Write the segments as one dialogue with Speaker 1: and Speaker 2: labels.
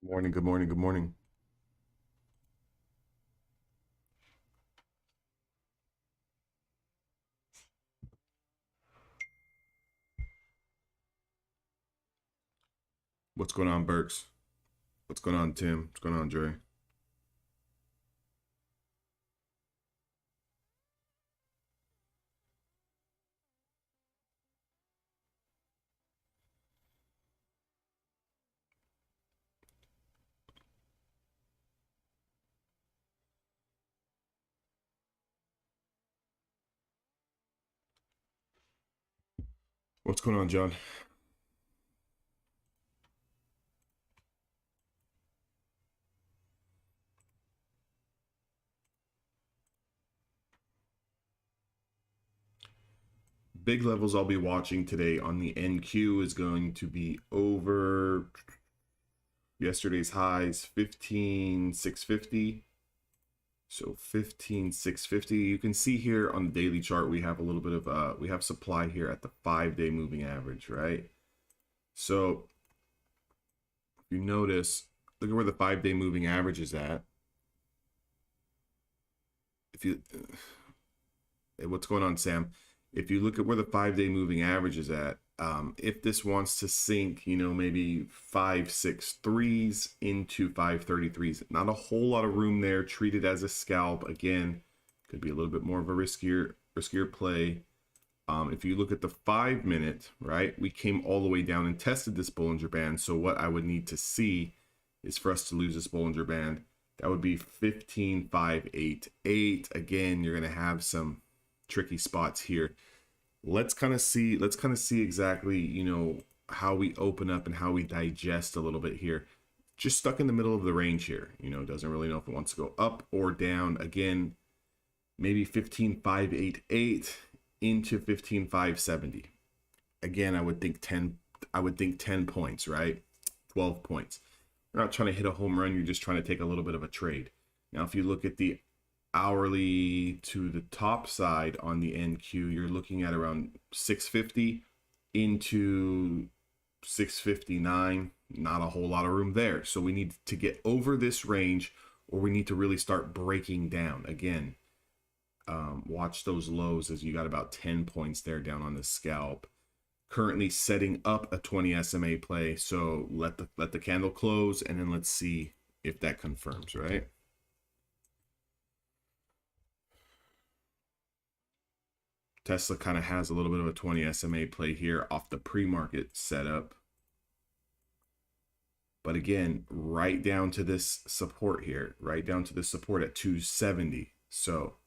Speaker 1: Morning, good morning, good morning. What's going on, Burks? What's going on, Tim? What's going on, Dre? What's going on, John? Big levels I'll be watching today on the NQ is going to be over yesterday's highs, 15,650. So 15,650. You can see here on the daily chart, we have a little bit of, we have supply here at the 5-day moving average, right? So if you notice, look at where the 5-day moving average is at. If you, what's going on, Sam? If you look at where the 5-day moving average is at, if this wants to sink, maybe 5.63s into 5.33s, not a whole lot of room there. Treat it as a scalp. Again, could be a little bit more of a riskier play. If you look at the 5-minute, right, we came all the way down and tested this Bollinger Band. So what I would need to see is for us to lose this Bollinger Band. That would be 15,588. Again, you're going to have some tricky spots here. Let's kind of see exactly, how we open up and how we digest a little bit here. Just stuck in the middle of the range here, doesn't really know if it wants to go up or down. Again, maybe 15,588 into 15,570. Again, I would think 10 points, right? 12 points. You're not trying to hit a home run, you're just trying to take a little bit of a trade. Now, if you look at the hourly to the top side on the NQ, you're looking at around 650 into 659. Not a whole lot of room there. So we need to get over this range, or we need to really start breaking down. Again, watch those lows, as you got about 10 points there down on the scalp. Currently setting up a 20 SMA play. So let the candle close, and then let's see if that confirms, right? Tesla kind of has a little bit of a 20 SMA play here off the pre-market setup. But again, right down to this support here, right down to the support at 270. So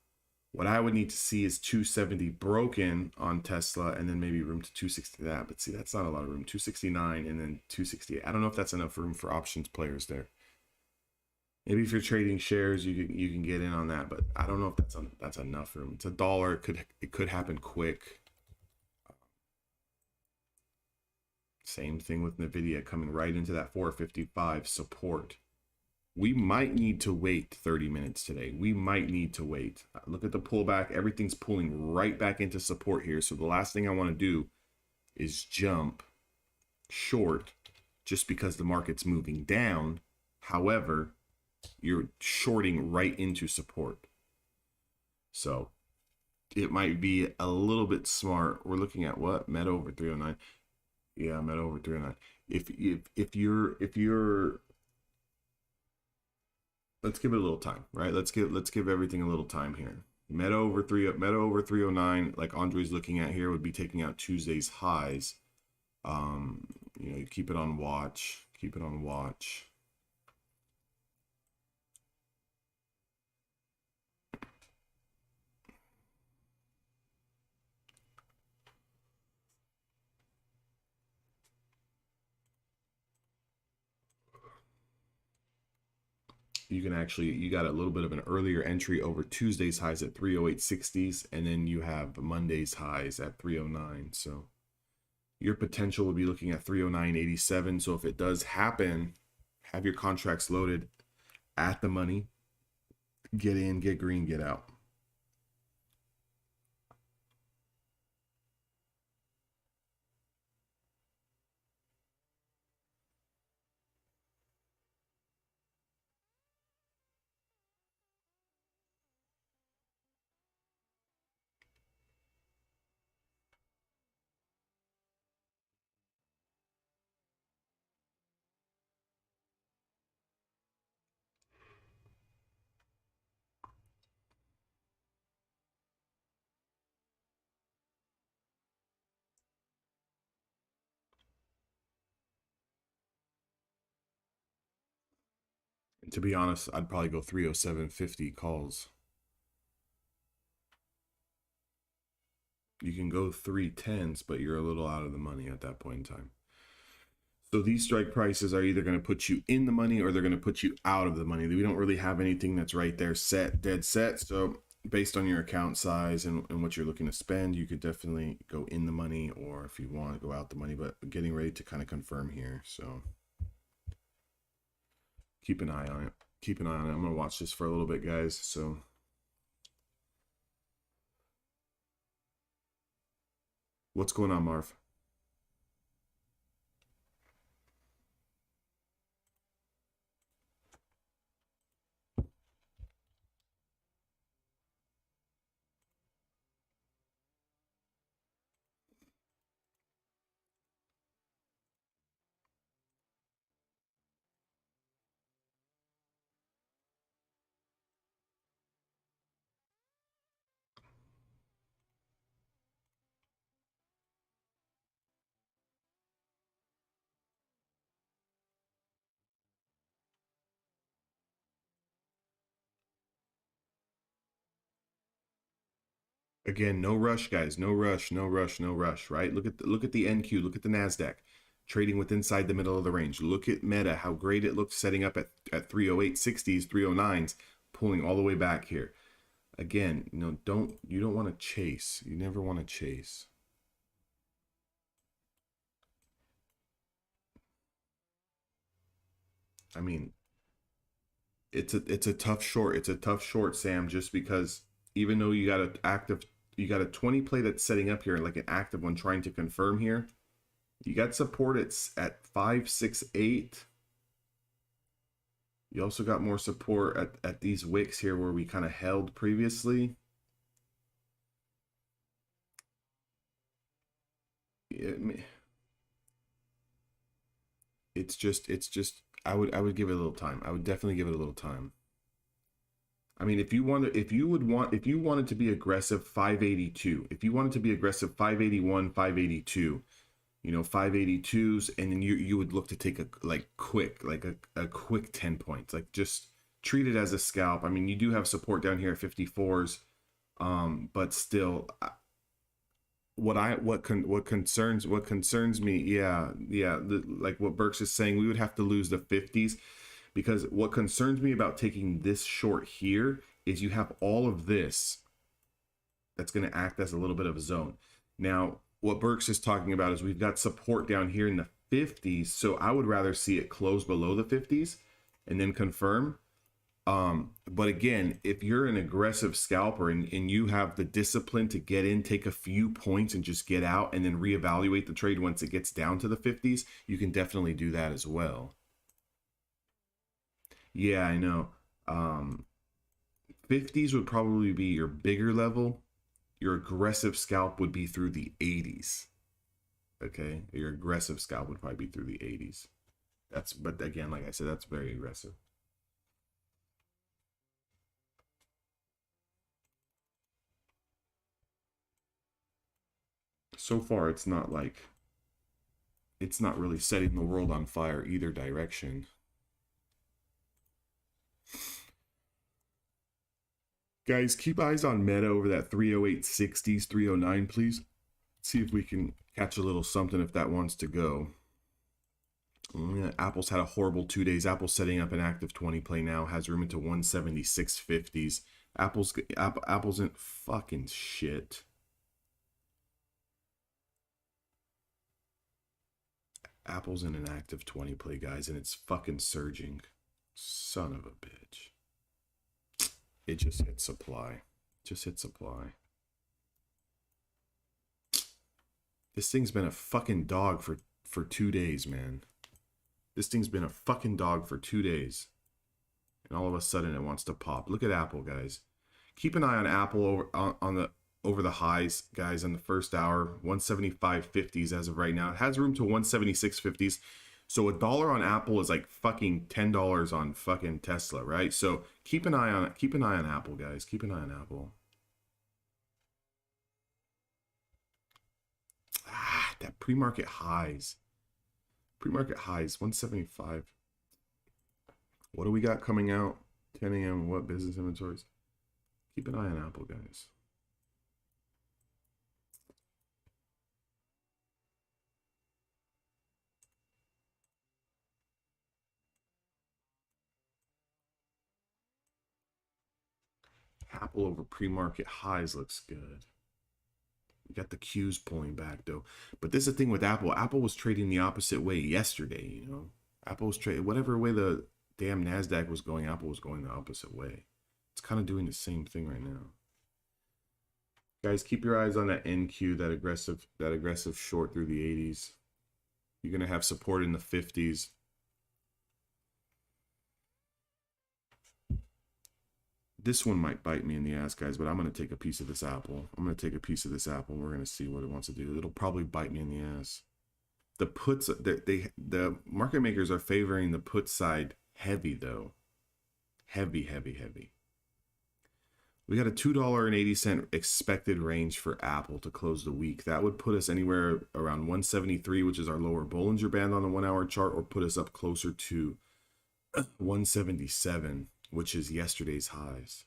Speaker 1: what I would need to see is 270 broken on Tesla, and then maybe room to 260 that. But see, that's not a lot of room. 269 and then 268. I don't know if that's enough room for options players there. Maybe if you're trading shares, you can get in on that, but I don't know if that's enough room. It's $1. It could happen quick. Same thing with Nvidia coming right into that 455 support. We might need to wait 30 minutes today. We might need to wait. Look at the pullback. Everything's pulling right back into support here. So the last thing I want to do is jump short just because the market's moving down. However, you're shorting right into support. So it might be a little bit smart. We're looking at what? Meta over 309. Yeah, Meta over 309. If you're let's give it a little time, right? Let's give everything a little time here. Meta over 309, like Andre's looking at here, would be taking out Tuesday's highs. You keep it on watch. Keep it on watch. You got a little bit of an earlier entry over Tuesday's highs at 308.60s, and then you have Monday's highs at 309. So your potential would be looking at 309.87. So if it does happen, have your contracts loaded at the money. Get in, get green, get out. To be honest, I'd probably go 307.50 calls. You can go 310s, but you're a little out of the money at that point in time. So these strike prices are either going to put you in the money or they're going to put you out of the money. We don't really have anything that's right there set, dead set. So based on your account size and what you're looking to spend, you could definitely go in the money, or if you want to go out the money, but getting ready to kind of confirm here. So keep an eye on it. Keep an eye on it. I'm going to watch this for a little bit, guys. So what's going on, Marv? Again, no rush, guys. No rush, no rush, no rush, right? Look at the NQ, look at the NASDAQ trading with inside the middle of the range. Look at Meta, how great it looks setting up at 308.60s, 309s, pulling all the way back here. Again, you don't want to chase. You never want to chase. I mean, it's a tough short. It's a tough short, Sam, just because even though you got a 20 play that's setting up here, like an active one trying to confirm here. You got support at 5, 6, 8. You also got more support at these wicks here where we kind of held previously. It's just I would give it a little time. I would definitely give it a little time. I mean, if you wanted to be aggressive, 582. If you wanted to be aggressive, 581, 582. 582s, and then you would look to take a quick 10 points. Like, just treat it as a scalp. I mean, you do have support down here at 54s, but still, what concerns me, like what Burks is saying, we would have to lose the 50s, because what concerns me about taking this short here is you have all of this that's going to act as a little bit of a zone. Now, what Burks is talking about is we've got support down here in the 50s, so I would rather see it close below the 50s and then confirm. But again, if you're an aggressive scalper and you have the discipline to get in, take a few points and just get out and then reevaluate the trade once it gets down to the 50s, you can definitely do that as well. Yeah, I know. 50s would probably be your bigger level. Your aggressive scalp would be through the 80s. Okay, your aggressive scalp would probably be through the 80s. But again, like I said, that's very aggressive. So far, it's not really setting the world on fire either direction. Guys, keep eyes on Meta over that 308.60s, 309, please. See if we can catch a little something if that wants to go. Apple's had a horrible 2 days. Apple's setting up an active 20 play now, has room into 176.50s. Apple's in fucking shit. Apple's in an active 20 play, guys, and it's fucking surging. Son of a bitch. It just hit supply. Just hit supply. This thing's been a fucking dog for 2 days, man. This thing's been a fucking dog for 2 days. And all of a sudden it wants to pop. Look at Apple, guys. Keep an eye on Apple over the highs, guys, in the first hour. 175.50s as of right now. It has room to 176.50s. So $1 on Apple is like fucking $10 on fucking Tesla, right? So keep an eye on it. Keep an eye on Apple, guys. Keep an eye on Apple. That pre-market highs. Pre-market highs, 175. What do we got coming out? 10 a.m. What business inventories? Keep an eye on Apple, guys. Apple over pre-market highs looks good. We got the Qs pulling back though. But this is the thing with Apple. Apple was trading the opposite way yesterday, you know. Apple was trading whatever way the damn NASDAQ was going, Apple was going the opposite way. It's kind of doing the same thing right now. Guys, keep your eyes on that NQ, that aggressive short through the 80s. You're gonna have support in the 50s. This one might bite me in the ass, guys, but I'm going to take a piece of this apple. I'm going to take a piece of this apple. We're going to see what it wants to do. It'll probably bite me in the ass. The puts, the market makers are favoring the put side heavy, though. Heavy, heavy, heavy. We got a $2.80 expected range for Apple to close the week. That would put us anywhere around 173, which is our lower Bollinger Band on the 1 hour chart, or put us up closer to 177. Which is yesterday's highs.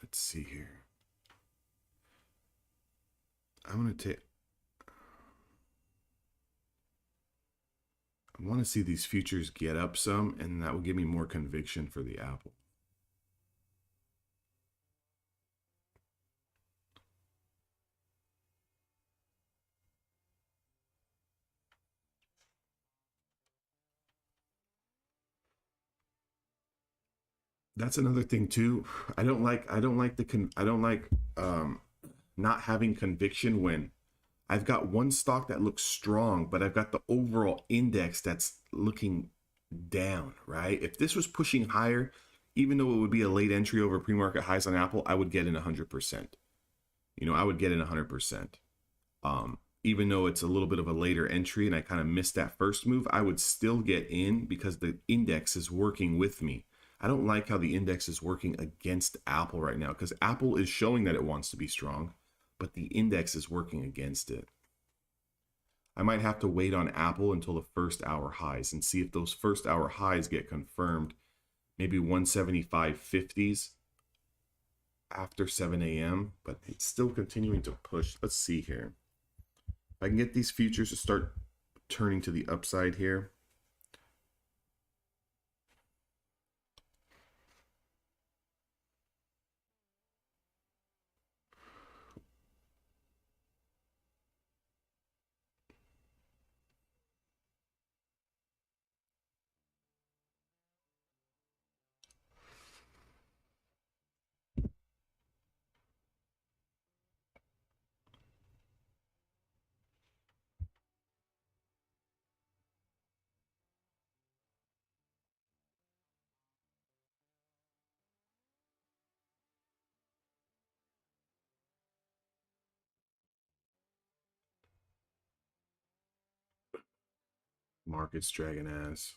Speaker 1: Let's see here. I'm going to take... I want to see these futures get up some, and that will give me more conviction for the Apple. That's another thing too. I don't like not having conviction when I've got one stock that looks strong, but I've got the overall index that's looking down, right? If this was pushing higher, even though it would be a late entry over pre-market highs on Apple, I would get in 100%. You know, I would get in 100%. Even though it's a little bit of a later entry and I kind of missed that first move, I would still get in because the index is working with me. I don't like how the index is working against Apple right now because Apple is showing that it wants to be strong, but the index is working against it. I might have to wait on Apple until the first hour highs and see if those first hour highs get confirmed. Maybe 175.50s after 7 a.m., but it's still continuing to push. Let's see here. If I can get these futures to start turning to the upside here. Market's dragging ass.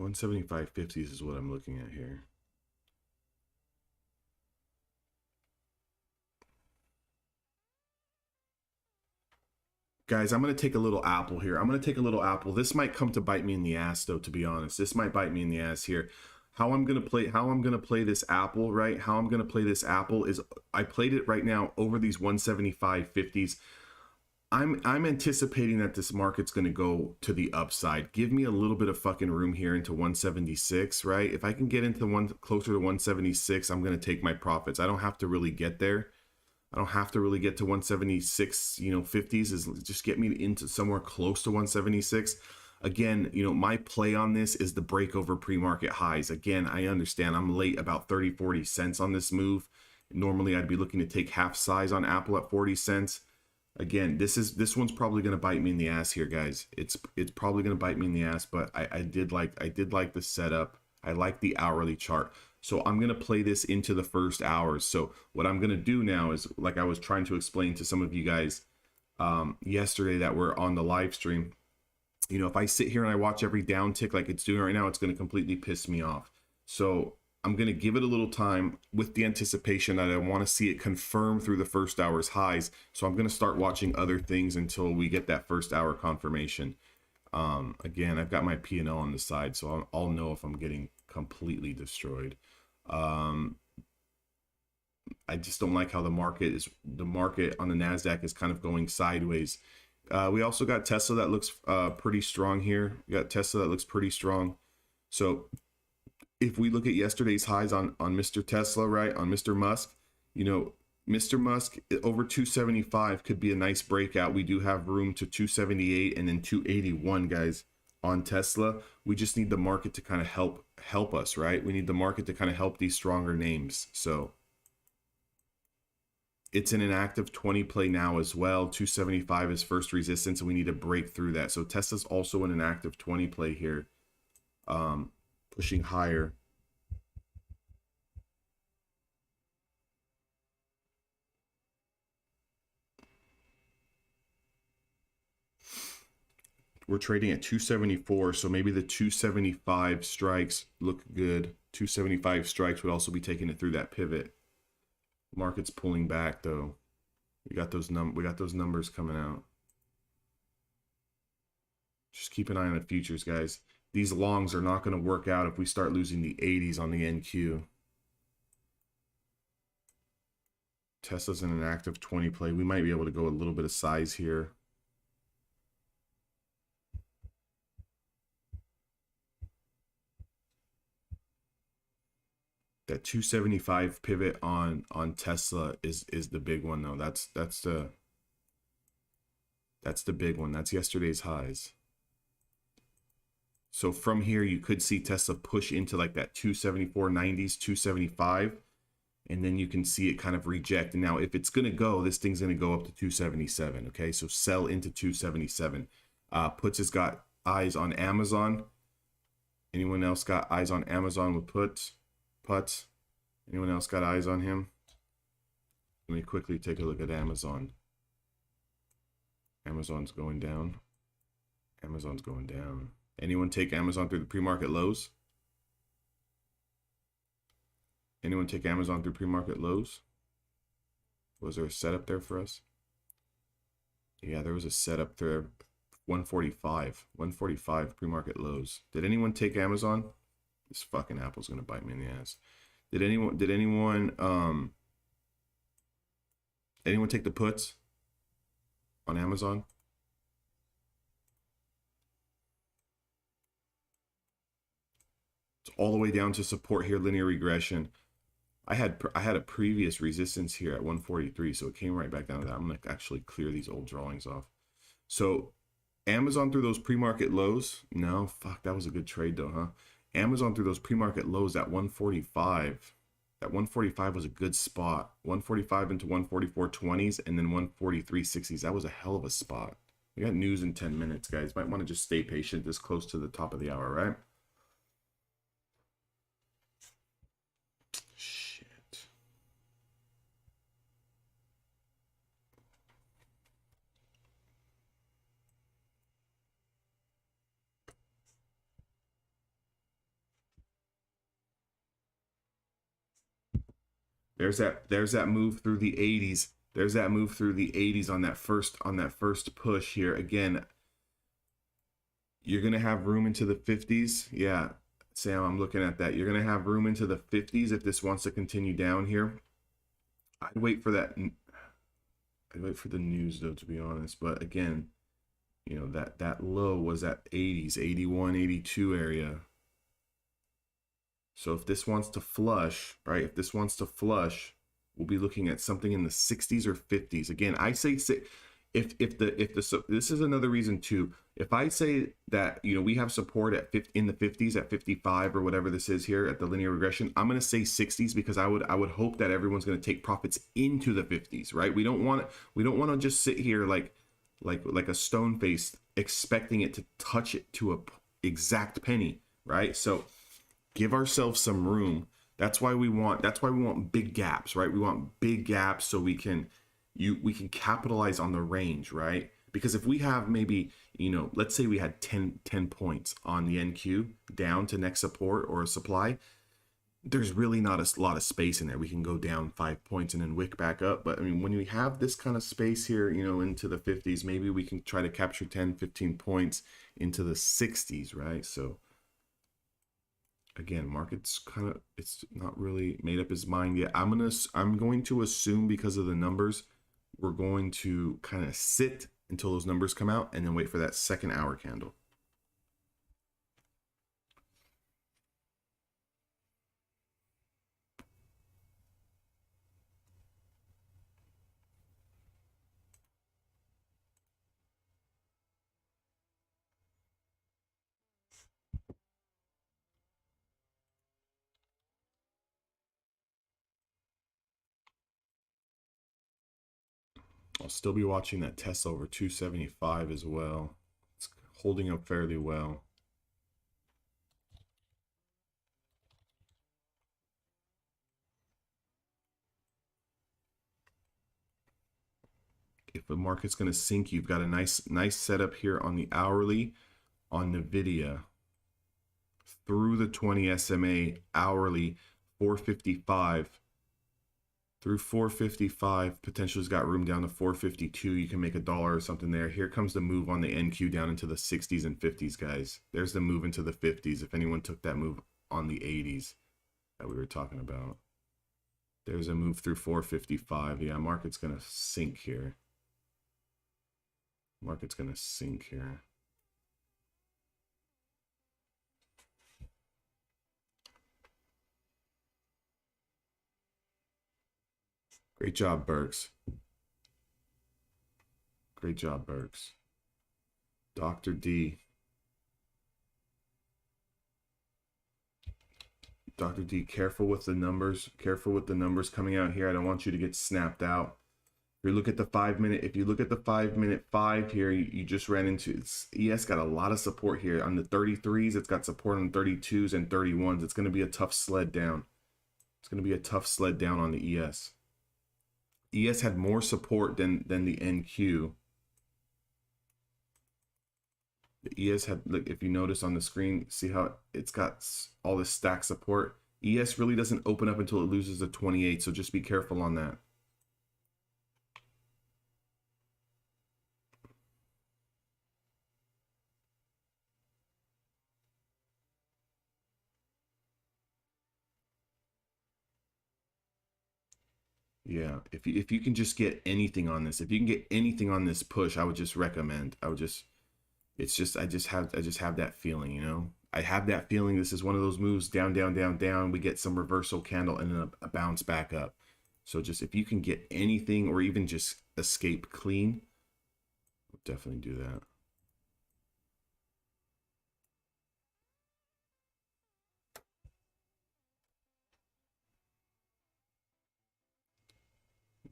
Speaker 1: $175.50s is what I'm looking at here. Guys, I'm going to take a little Apple here. I'm going to take a little Apple. This might come to bite me in the ass, though, to be honest. This might bite me in the ass here. How I'm going to play this Apple, right? How I'm going to play this Apple is I played it right now over these 175.50s. I'm anticipating that this market's going to go to the upside. Give me a little bit of fucking room here into 176, right? If I can get into one closer to 176, I'm going to take my profits. I don't have to really get there. I don't have to really get to 176, 50s is just get me into somewhere close to 176. Again, my play on this is the break over pre-market highs. Again, I understand I'm late about 30, 40 cents on this move. Normally I'd be looking to take half size on Apple at 40 cents. Again, this one's probably going to bite me in the ass here, guys. It's probably going to bite me in the ass, but I did like the setup. I like the hourly chart. So I'm going to play this into the first hours. So what I'm going to do now is, like I was trying to explain to some of you guys yesterday that were on the live stream, You know, if I sit here and I watch every down tick like it's doing right now, it's going to completely piss me off. So I'm going to give it a little time with the anticipation that I want to see it confirm through the first hour's highs. So I'm going to start watching other things until we get that first hour confirmation. Again, I've got my P&L on the side, so I'll know if I'm getting completely destroyed. I just don't like how the market on the NASDAQ is kind of going sideways. We also got Tesla that looks pretty strong here. We got Tesla that looks pretty strong. So if we look at yesterday's highs on Mr. Tesla, right, on Mr. Musk, you know, Mr. Musk over 275 could be a nice breakout. We do have room to 278 and then 281, guys, on Tesla. We just need the market to kind of help us, right? We need the market to kind of help these stronger names. So it's in an active 20 play now as well. 275 is first resistance, and we need to break through that. So Tesla's also in an active 20 play here, pushing higher. We're trading at 274, so maybe the 275 strikes look good. 275 strikes would also be taking it through that pivot. Market's pulling back though. We got those numbers coming out. Just keep an eye on the futures, guys. These longs are not going to work out if we start losing the 80s on the NQ. Tesla's in an active 20 play. We might be able to go a little bit of size here. That 275 pivot on Tesla is the big one though. That's the big one. That's yesterday's highs. So from here you could see Tesla push into like that 274.90s, 275, and then you can see it kind of reject. And now if it's going to go, this thing's going to go up to 277. Okay, so sell into 277. Puts has got eyes on Amazon. Anyone else got eyes on Amazon with puts? Anyone else got eyes on him? Let me quickly take a look at Amazon. Amazon's going down. Amazon's going down. Anyone take Amazon through the pre-market lows? Anyone take Amazon through pre-market lows? Was there a setup there for us? Yeah, there was a setup there. 145 pre-market lows. Did anyone take Amazon? This fucking Apple's gonna bite me in the ass. Did anyone take the puts on Amazon? It's all the way down to support here, linear regression. I had a previous resistance here at 143, so it came right back down to that. I'm gonna actually clear these old drawings off. So Amazon through those pre-market lows. No, fuck, that was a good trade though, huh? Amazon through those pre-market lows at 145. That 145 was a good spot. 145 into 144.20s and then 143.60s. That was a hell of a spot. We got news in 10 minutes, guys. Might want to just stay patient this close to the top of the hour, right? Shit. There's that move through the 80s. There's that move through the 80s on that first push here. Again, you're going to have room into the 50s. Yeah, Sam, I'm looking at that. You're going to have room into the 50s if this wants to continue down here. I'd wait for that. I'd wait for the news though, to be honest. But again, you know, that low was at 80s, 81, 82 area. So if this wants to flush, right? If this wants to flush, we'll be looking at something in the 60s or 50s. Again, I say if this is another reason too. If I say that, you know, we have support at in the 50s at 55 or whatever this is here at the linear regression, I'm going to say 60s because I would hope that everyone's going to take profits into the 50s, right? We don't want to just sit here like a stone face expecting it to touch it to a exact penny, right? So give ourselves some room. That's why we want big gaps, right? We want big gaps so we can capitalize on the range, right? Because if we have maybe, you know, let's say we had 10 points on the NQ down to next support or a supply, there's really not a lot of space in there. We can go down 5 points and then wick back up. But I mean, when we have this kind of space here, you know, into the 50s, maybe we can try to capture 10, 15 points into the 60s, right? So again, market's kind of, it's not really made up his mind yet. I'm going to assume, because of the numbers, we're going to kind of sit until those numbers come out and then wait for that second hour candle. I'll still be watching that Tesla over 275 as well. It's holding up fairly well. If the market's going to sink, you've got a nice setup here on the hourly on NVIDIA through the 20 SMA hourly 455 through 455. Potential's got room down to 452. You can make $1 or something there. Here comes the move on the NQ down into the 60s and 50s, guys. There's the move into the 50s. If anyone took that move on the 80s that we were talking about, there's a move through 455. Yeah, market's gonna sink here. Market's gonna sink here. Great job, Burks. Great job, Burks. Dr. D. Dr. D, careful with the numbers. Careful with the numbers coming out here. I don't want you to get snapped out. If you look at the 5 minute, if you look at the 5 minute 5 here, you just ran into ES got a lot of support here on the 33s. It's got support on 32s and 31s. It's going to be a tough sled down. It's going to be a tough sled down on the ES. ES had more support than the NQ. The ES had, look, if you notice on the screen, see how it's got all this stack support. ES really doesn't open up until it loses a 28, so just be careful on that. Yeah, if you can just get anything on this, if you can get anything on this push, I would just recommend. I just have that feeling, you know. I have that feeling this is one of those moves down, down, down, down. We get some reversal candle and then a bounce back up. So just if you can get anything or even just escape clean, definitely do that.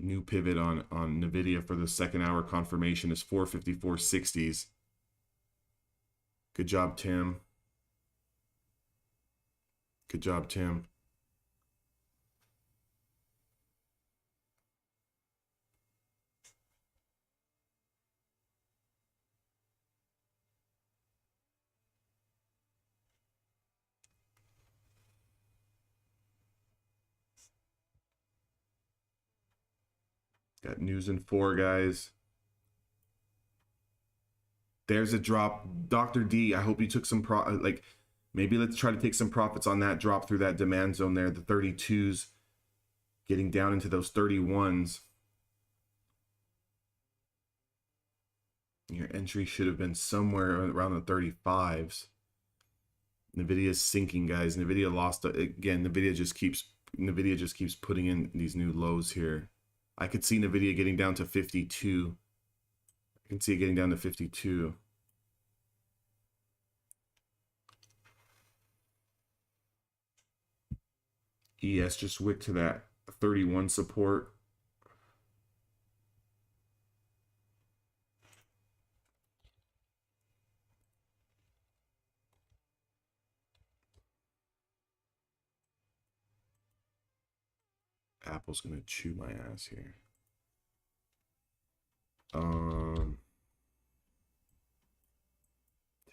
Speaker 1: New pivot on NVIDIA for the second hour confirmation is 454.60s. Good job, Tim. Good job, Tim. Got news in 4, guys. There's a drop. Dr. D, I hope you took some like maybe let's try to take some profits on that drop through that demand zone there, the 32s getting down into those 31s. Your entry should have been somewhere around the 35s. NVIDIA is sinking, guys. NVIDIA lost again. NVIDIA just keeps putting in these new lows here. I could see NVIDIA getting down to 52. I can see it getting down to 52. ES just wicked to that 31 support. Apple's gonna chew my ass here.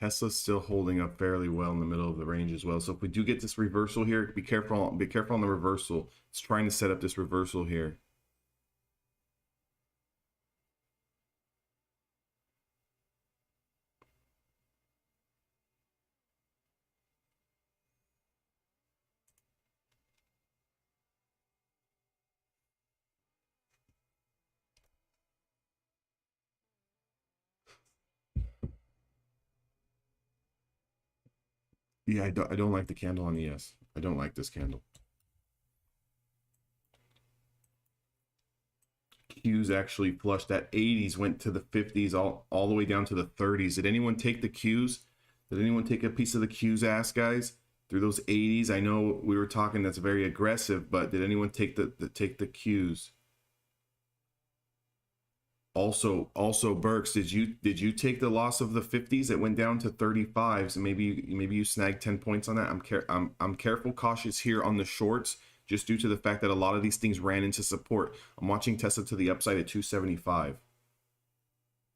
Speaker 1: Tesla's still holding up fairly well in the middle of the range as well. So if we do get this reversal here, be careful. Be careful on the reversal. It's trying to set up this reversal here. Yeah, I don't like the candle on ES. I don't like this candle. Qs actually flushed at 80s, went to the 50s, all the way down to the 30s. Did anyone take the Qs? Did anyone take a piece of the Qs ass, guys? Through those 80s? I know we were talking that's very aggressive, but did anyone take the Qs? Also, Burks, did you take the loss of the 50s? It went down to 35s. Maybe you snagged 10 points on that. I'm careful, cautious here on the shorts, just due to the fact that a lot of these things ran into support. I'm watching Tesla to the upside at 275.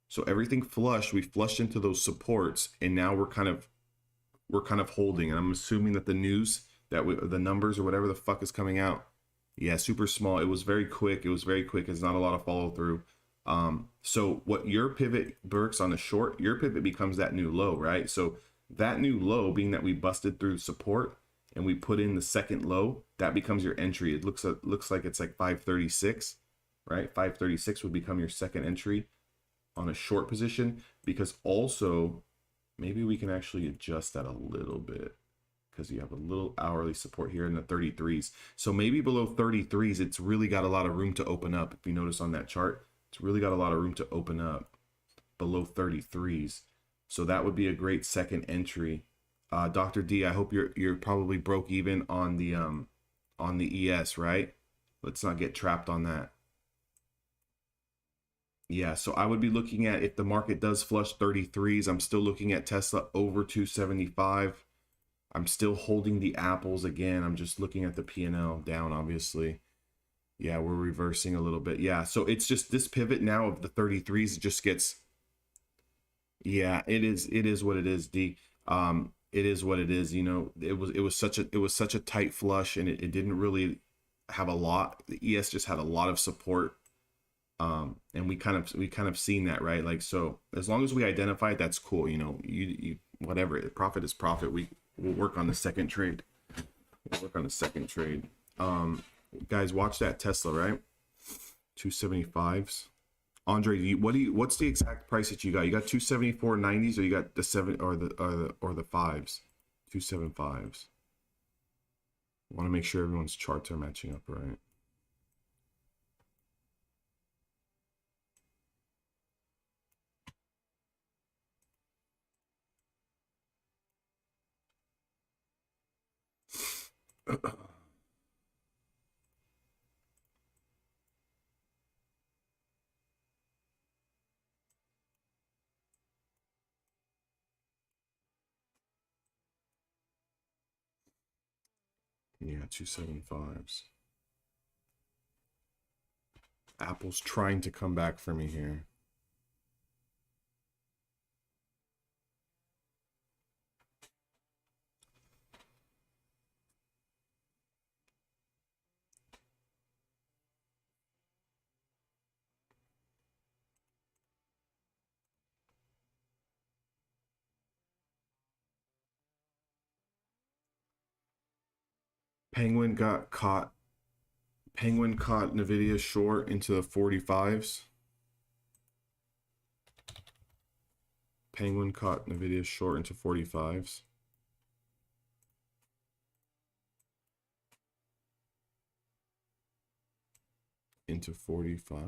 Speaker 1: So everything flushed. We flushed into those supports, and now we're kind of holding. And I'm assuming that the news that the numbers or whatever the fuck is coming out, yeah, super small. It was very quick. It's not a lot of follow through. So what your pivot, Burks, on the short, your pivot becomes that new low, right? So that new low, being that we busted through support and we put in the second low, that becomes your entry. It looks like it's like 536, right? 536 would become your second entry on a short position, because also maybe we can actually adjust that a little bit, because you have a little hourly support here in the 33s. So maybe below 33s, it's really got a lot of room to open up. If you notice on that chart, it's really got a lot of room to open up below 33s. So that would be a great second entry. Dr. D, I hope you're probably broke even on the ES, right? Let's not get trapped on that. Yeah, so I would be looking at, if the market does flush 33s, I'm still looking at Tesla over 275. I'm still holding the apples again. I'm just looking at the P&L down, obviously. Yeah, we're reversing a little bit. Yeah, so it's just this pivot now of the 33s, it just gets, yeah, it is what it is, D. It is what it is. You know, it was such a tight flush, and it didn't really have a lot. The ES just had a lot of support. And we kind of seen that, right? Like, so as long as we identify it, that's cool. You know, you whatever, profit is profit. We'll work on the second trade. Guys, watch that Tesla, right? 275s. Andre, what's the exact price that you got? You got 274.90s, or you got the 7 or the 5s? 275s. I want to make sure everyone's charts are matching up, right? Yeah, 275s. Apple's trying to come back for me here. Penguin caught Nvidia short into the 45s. Penguin caught Nvidia short into 45s. Into 45.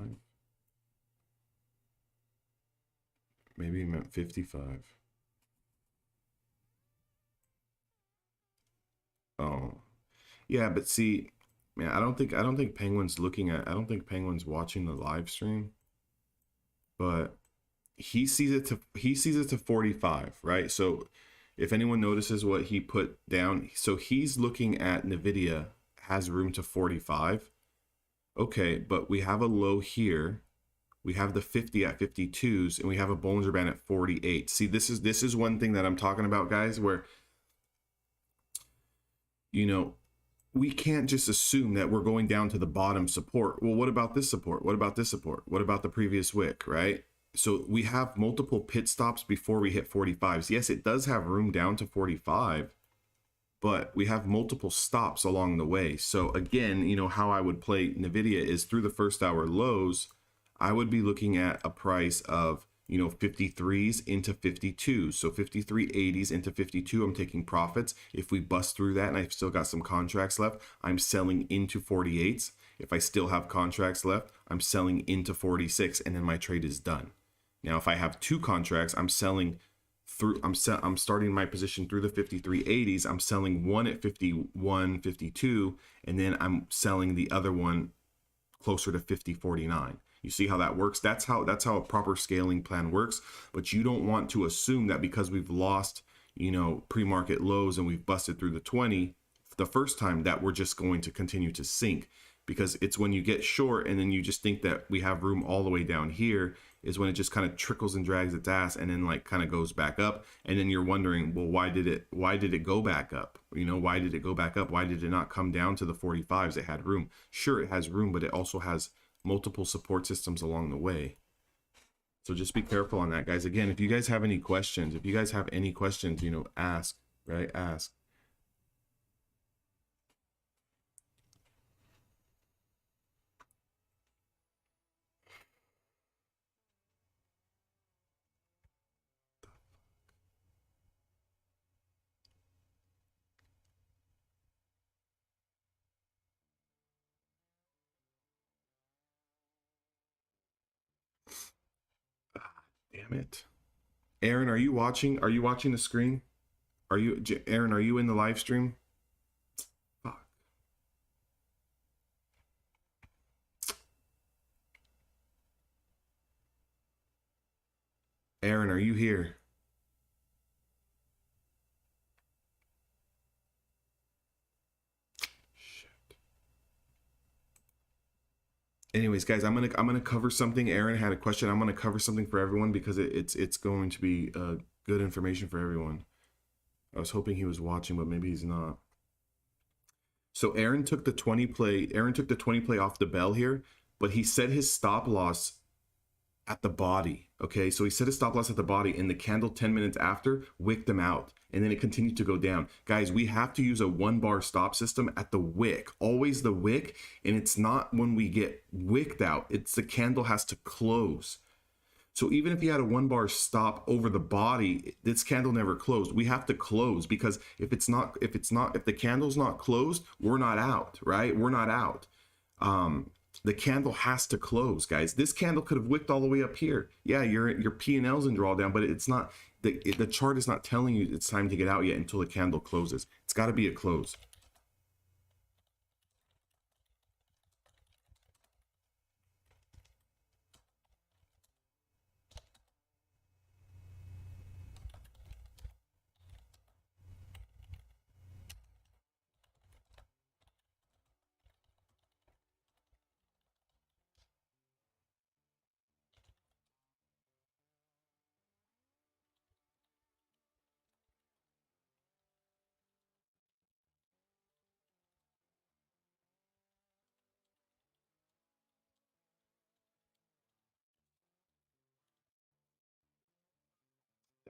Speaker 1: Maybe he meant 55. Oh. Yeah, but see, man, I don't think Penguin's watching the live stream, but he sees it to 45, right? So if anyone notices what he put down, so he's looking at Nvidia has room to 45. Okay, but we have a low here. we have the 50 at 52s, and we have a Bollinger Band at 48. See, this is one thing that I'm talking about, guys, where, you know, we can't just assume that we're going down to the bottom support. Well, what about this support? What about this support? What about the previous wick, right? So we have multiple pit stops before we hit 45s. Yes, it does have room down to 45, but we have multiple stops along the way. So again, you know, how I would play NVIDIA is through the first hour lows, I would be looking at a price of, you know, 53s into 52s. So 53.80s into 52, I'm taking profits. If we bust through that and I've still got some contracts left, I'm selling into 48s. If I still have contracts left, I'm selling into 46, and then my trade is done. Now, if I have two contracts, I'm selling through, I'm starting my position through the 53.80s. I'm selling one at 51, 52, and then I'm selling the other one closer to 50.49. You see how that works? That's how a proper scaling plan works. But you don't want to assume that because we've lost, you know, pre-market lows and we've busted through the 20 the first time, that we're just going to continue to sink. Because it's when you get short and then you just think that we have room all the way down here, is when it just kind of trickles and drags its ass and then like kind of goes back up. And then you're wondering, well, why did it go back up? You know, why did it go back up? Why did it not come down to the 45s? It had room. Sure, it has room, but it also has multiple support systems along the way. So just be careful on that, guys. Again, if you guys have any questions, you know, ask, right? Ask. Damn it. Aaron, are you watching? Are you watching the screen? Aaron, are you in the live stream? Fuck. Aaron, are you here? Shit. Anyways, guys, I'm gonna cover something. Aaron had a question. I'm gonna cover something for everyone because it's going to be good information for everyone. I was hoping he was watching, but maybe he's not. So Aaron took the 20 play. Aaron took the 20 play off the bell here, but he set his stop loss at the body. Okay, so he set his stop loss at the body, and the candle 10 minutes after wicked them out, and then it continued to go down. Guys, we have to use a 1-bar stop system at the wick, always the wick, and it's not when we get wicked out, it's the candle has to close. So even if you had a 1-bar stop over the body, this candle never closed. We have to close, because if the candle's not closed, we're not out, right? We're not out. The candle has to close, guys. This candle could have wicked all the way up here. Yeah, your P&L's in drawdown, but it's not, the chart is not telling you it's time to get out yet until the candle closes. It's got to be a close.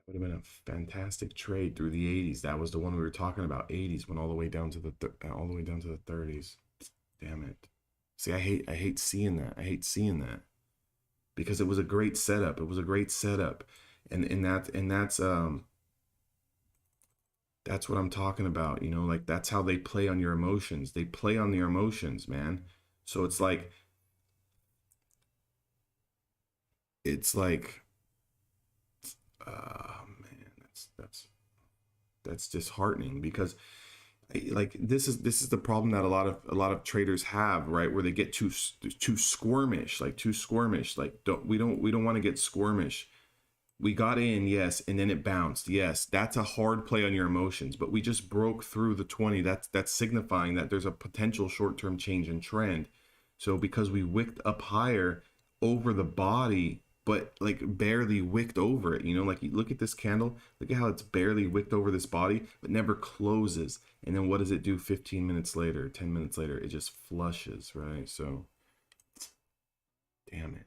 Speaker 1: Would have been a fantastic trade through the 80s. That was the one we were talking about. 80s went all the way down to the 30s. Damn it. See, I hate seeing that. I hate seeing that, because it was a great setup. It was a great setup, and that's what I'm talking about. You know, like that's how they play on your emotions. They play on your emotions, man. So it's like man, that's disheartening, because like this is the problem that a lot of traders have, right? Where they get too squirmish, like we don't want to get squirmish. We got in, yes, and then it bounced. Yes, that's a hard play on your emotions, but we just broke through the 20. That's signifying that there's a potential short-term change in trend. So because we wicked up higher over the body, but like barely wicked over it. You know, like you look at this candle, look at how it's barely wicked over this body, but never closes. And then what does it do 15 minutes later, 10 minutes later? It just flushes, right? So, damn it.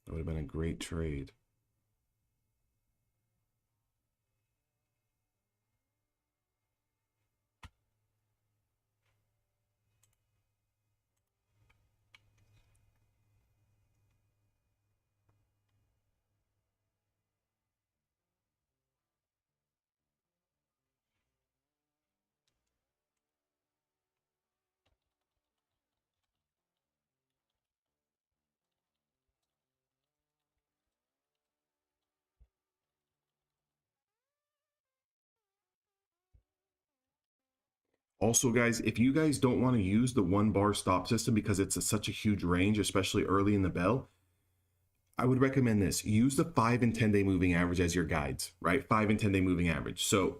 Speaker 1: That would have been a great trade. Also, guys, if you guys don't want to use the 1 bar stop system because it's such a huge range, especially early in the bell, I would recommend this. Use the 5 and 10 day moving average as your guides, right? 5 and 10 day moving average. So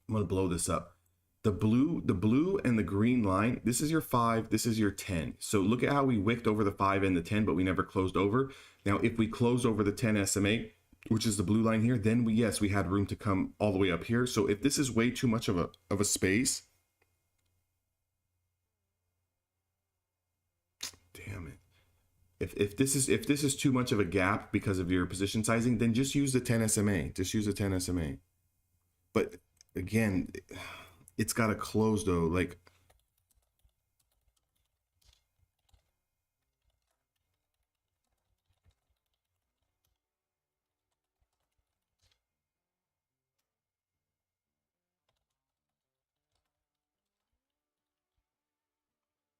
Speaker 1: I'm going to blow this up. The blue and the green line, this is your 5, this is your 10. So look at how we wicked over the 5 and the 10, but we never closed over. Now, if we closed over the 10 SMA, which is the blue line here, then we had room to come all the way up here. So if this is way too much of a space, damn it. If this is too much of a gap because of your position sizing, then just use the 10 SMA. Just use the 10 SMA. But again, it's got to close though. Like,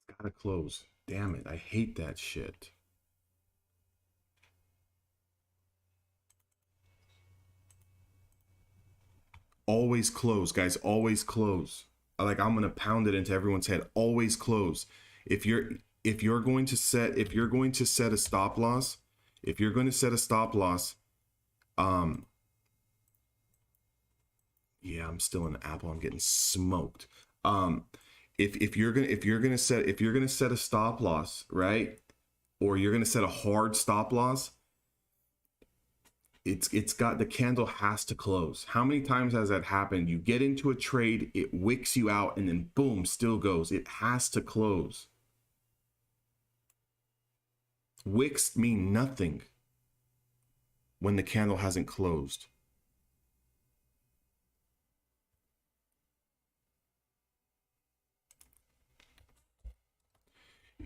Speaker 1: it's got to close. Damn it. I hate that shit. Always close, guys. Always close. Like, I'm gonna pound it into everyone's head. Always close. If you're going to set a stop loss, if you're going to set a stop loss, yeah, I'm still in Apple. I'm getting smoked. If you're gonna set a stop loss, right, or you're gonna set a hard stop loss, it's got, the candle has to close. How many times has that happened? You get into a trade, it wicks you out, and then boom, still goes. It has to close. Wicks mean nothing when the candle hasn't closed.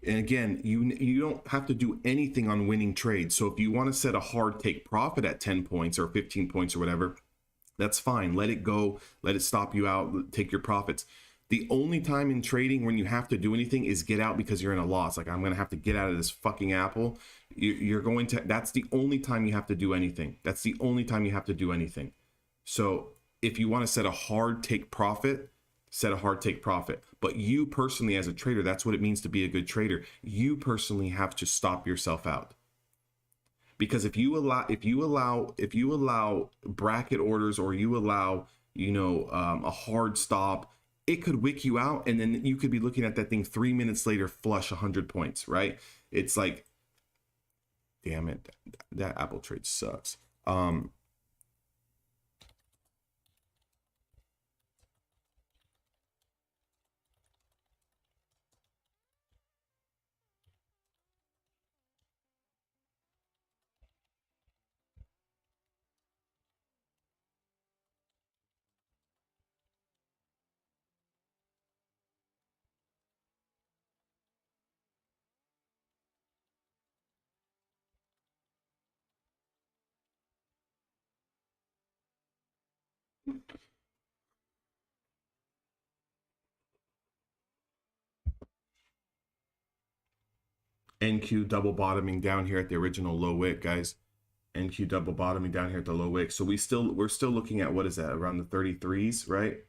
Speaker 1: And again, you don't have to do anything on winning trades. So if you want to set a hard take profit at 10 points or 15 points or whatever, that's fine. Let it go. Let it stop you out. Take your profits. The only time in trading when you have to do anything is get out because you're in a loss. Like, I'm going to have to get out of this fucking Apple. You're going to, that's the only time you have to do anything. That's the only time you have to do anything. So if you want to set a hard take profit, set a hard take profit. But you personally, as a trader, that's what it means to be a good trader. You personally have to stop yourself out. Because if you allow bracket orders, or you allow, a hard stop, it could wick you out, and then you could be looking at that thing 3 minutes later flush 100 points, right? It's like, damn it, that Apple trade sucks. NQ double bottoming down here at the original low wick, guys. NQ double bottoming down here at the low wick. So we're still looking at, what is that, around the 33s, right?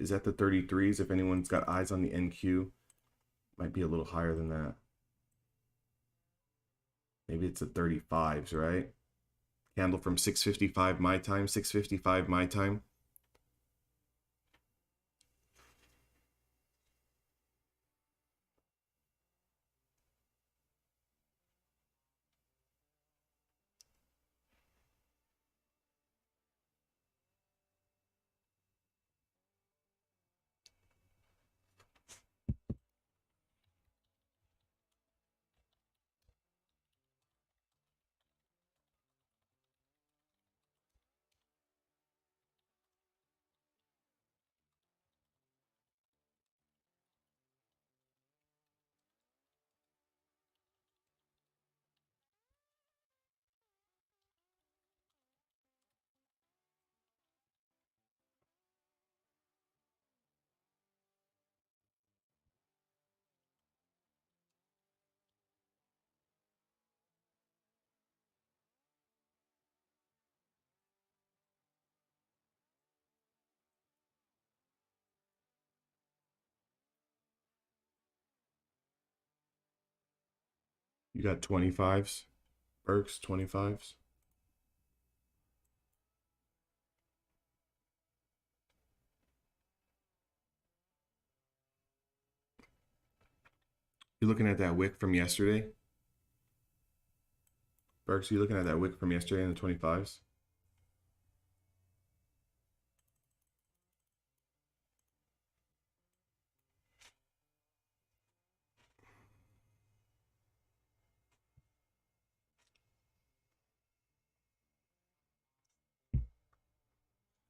Speaker 1: Is that the 33s? If anyone's got eyes on the NQ, might be a little higher than that. Maybe it's the 35s, right? Candle from 6:55 my time, 6:55 my time. You got 25s, Berks, 25s. You looking at that wick from yesterday? Berks, you looking at that wick from yesterday in the 25s?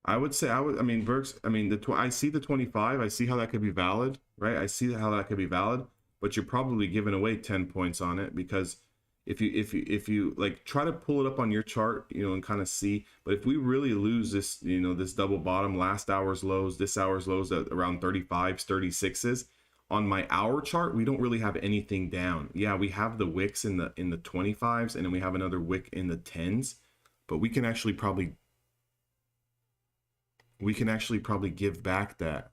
Speaker 1: I would say I mean, Burks. I mean, I see the 25. I see how that could be valid, right? I see how that could be valid, but you're probably giving away 10 points on it because if you like try to pull it up on your chart, you know, and kind of see. But if we really lose this, you know, this double bottom, last hour's lows, this hour's lows at around 35s, 36s. On my hour chart, we don't really have anything down. Yeah, we have the wicks in the 25s, and then we have another wick in the 10s, but we can actually probably give back that.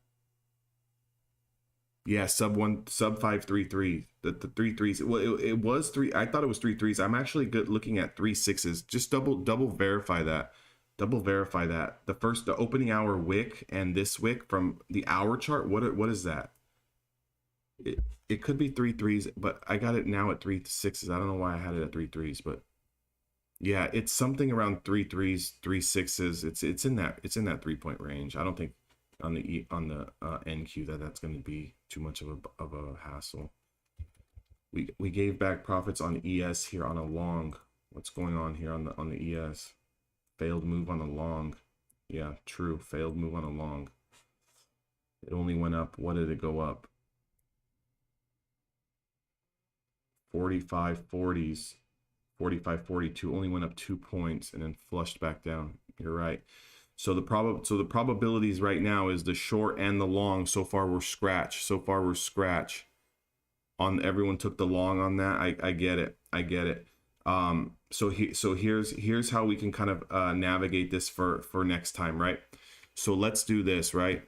Speaker 1: Yeah, sub 533. The 3 3s. Well, it was three. I thought it was 3 3s. I'm actually good looking at 3 6s. Just double verify that. Double verify that. The opening hour wick and this wick from the hour chart. What is that? It could be 3 3s, but I got it now at 3 6s. I don't know why I had it at 3 3s, but yeah, it's something around 3 3s, 3 6s. It's in that 3-point range. I don't think on the NQ that's going to be too much of a hassle. We gave back profits on ES here on a long. What's going on here on the ES? Failed move on a long. Yeah, true. Failed move on a long. It only went up. What did it go up? 45 40s. 45 42 only went up 2 points and then flushed back down. You're right. So the probabilities right now is the short and the long. So far we're scratch. On everyone took the long on that. I get it. So here's how we can kind of navigate this for next time, right? So let's do this, right?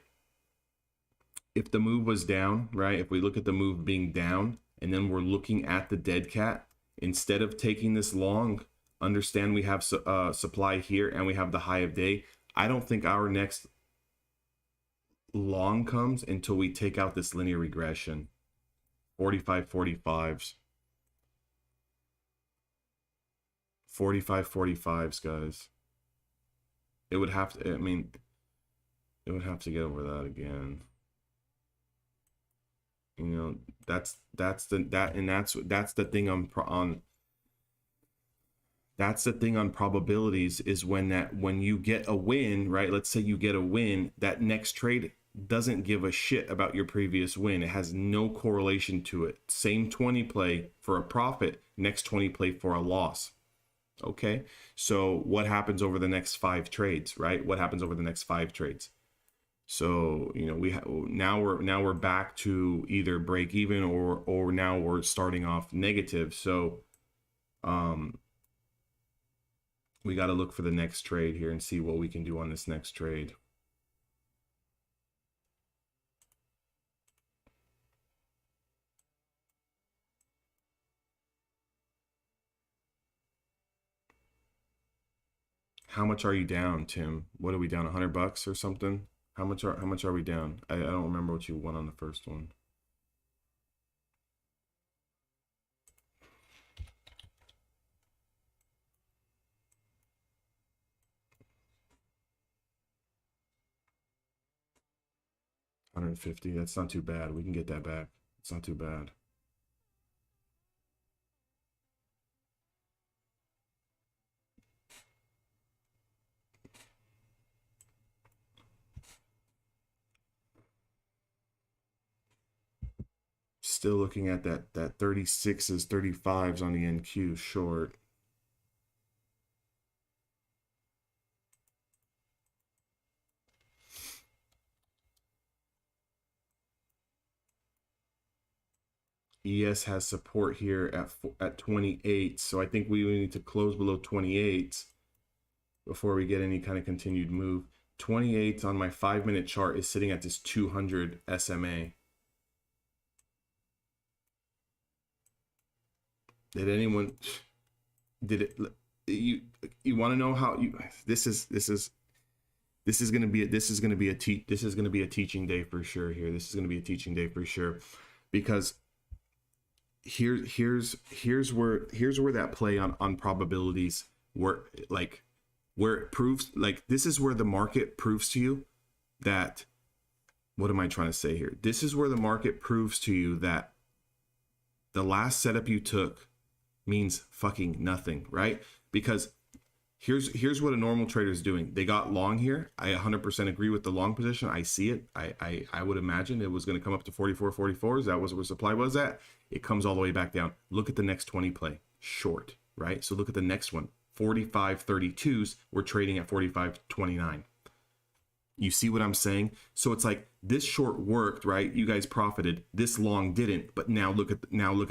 Speaker 1: If the move was down, right? If we look at the move being down and then we're looking at the dead cat, instead of taking this long, understand we have supply here and we have the high of day. I don't think our next long comes until we take out this linear regression. 45 45s. 45 45s, guys. It would have to, I mean, it would have to get over that again. You know, that's the thing on that's the thing on probabilities is when you get a win, right? Let's say you get a win, that next trade doesn't give a shit about your previous win. It has no correlation to it. Same 20 play for a profit, next 20 play for a loss. Okay, so what happens over the next 5 trades, right? What happens over the next 5 trades? So, you know, now we're back to either break even or now we're starting off negative. So we got to look for the next trade here and see what we can do on this next trade. How much are you down, Tim? What are we down? $100 or something? How much are we down? I don't remember what you won on the first one. $150. That's not too bad. We can get that back. It's not too bad. Still looking at that 36s, 35s on the NQ short. ES has support here at 28, so I think we need to close below 28 before we get any kind of continued move. 28 on my 5-minute chart is sitting at this 200 SMA. Did anyone, did it, you want to know how you, this is going to be a teaching day for sure here. This is going to be a teaching day for sure, because here's where that play on probabilities, where it proves, like, this is where the market proves to you that, what am I trying to say here? This is where the market proves to you that the last setup you took means fucking nothing, right? Because here's what a normal trader is doing. They got long here. I 100% agree with the long position. I see it. I would imagine it was going to come up to 44. Is that was where supply was at? It comes all the way back down. Look at the next 20 play, short, right? So look at the next one, 45.32s. We're trading at 45.29. You see what I'm saying? So it's like, this short worked, right? You guys profited. This long didn't. But now look at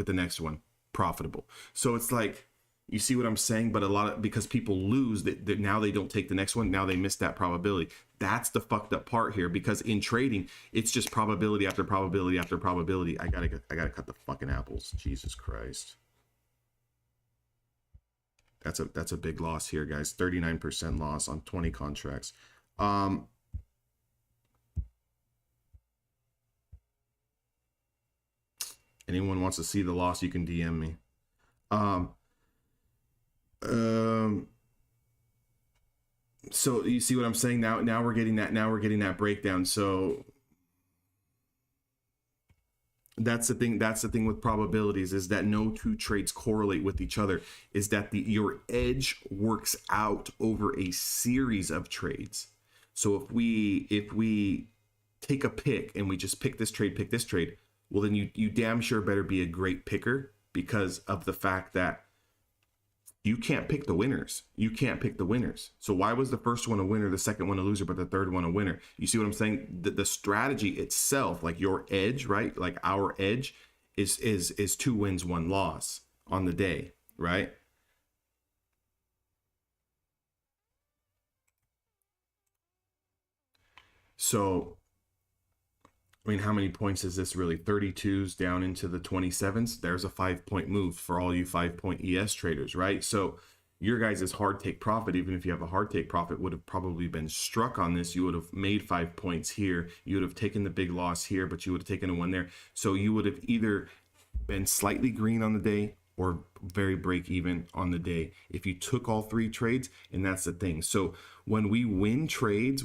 Speaker 1: the next one, profitable. So it's like, you see what I'm saying? But a lot of, because people lose, that now they don't take the next one. Now they miss that probability. That's the fucked up part here, because in trading, it's just probability after probability after probability. I gotta cut the fucking apples. Jesus Christ. That's a big loss here, guys. 39% loss on 20 contracts. Anyone wants to see the loss, you can DM me. So you see what I'm saying? Now we're getting that breakdown. So that's the thing with probabilities, is that no two trades correlate with each other, is that your edge works out over a series of trades. So if we take a pick and we just pick this trade, well, then you damn sure better be a great picker, because of the fact that you can't pick the winners. So why was the first one a winner, the second one a loser, but the third one a winner? You see what I'm saying? The strategy itself, like your edge, right? Like our edge is 2 wins, 1 loss on the day, right? So, I mean, how many points is this really? 32s down into the 27s. There's a 5-point move for all you 5-point ES traders, right? So your guys' hard take profit, even if you have a hard take profit, would have probably been struck on this. You would have made 5 points here. You would have taken the big loss here, but you would have taken a 1 there. So you would have either been slightly green on the day or very break even on the day if you took all 3 trades. And that's the thing. So when we win trades,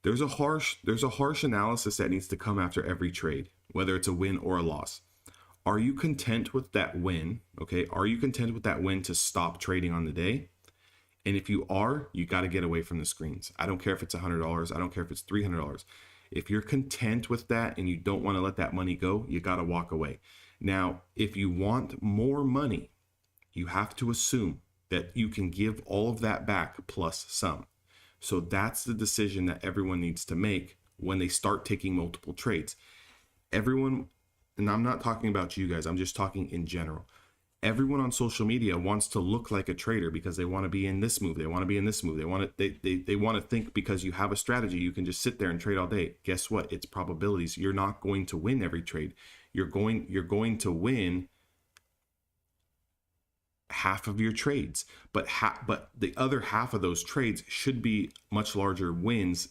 Speaker 1: there's a harsh analysis that needs to come after every trade, whether it's a win or a loss. Are you content with that win? Okay. Are you content with that win to stop trading on the day? And if you are, you got to get away from the screens. I don't care if it's $100. I don't care if it's $300. If you're content with that and you don't want to let that money go, you got to walk away. Now, if you want more money, you have to assume that you can give all of that back plus some. So that's the decision that everyone needs to make when they start taking multiple trades. Everyone, and I'm not talking about you guys, I'm just talking in general. Everyone on social media wants to look like a trader because they want to be in this move. They want to be in this move. They want to think because you have a strategy, you can just sit there and trade all day. Guess what? It's probabilities. You're not going to win every trade. You're going to win half of your trades, but the other half of those trades should be much larger wins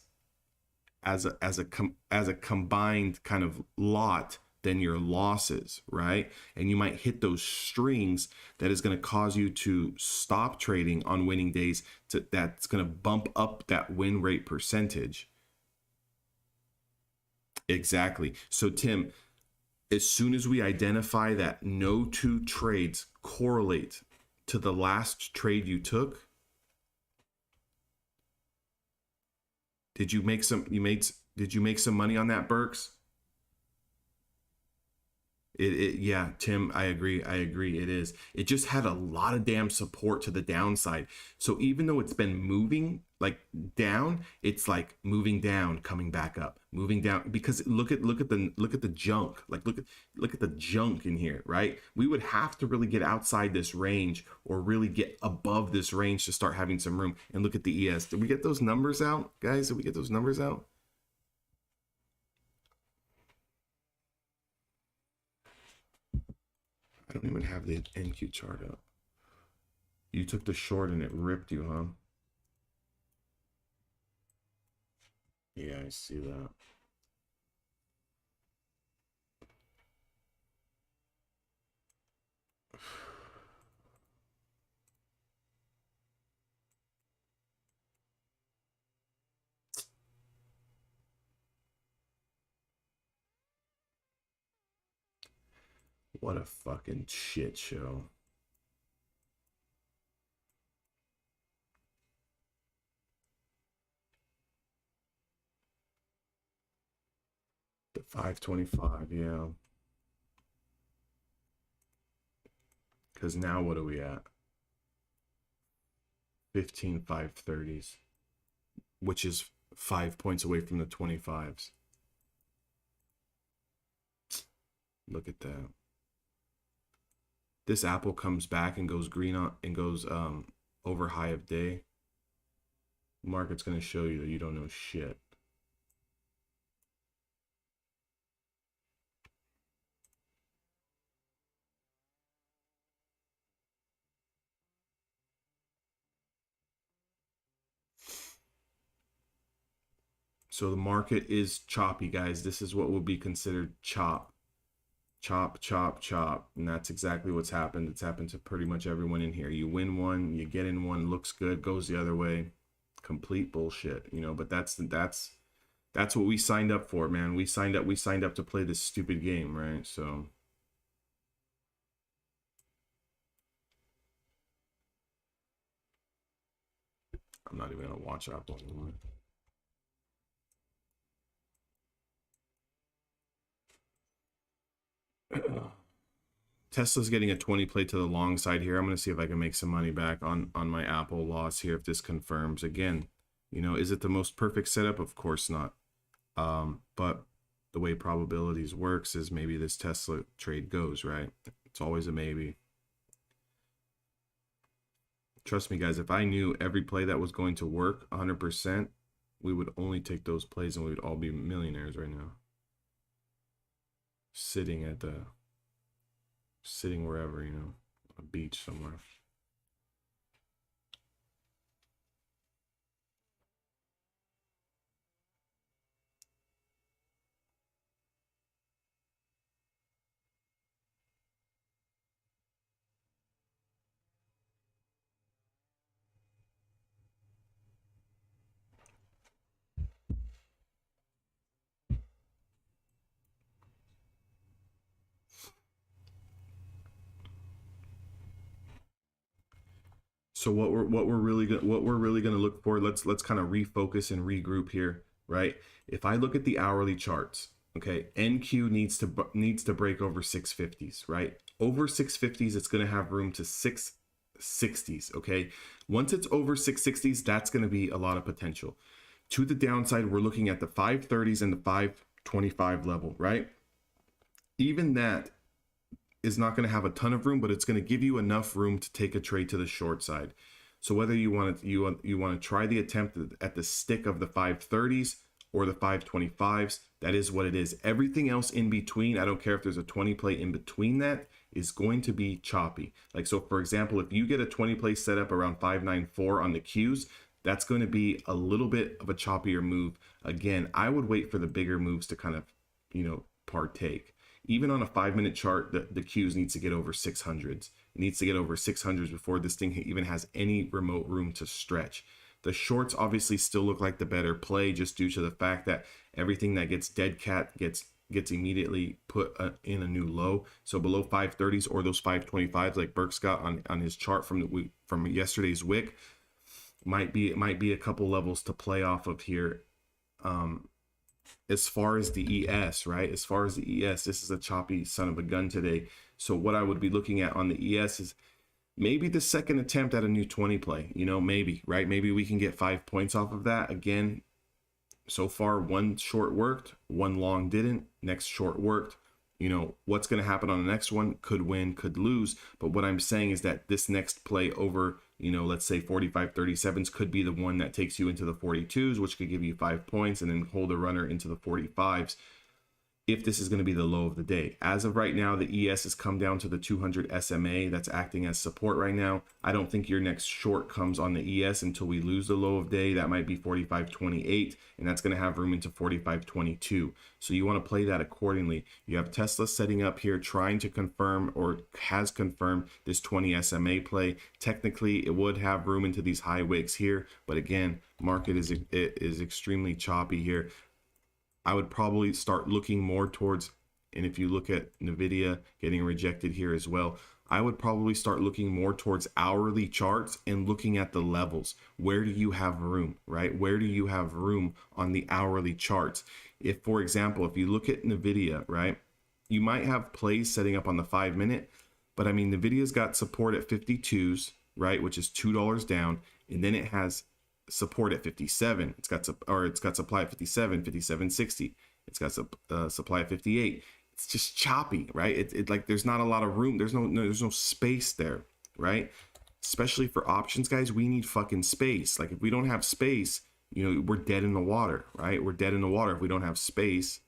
Speaker 1: as a combined kind of lot than your losses, right? And you might hit those strings that is going to cause you to stop trading on winning days. That's going to bump up that win rate percentage. Exactly. So Tim, as soon as we identify that no 2 trades correlate to the last trade you took, did you make some money on that, Burks? Yeah, Tim, I agree. It is. It just had a lot of damn support to the downside. So even though it's been moving like down, it's like moving down, coming back up, moving down. Because look at the junk. Like look at the junk in here, right? We would have to really get outside this range or really get above this range to start having some room. And look at the ES. Did we get those numbers out, guys? Did we get those numbers out? I don't even have the NQ chart up. You took the short and it ripped you, huh? Yeah, I see that. What a fucking shit show. The 525, yeah. Because now what are we at? 15 530s, which is 5 points away from the 25s. Look at that. This apple comes back and goes green on and goes over high of day. Market's going to show you that you don't know shit. So the market is choppy, guys. This is what would be considered chop. Chop, chop, chop. And that's exactly what's happened. It's happened to pretty much everyone in here. You win one, you get in one, looks good, goes the other way. Complete bullshit, you know, but that's what we signed up for, man. We signed up to play this stupid game, right? So I'm not even gonna watch Apple anymore. Tesla's getting a 20 play to the long side here. I'm going to see if I can make some money back on my Apple loss here if this confirms. Again, you know, is it the most perfect setup? Of course not. But the way probabilities works is maybe this Tesla trade goes, right? It's always a maybe. Trust me, guys, if I knew every play that was going to work 100%, we would only take those plays and we would all be millionaires right now. Sitting wherever, you know, a beach somewhere. So what we're really gonna look for, let's kind of refocus and regroup here, right? If I look at the hourly charts, okay, NQ needs to break over 650s, right? Over 650s, it's gonna have room to 660s, okay? Once it's over 660s, that's gonna be a lot of potential. To the downside, we're looking at the 530s and the 525 level, right? Even that is not going to have a ton of room, but it's going to give you enough room to take a trade to the short side. So whether you want to try the attempt at the stick of the 530s or the 525s, that is what it is. Everything else in between, I don't care if there's a 20 play in between that, is going to be choppy. Like, so for example, if you get a 20 play set up around 594 on the Qs, that's going to be a little bit of a choppier move. Again, I would wait for the bigger moves to kind of, you know, partake. Even on a 5-minute chart, the Qs needs to get over 600s. It needs to get over 600s before this thing even has any remote room to stretch. The shorts obviously still look like the better play just due to the fact that everything that gets dead cat gets immediately put in a new low. So below 530s or those 525s like Burke's got on his chart from yesterday's wick might be a couple levels to play off of here. As far as the ES, right? As far as the ES, this is a choppy son of a gun today. So what I would be looking at on the ES is maybe the second attempt at a new 20 play, you know, maybe, right? Maybe we can get 5 points off of that. Again, so far, one short worked, one long didn't. Next short worked. You know, what's going to happen on the next one? Could win, could lose. But what I'm saying is that this next play over, you know, let's say 45 37s could be the one that takes you into the 42s, which could give you 5 points and then hold a runner into the 45s. if this is going to be the low of the day. As of right now, the ES has come down to the 200 SMA. That's acting as support right now. I don't think your next short comes on the ES until we lose the low of day. That might be 45.28, and that's going to have room into 45.22. So you want to play that accordingly. You have Tesla setting up here, trying to confirm, or has confirmed, this 20 SMA play. Technically, it would have room into these high wicks here, but again, market is extremely choppy here. I would probably start looking more towards, and if you look at Nvidia getting rejected here as well, I would probably start looking more towards hourly charts and looking at the levels. Where do you have room, right? Where do you have room on the hourly charts? If, for example, if you look at Nvidia, right, you might have plays setting up on the 5-minute, but I mean, Nvidia's got support at 52s, right, which is $2 down, and then it has support at 57. It's got supply at 57, 57.60. It's got supply at 58. It's just choppy, right? It like there's not a lot of room. There's no space there, right? Especially for options, guys, we need fucking space. Like if we don't have space, you know, we're dead in the water, right? We're dead in the water if we don't have space.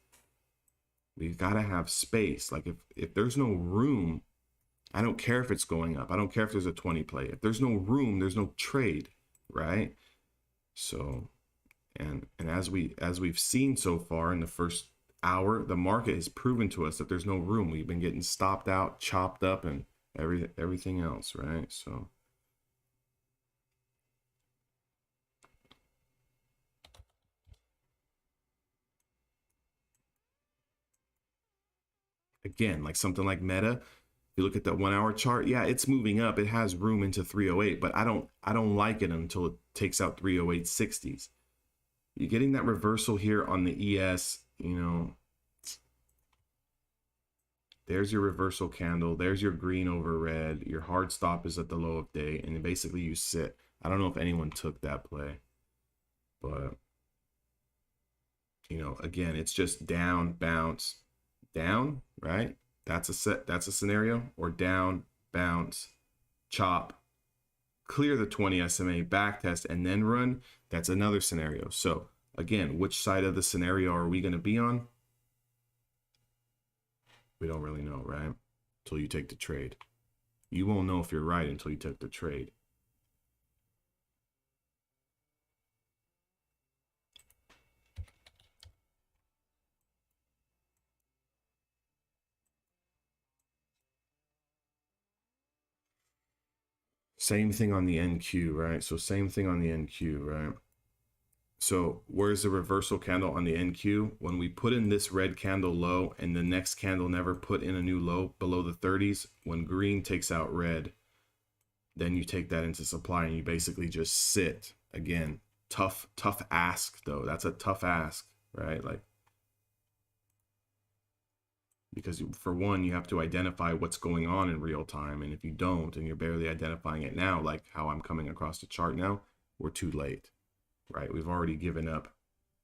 Speaker 1: We've got to have space. Like if there's no room, I don't care if it's going up. I don't care if there's a 20 play. If there's no room, there's no trade, right? So, and as we've seen so far in the first hour, the market has proven to us that there's no room. We've been getting stopped out, chopped up, and everything else, right? So again, like something like Meta, if you look at the 1 hour chart, yeah, it's moving up. It has room into 308, but I don't like it until it takes out 308.60s. You're getting that reversal here on the ES, you know. There's your reversal candle. There's your green over red. Your hard stop is at the low of day, and basically you sit. I don't know if anyone took that play, but you know, again, it's just down, bounce, down, right? That's a scenario. Or down, bounce, chop, clear the 20 SMA, back test, and then run. That's another scenario. So again, which side of the scenario are we going to be on? We don't really know, right? Until you take the trade. You won't know if you're right until you take the trade. Same thing on the NQ, right? So same thing on the NQ, right? So where's the reversal candle on the NQ? When we put in this red candle low and the next candle never put in a new low below the 30s, when green takes out red, then you take that into supply and you basically just sit. Again, tough ask though. That's a tough ask, right? Like, because for one, you have to identify what's going on in real time. And if you don't, and you're barely identifying it now, like how I'm coming across the chart now, we're too late, right? We've already given up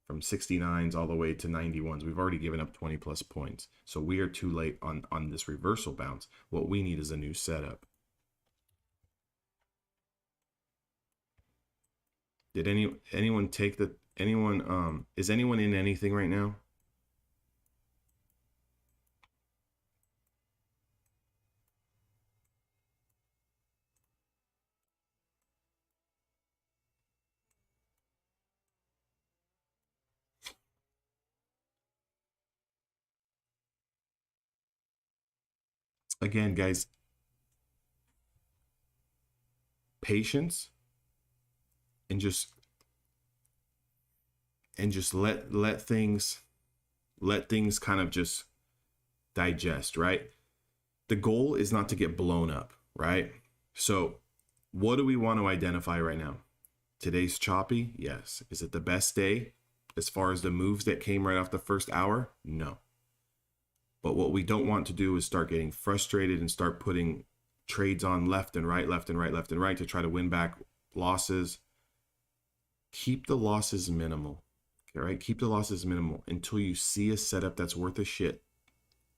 Speaker 1: from 69s all the way to 91s. We've already given up 20 plus points. So we are too late on this reversal bounce. What we need is a new setup. Did anyone take the, is anyone in anything right now? Again, guys, patience and just let things kind of just digest, right? The goal is not to get blown up, right? So what do we want to identify right now? Today's choppy? Yes. Is it the best day as far as the moves that came right off the first hour? No. But what we don't want to do is start getting frustrated and start putting trades on left and right, left and right, left and right to try to win back losses. Keep the losses minimal. Okay, right? Keep the losses minimal until you see a setup that's worth a shit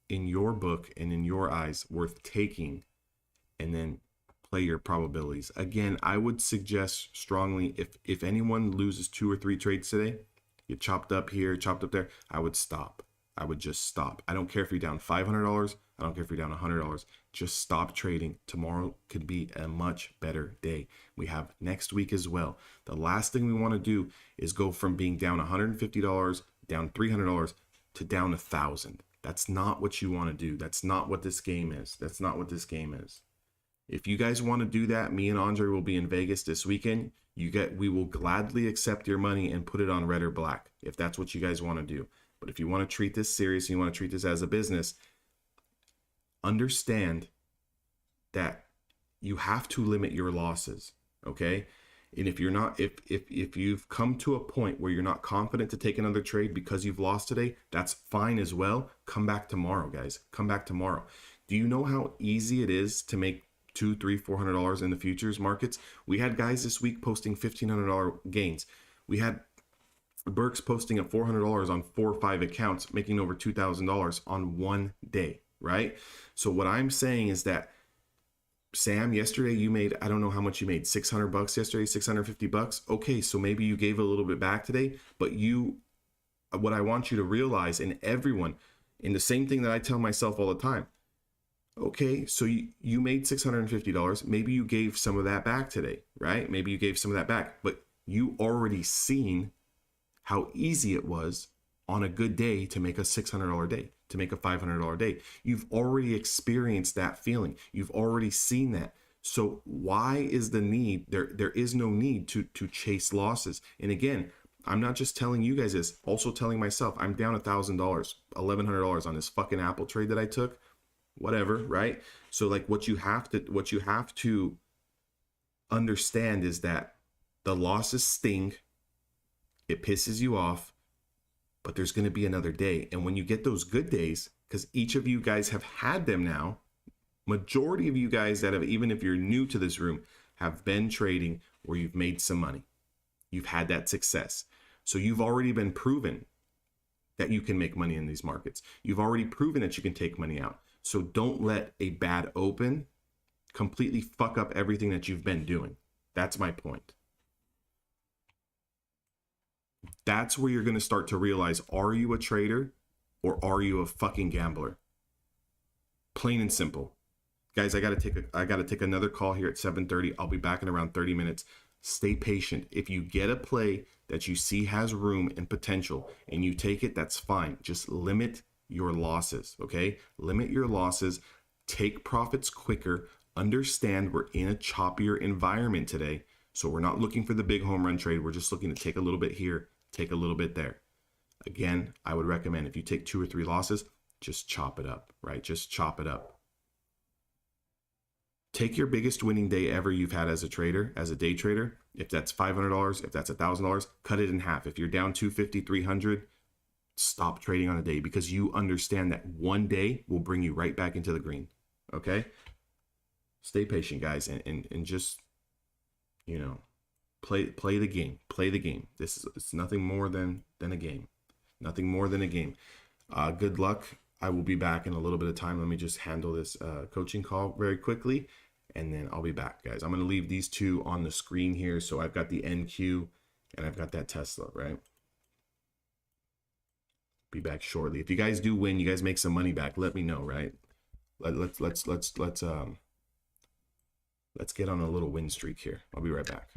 Speaker 1: in your book and in your eyes, worth taking, and then play your probabilities. Again, I would suggest strongly, if anyone loses 2 or 3 trades today, you chopped up here, chopped up there, I would stop. I would just stop. I don't care if you're down $500. I don't care if you're down $100. Just stop trading. Tomorrow could be a much better day. We have next week as well. The last thing we want to do is go from being down $150, down $300 to down $1,000. That's not what you want to do. That's not what this game is. That's not what this game is. If you guys want to do that, me and Andre will be in Vegas this weekend. We will gladly accept your money and put it on red or black if that's what you guys want to do. But if you want to treat this serious and you want to treat this as a business, understand that you have to limit your losses, okay? And if you're not, if you've come to a point where you're not confident to take another trade because you've lost today, that's fine as well. Come back tomorrow, guys. Come back tomorrow. Do you know how easy it is to make $200, $300, $400 in the futures markets? We had guys this week posting $1,500 gains. We had Burks posting at $400 on 4 or 5 accounts, making over $2,000 on one day, right? So what I'm saying is that, Sam, yesterday you made, I don't know how much you made, $600 yesterday, $650. Okay, so maybe you gave a little bit back today, but what I want you to realize, and everyone, in the same thing that I tell myself all the time, okay, so you made $650. Maybe you gave some of that back today, right? Maybe you gave some of that back, but you already seen how easy it was on a good day to make a $600 day, to make a $500 day. You've already experienced that feeling. You've already seen that. So why is the need? There is no need to chase losses. And again, I'm not just telling you guys this, also telling myself, I'm down $1,000, $1,100 on this fucking Apple trade that I took, whatever, right? So like what you have to understand is that the losses sting. It pisses you off, but there's going to be another day. And when you get those good days, because each of you guys have had them now, majority of you guys that have, even if you're new to this room, have been trading where you've made some money. You've had that success. So you've already been proven that you can make money in these markets. You've already proven that you can take money out. So don't let a bad open completely fuck up everything that you've been doing. That's my point. That's where you're going to start to realize, are you a trader or are you a fucking gambler? Plain and simple. Guys, I got to take another call here at 7:30. I'll be back in around 30 minutes. Stay patient. If you get a play that you see has room and potential and you take it, that's fine. Just limit your losses, okay? Limit your losses. Take profits quicker. Understand we're in a choppier environment today. So we're not looking for the big home run trade. We're just looking to take a little bit here, take a little bit there. Again, I would recommend if you take 2 or 3 losses, just chop it up, right? Just chop it up. Take your biggest winning day ever you've had as a trader, as a day trader. If that's $500, if that's $1,000, cut it in half. If you're down 250, 300, stop trading on a day, because you understand that one day will bring you right back into the green. Okay? Stay patient, guys, and just, you know, play the game. Play the game. It's nothing more than a game. Nothing more than a game. Good luck. I will be back in a little bit of time. Let me just handle this coaching call very quickly, and then I'll be back, guys. I'm going to leave these two on the screen here. So I've got the NQ and I've got that Tesla, right? Be back shortly. If you guys do win, you guys make some money back, let me know, right? Let's get on a little win streak here. I'll be right back.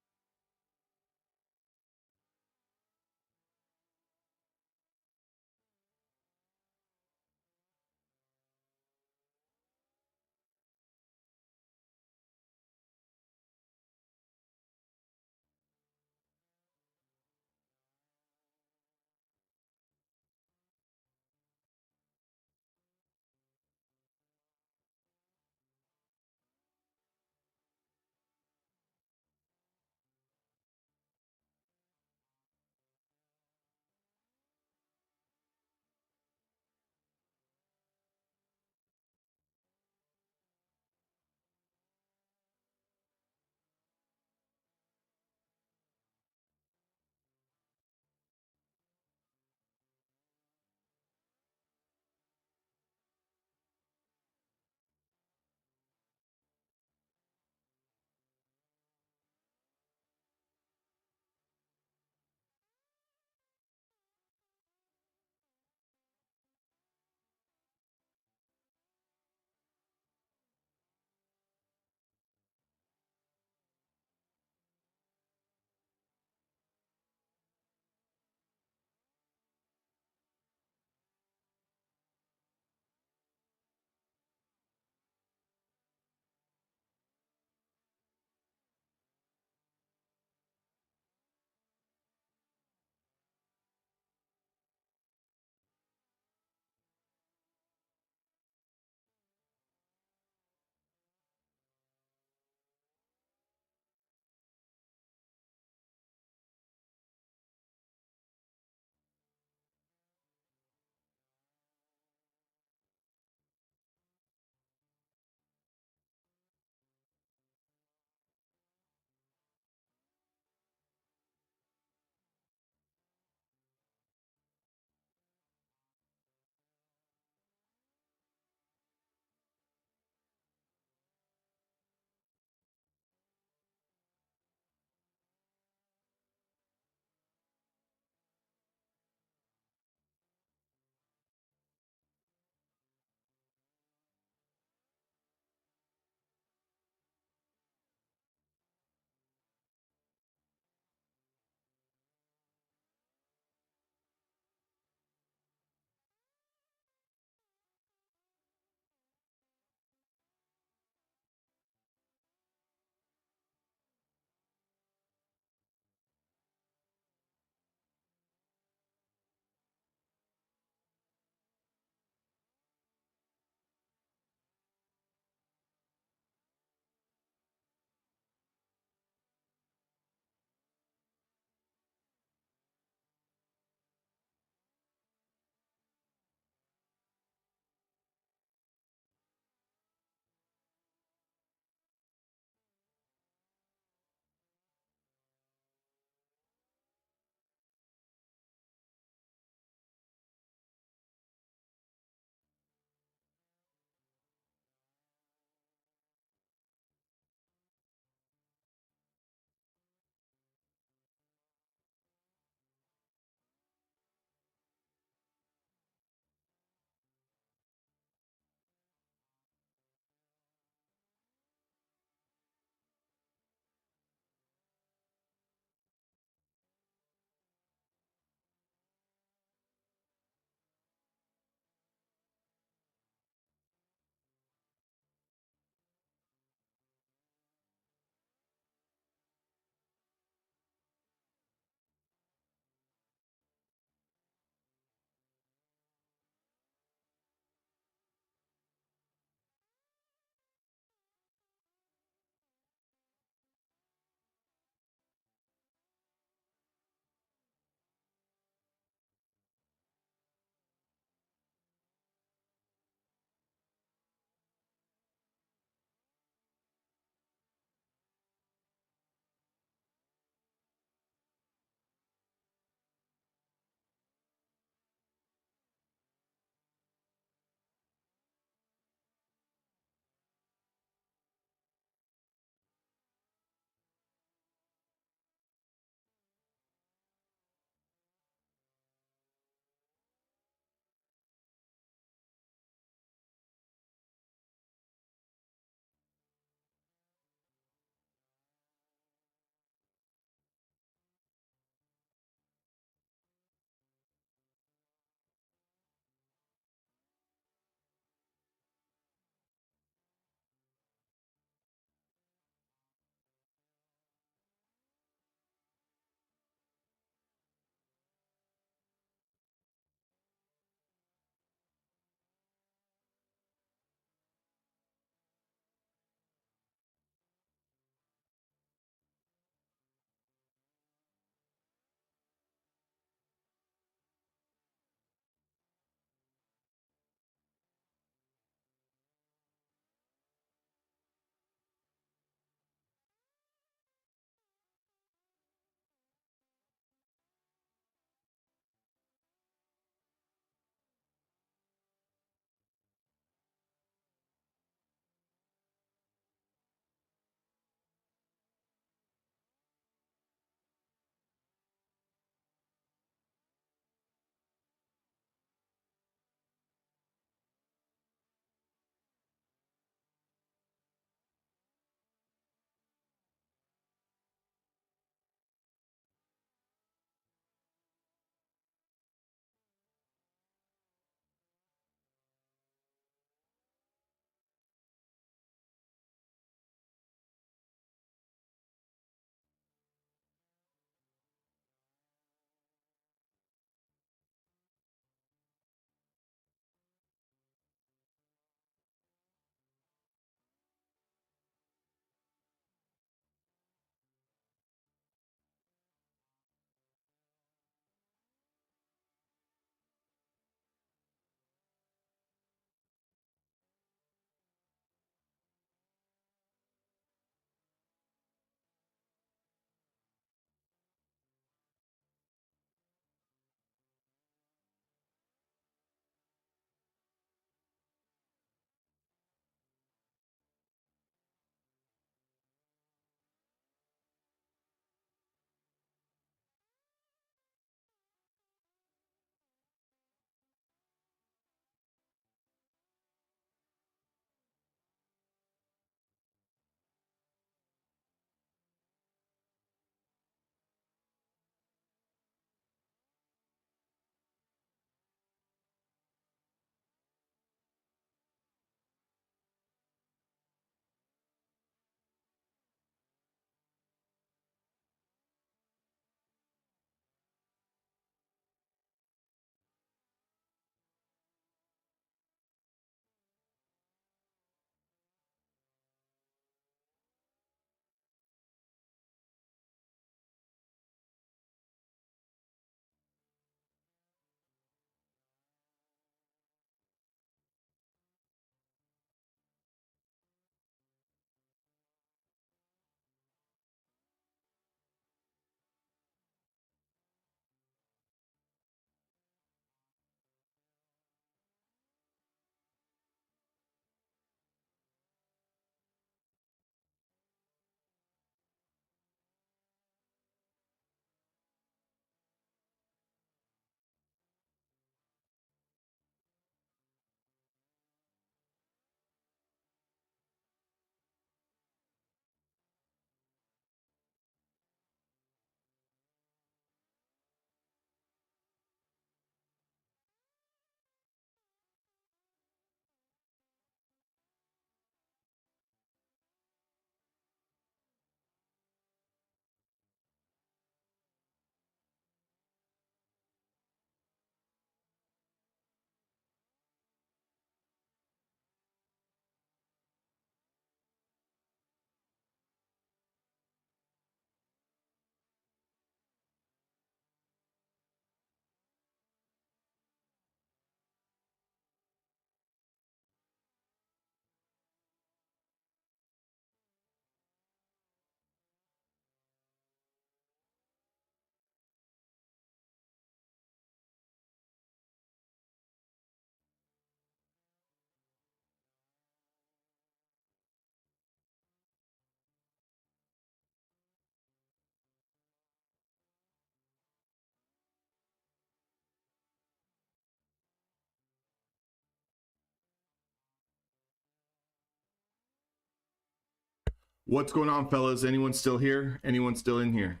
Speaker 1: What's going on, fellas? Anyone still here? Anyone still in here?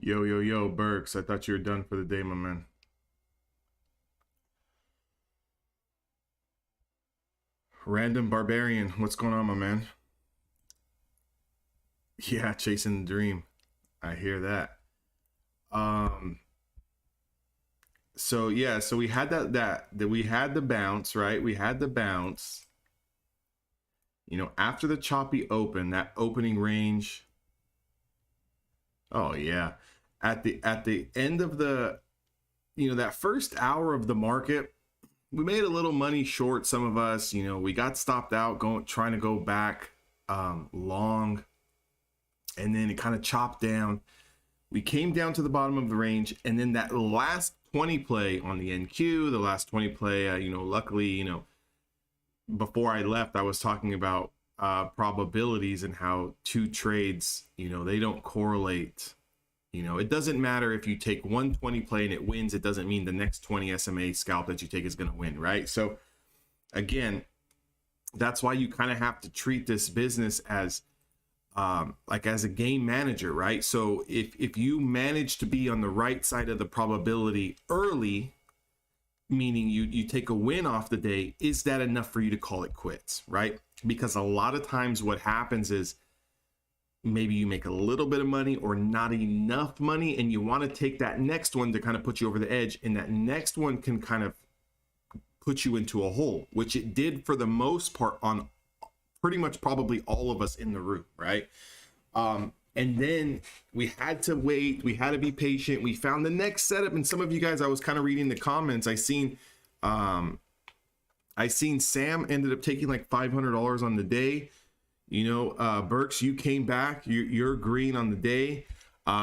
Speaker 1: Yo, yo, yo, Burks. I thought you were done for the day, my man. Random Barbarian. What's going on, my man? Yeah, chasing the dream. I hear that. So yeah, so we had that we had the bounce, right? We had the bounce. You know, after the choppy open, that opening range. Oh yeah. At the end of the, you know, that first hour of the market, we made a little money short. Some of us, you know, we got stopped out trying to go back long, and then it kind of chopped down. We came down to the bottom of the range, and then that last 20 play on the NQ, the last 20 play, you know, luckily, you know, before I left, I was talking about probabilities and how two trades, you know, they don't correlate. You know, it doesn't matter if you take 120 play and it wins. It doesn't mean the next 20 SMA scalp that you take is going to win, right? So again, that's why you kind of have to treat this business as like as a game manager, right? So if you manage to be on the right side of the probability early, meaning you take a win off the day, is that enough for you to call it quits, right? Because a lot of times what happens is maybe you make a little bit of money or not enough money, and you want to take that next one to kind of put you over the edge, and that next one can kind of put you into a hole, which it did for the most part on pretty much probably all of us in the room, right? And then we had to wait, we had to be patient. We found the next setup, and some of you guys, I was kind of reading the comments, I seen Sam ended up taking like $500 on the day. You know, Burks, you came back, you're green on the day.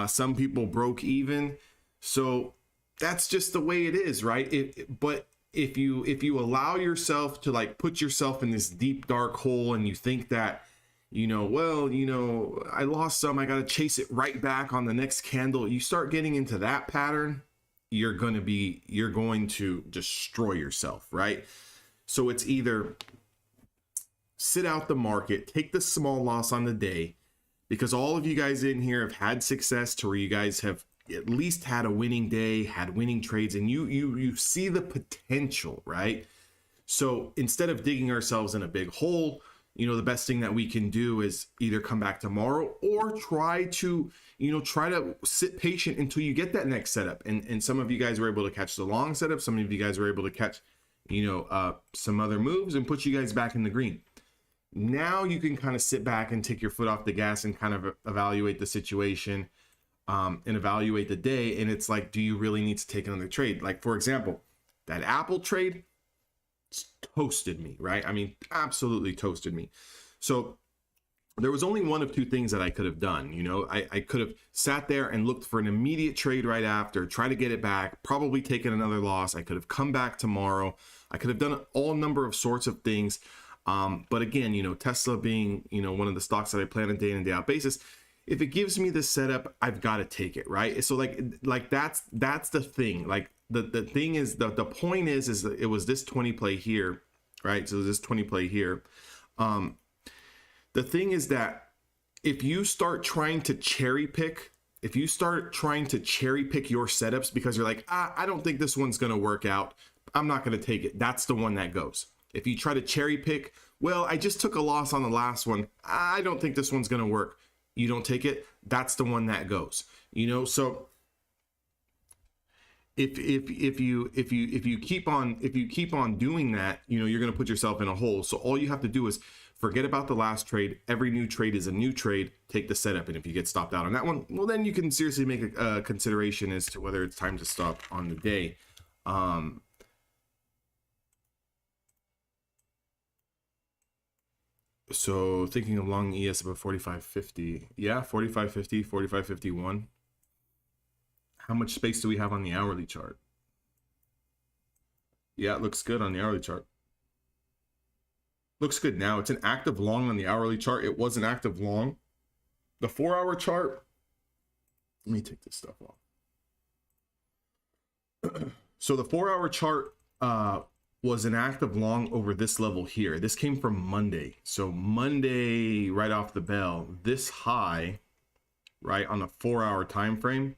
Speaker 1: Some people broke even. So that's just the way it is, right? But if you allow yourself to like put yourself in this deep dark hole, and you think that, you know, well, you know, I lost some, I got to chase it right back on the next candle. You start getting into that pattern, you're going to destroy yourself, right? So it's either sit out the market, take the small loss on the day, because all of you guys in here have had success to where you guys have at least had a winning day, had winning trades, and you see the potential, right? So instead of digging ourselves in a big hole, you know, the best thing that we can do is either come back tomorrow or try to sit patient until you get that next setup. And some of you guys were able to catch the long setup. Some of you guys were able to catch, you know, some other moves and put you guys back in the green. Now you can kind of sit back and take your foot off the gas and kind of evaluate the situation, and evaluate the day. And it's like, do you really need to take another trade? Like, for example, that Apple trade toasted me, right? I mean, absolutely toasted me. So there was only one of two things that I could have done. You know, I could have sat there and looked for an immediate trade right after, try to get it back, probably taken another loss. I could have come back tomorrow. I could have done all number of sorts of things. But again, you know, Tesla being, you know, one of the stocks that I play on a day in and day out basis, if it gives me the setup, I've got to take it, right? So like that's the thing. Like the thing is, the point is that it was this 20 play here, right? So this 20 play here. The thing is that if you start trying to cherry pick, your setups because you're like, I don't think this one's going to work out, I'm not going to take it. That's the one that goes. If you try to cherry pick, well, I just took a loss on the last one, I don't think this one's going to work, you don't take it. That's the one that goes. You know, so if you keep on doing that, you know, you're going to put yourself in a hole. So all you have to do is forget about the last trade. Every new trade is a new trade. Take the setup, and if you get stopped out on that one, well, then you can seriously make a consideration as to whether it's time to stop on the day. So thinking of long ES above 45.50. Yeah, 45.50, 45.51. How much space do we have on the hourly chart? Yeah, it looks good on the hourly chart. Looks good now. It's an active long on the hourly chart. It was an active long. The 4-hour chart, let me take this stuff off. So the 4-hour chart was an active long over this level here. This came from Monday. So Monday, right off the bell, this high, right, on a 4-hour time frame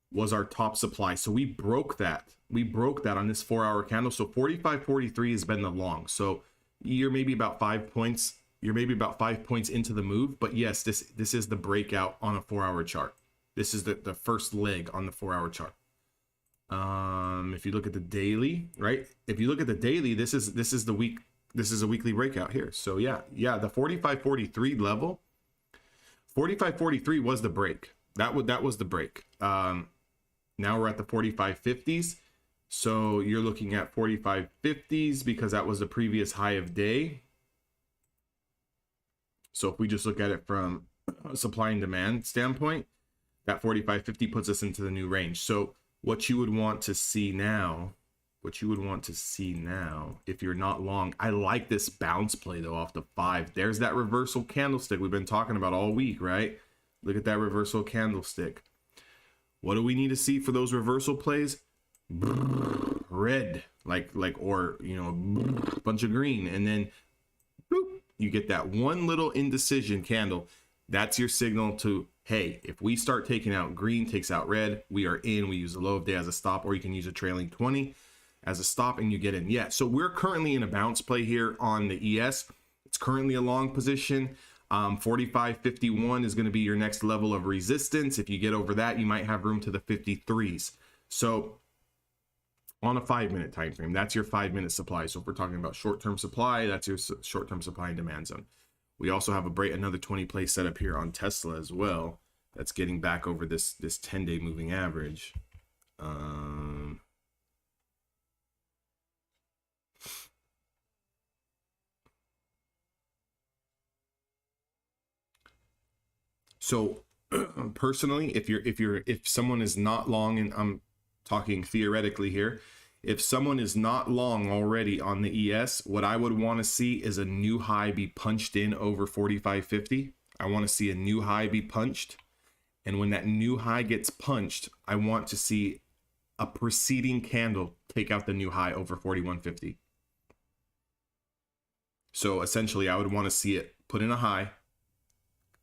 Speaker 1: was our top supply. So we broke that. We broke that on this 4-hour candle. So 45.43 has been the long. So you're maybe about 5 points. You're maybe about 5 points into the move. But yes, this is the breakout on a 4-hour chart. This is the first leg on the 4-hour chart. If you look at the daily, right? If you look at the daily, this is the week. This is a weekly breakout here. So yeah, the 45.43 level, 45.43 was the break. That was the break. Now we're at the 45.50s. So you're looking at 45.50s because that was the previous high of day. So if we just look at it from a supply and demand standpoint, that 45.50 puts us into the new range. So what you would want to see now, if you're not long, I like this bounce play though off the 5. There's that reversal candlestick we've been talking about all week, right? Look at that reversal candlestick. What do we need to see for those reversal plays? Red, or a bunch of green, and then boop, you get that one little indecision candle. That's your signal to, hey, if we start taking out green, takes out red, we are in. We use the low of day as a stop, or you can use a trailing 20 as a stop and you get in. Yeah, so we're currently in a bounce play here on the ES. It's currently a long position. 45.51 is going to be your next level of resistance. If you get over that, you might have room to the 53s. So on a 5-minute time frame, that's your 5-minute supply. So if we're talking about short-term supply, that's your short-term supply and demand zone. We also have another 20 play setup here on Tesla as well. That's getting back over this 10-day moving average. So personally, if someone is not long, and I'm talking theoretically here, if someone is not long already on the ES, what I would want to see is a new high be punched in over 45.50. I want to see a new high be punched. And when that new high gets punched, I want to see a preceding candle take out the new high over 41.50. So essentially, I would want to see it put in a high,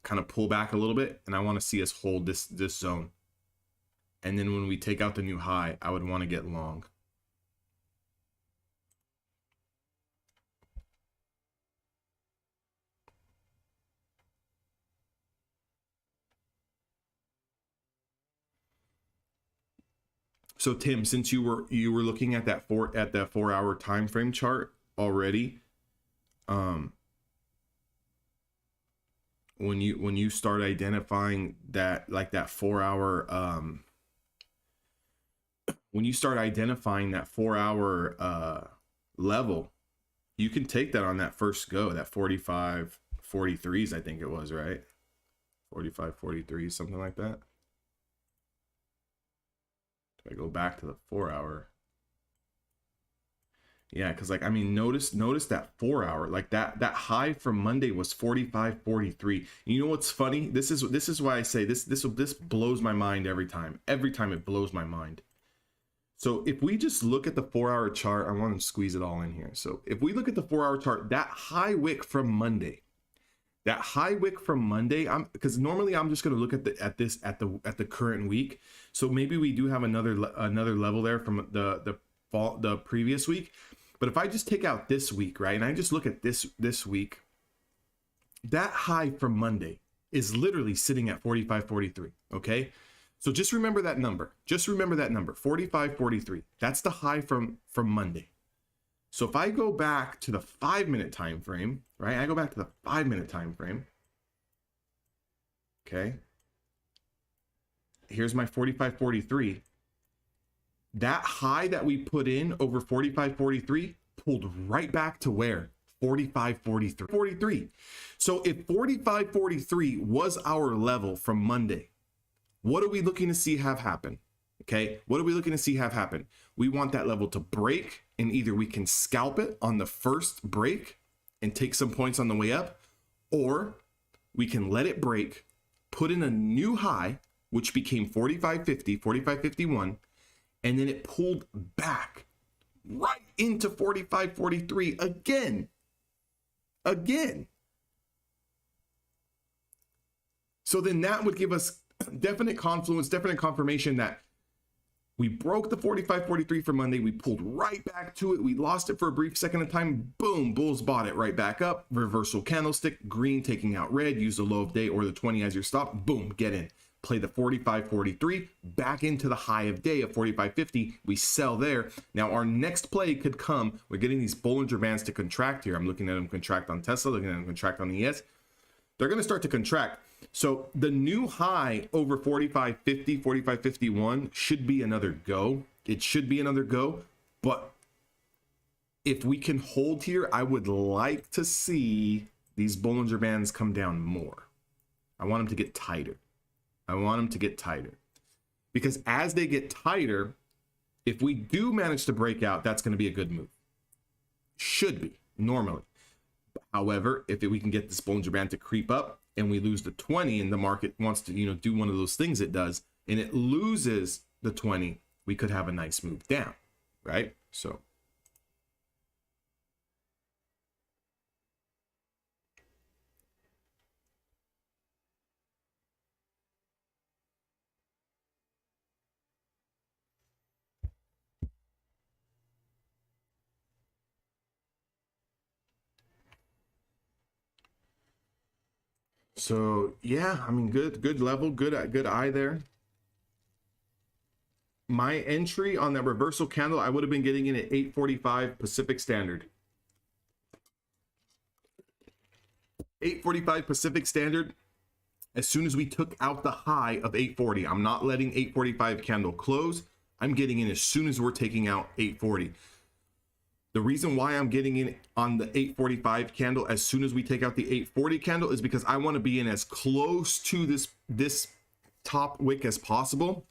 Speaker 1: kind of pull back a little bit, and I want to see us hold this zone. And then when we take out the new high, I would want to get long. So Tim, since you were looking at that 4-hour time frame chart already, when you start identifying that, like that 4-hour when you start identifying that 4-hour level, you can take that on that first go, that 45.43s, I think it was, right? 45.43, something like that. I go back to the 4-hour. Yeah, because like, I mean, notice that 4-hour, like that high from Monday was 45.43. You know what's funny? This is why I say this blows my mind every time. Every time it blows my mind. So if we just look at the 4-hour chart, I want to squeeze it all in here. So if we look at the 4-hour chart, that high wick from Monday, because normally I'm just going to look at the current week. So maybe we do have another level there from the previous week. But if I just take out this week, right, and I just look at this week, that high from Monday is literally sitting at 45.43. Okay, so just remember that number. 45.43. That's the high from Monday. So if I go back to the 5-minute time frame, right? I go back to the 5-minute time frame. Okay. Here's my 45.43. That high that we put in over 45.43 pulled right back to where? 45.43. So if 45.43 was our level from Monday, what are we looking to see have happen? Okay, what are we looking to see have happen? We want that level to break and either we can scalp it on the first break and take some points on the way up, or we can let it break, put in a new high, which became 45.50, 45.51, and then it pulled back right into 45.43 again. So then that would give us definite confluence, definite confirmation that we broke the 45.43 for Monday. We pulled right back to it. We lost it for a brief second of time. Boom, bulls bought it right back up. Reversal candlestick, green taking out red. Use the low of day or the 20 as your stop. Boom, get in. Play the 45.43 back into the high of day of 45.50. We sell there. Now our next play could come. We're getting these Bollinger Bands to contract here. I'm looking at them contract on Tesla, looking at them contract on ES. They're going to start to contract. So the new high over 45.50, 45.51 should be another go. It should be another go. But if we can hold here, I would like to see these Bollinger Bands come down more. I want them to get tighter. Because as they get tighter, if we do manage to break out, that's going to be a good move. Should be, normally. However, if we can get this Bollinger Band to creep up and we lose the 20 and the market wants to, do one of those things it does, and it loses the 20, we could have a nice move down, right? So yeah, I mean, good level, good eye there. My entry on that reversal candle, I would have been getting in at 8:45 Pacific Standard. 8:45 Pacific Standard. As soon as we took out the high of 840, I'm not letting 8:45 candle close. I'm getting in as soon as we're taking out 840. The reason why I'm getting in on the 8:45 candle as soon as we take out the 840 candle is because I want to be in as close to this top wick as possible.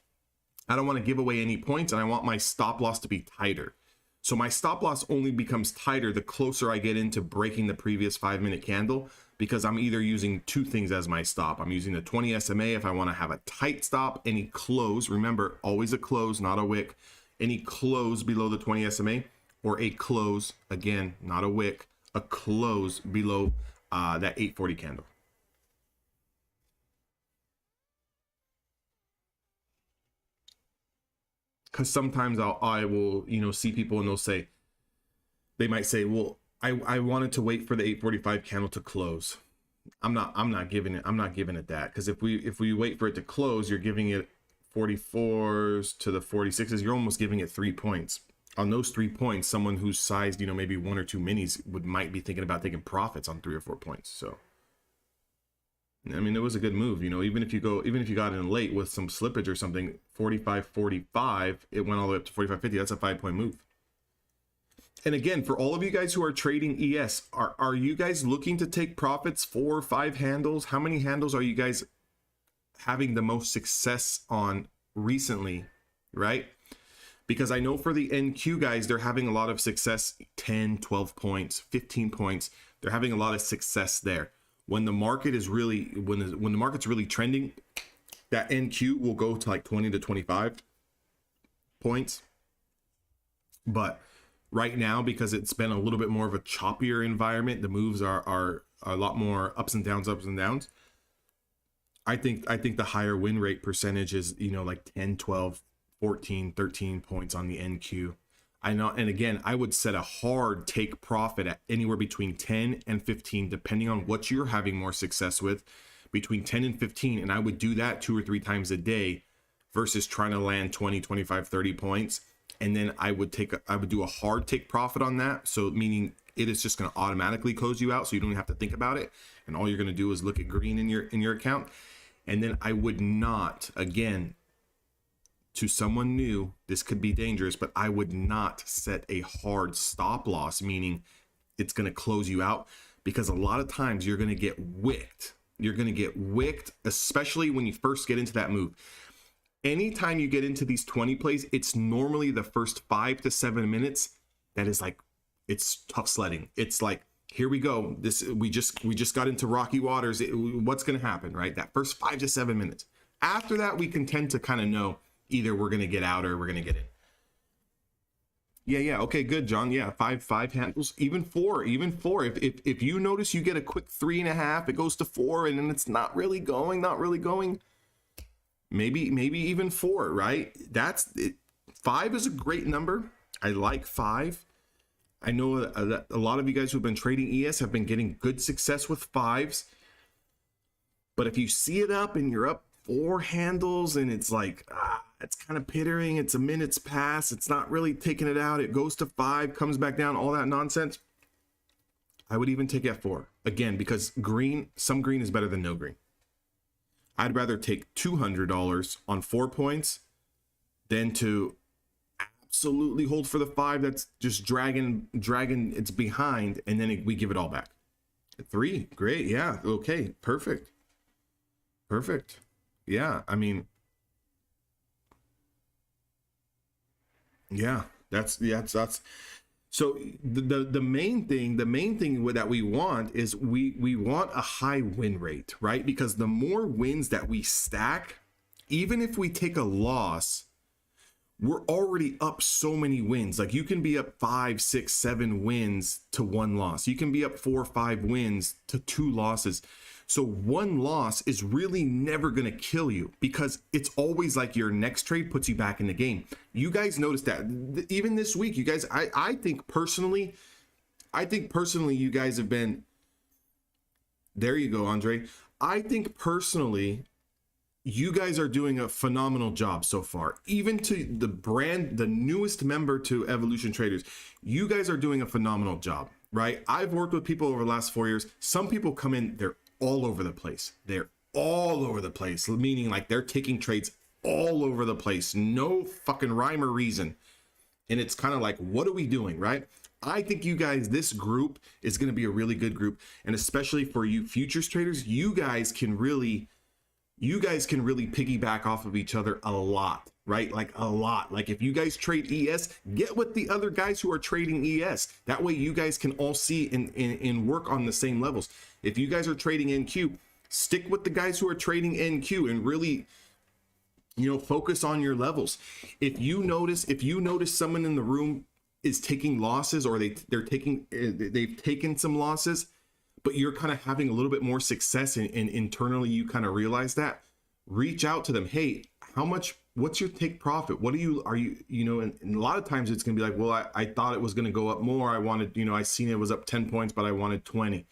Speaker 1: I don't want to give away any points, and I want my stop loss to be tighter. So my stop loss only becomes tighter the closer I get into breaking the previous 5-minute candle, because I'm either using two things as my stop. I'm using the 20 SMA if I want to have a tight stop, any close, remember, always a close, not a wick, any close below the 20 SMA, or a close, again, not a wick, a close below that 840 candle. Because sometimes I will, see people and they might say, well, I wanted to wait for the 845 candle to close. I'm not giving it that, because if we wait for it to close, you're giving it 44s to the 46s. You're almost giving it 3 points. On those 3 points, someone who's sized, maybe 1 or 2 minis might be thinking about taking profits on 3 or 4 points. So, I mean, it was a good move, even if you got in late with some slippage or something, 45.45, it went all the way up to 45.50. That's a 5-point move. And again, for all of you guys who are trading ES, are you guys looking to take profits 4 or 5 handles? How many handles are you guys having the most success on recently, right? Because I know for the NQ guys, they're having a lot of success, 10, 12 points, 15 points. They're having a lot of success there. When the market is really, when the market's really trending, that NQ will go to like 20 to 25 points. But right now, because it's been a little bit more of a choppier environment, the moves are a lot more ups and downs. I think the higher win rate percentage is, like 10, 12, 14, 13 points on the NQ. I know, and again, I would set a hard take profit at anywhere between 10 and 15, depending on what you're having more success with, between 10 and 15. And I would do that 2 or 3 times a day versus trying to land 20, 25, 30 points. And then I would do a hard take profit on that. So meaning it is just going to automatically close you out. So you don't even have to think about it. And all you're going to do is look at green in your account. And then I would not, again, to someone new, this could be dangerous, but I would not set a hard stop loss, meaning it's going to close you out, because a lot of times you're going to get wicked. You're going to get wicked, especially when you first get into that move. Anytime you get into these 20 plays, it's normally the first 5 to 7 minutes that is like, it's tough sledding. It's like, here we go. We just got into rocky waters. What's going to happen, right? That first 5 to 7 minutes. After that, we can tend to kind of know either we're going to get out or we're going to get in. Yeah. Okay, good, John. Yeah, five handles, even four. If you notice you get a quick 3.5, it goes to 4, and then it's not really going. Maybe even 4, right? That's it. 5 is a great number. I like 5. I know that a lot of you guys who've been trading ES have been getting good success with 5s. But if you see it up and you're up 4 handles and it's like, it's kind of pittering, it's a minute's pass, it's not really taking it out, it goes to 5, comes back down, all that nonsense, I would even take F4. Again, because some green is better than no green. I'd rather take $200 on 4 points than to absolutely hold for the 5 that's just dragging it's behind, and then we give it all back. 3, great, yeah, okay, perfect. Yeah, I mean, yeah, that's so the main thing that we want is we want a high win rate, right? Because the more wins that we stack, even if we take a loss, we're already up so many wins. Like, you can be up 5, 6, 7 wins to 1 loss. You can be up 4 or 5 wins to 2 losses. So 1 loss is really never going to kill you, because it's always like your next trade puts you back in the game. You guys notice that even this week, you guys, I think personally, you guys have been, there you go, Andre. I think personally, you guys are doing a phenomenal job so far. Even to the newest member to Evolution Traders, you guys are doing a phenomenal job, right? I've worked with people over the last 4 years. Some people come in, they're all over the place. Meaning like they're taking trades all over the place. No fucking rhyme or reason. And it's kind of like, what are we doing, right? I think you guys, this group is going to be a really good group. And especially for you futures traders, you guys can really piggyback off of each other a lot, right? Like a lot. Like, if you guys trade ES, get with the other guys who are trading ES. That way you guys can all see and work on the same levels. If you guys are trading NQ, stick with the guys who are trading NQ and really, focus on your levels. If you notice someone in the room is taking losses, or they've taken some losses, but you're kind of having a little bit more success, and internally you kind of realize that, reach out to them. Hey, what's your take profit? And a lot of times it's going to be like, well, I thought it was going to go up more. I wanted, I seen it was up 10 points, but I wanted 20.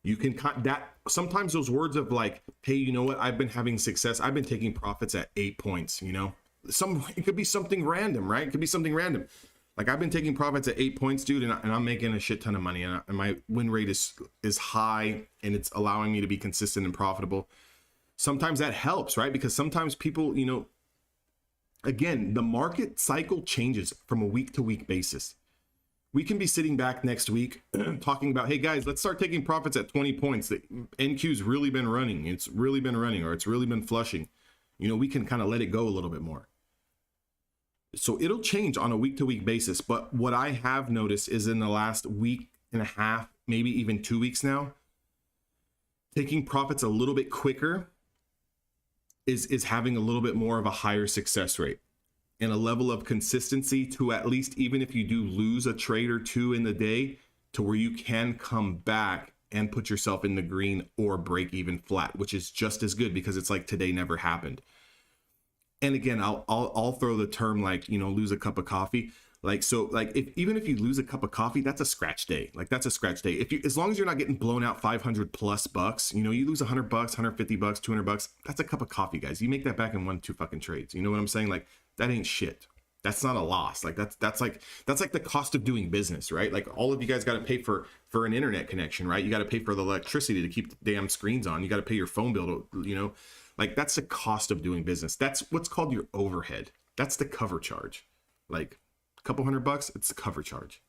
Speaker 1: You can cut that. Sometimes those words of like, hey, you know what? I've been having success. I've been taking profits at 8 points, it could be something random, right? It could be something random. Like, I've been taking profits at 8 points, dude, and I'm making a shit ton of money, and my win rate is high, and it's allowing me to be consistent and profitable. Sometimes that helps, right? Because sometimes people, again, the market cycle changes from a week to week basis. We can be sitting back next week talking about, hey guys, let's start taking profits at 20 points. The NQ's really been running. It's really been running, or it's really been flushing. We can kind of let it go a little bit more. So it'll change on a week to week basis. But what I have noticed is in the last week and a half, maybe even 2 weeks now, taking profits a little bit quicker is having a little bit more of a higher success rate and a level of consistency to, at least even if you do lose a trade or two in the day, to where you can come back and put yourself in the green or break even flat, which is just as good, because it's like today never happened. And again, I'll throw the term like, lose a cup of coffee. Like, so like even if you lose a cup of coffee, that's a scratch day. Like, that's a scratch day. As long as you're not getting blown out 500 plus bucks, you lose $100, $150, $200, that's a cup of coffee, guys. You make that back in 1-2 fucking trades. You know what I'm saying? Like, that ain't shit. That's not a loss. Like, that's like the cost of doing business, right? Like, all of you guys got to pay for an internet connection, right? You got to pay for the electricity to keep the damn screens on. You got to pay your phone bill to, like, that's the cost of doing business. That's what's called your overhead. That's the cover charge. Like, a couple $100, it's the cover charge.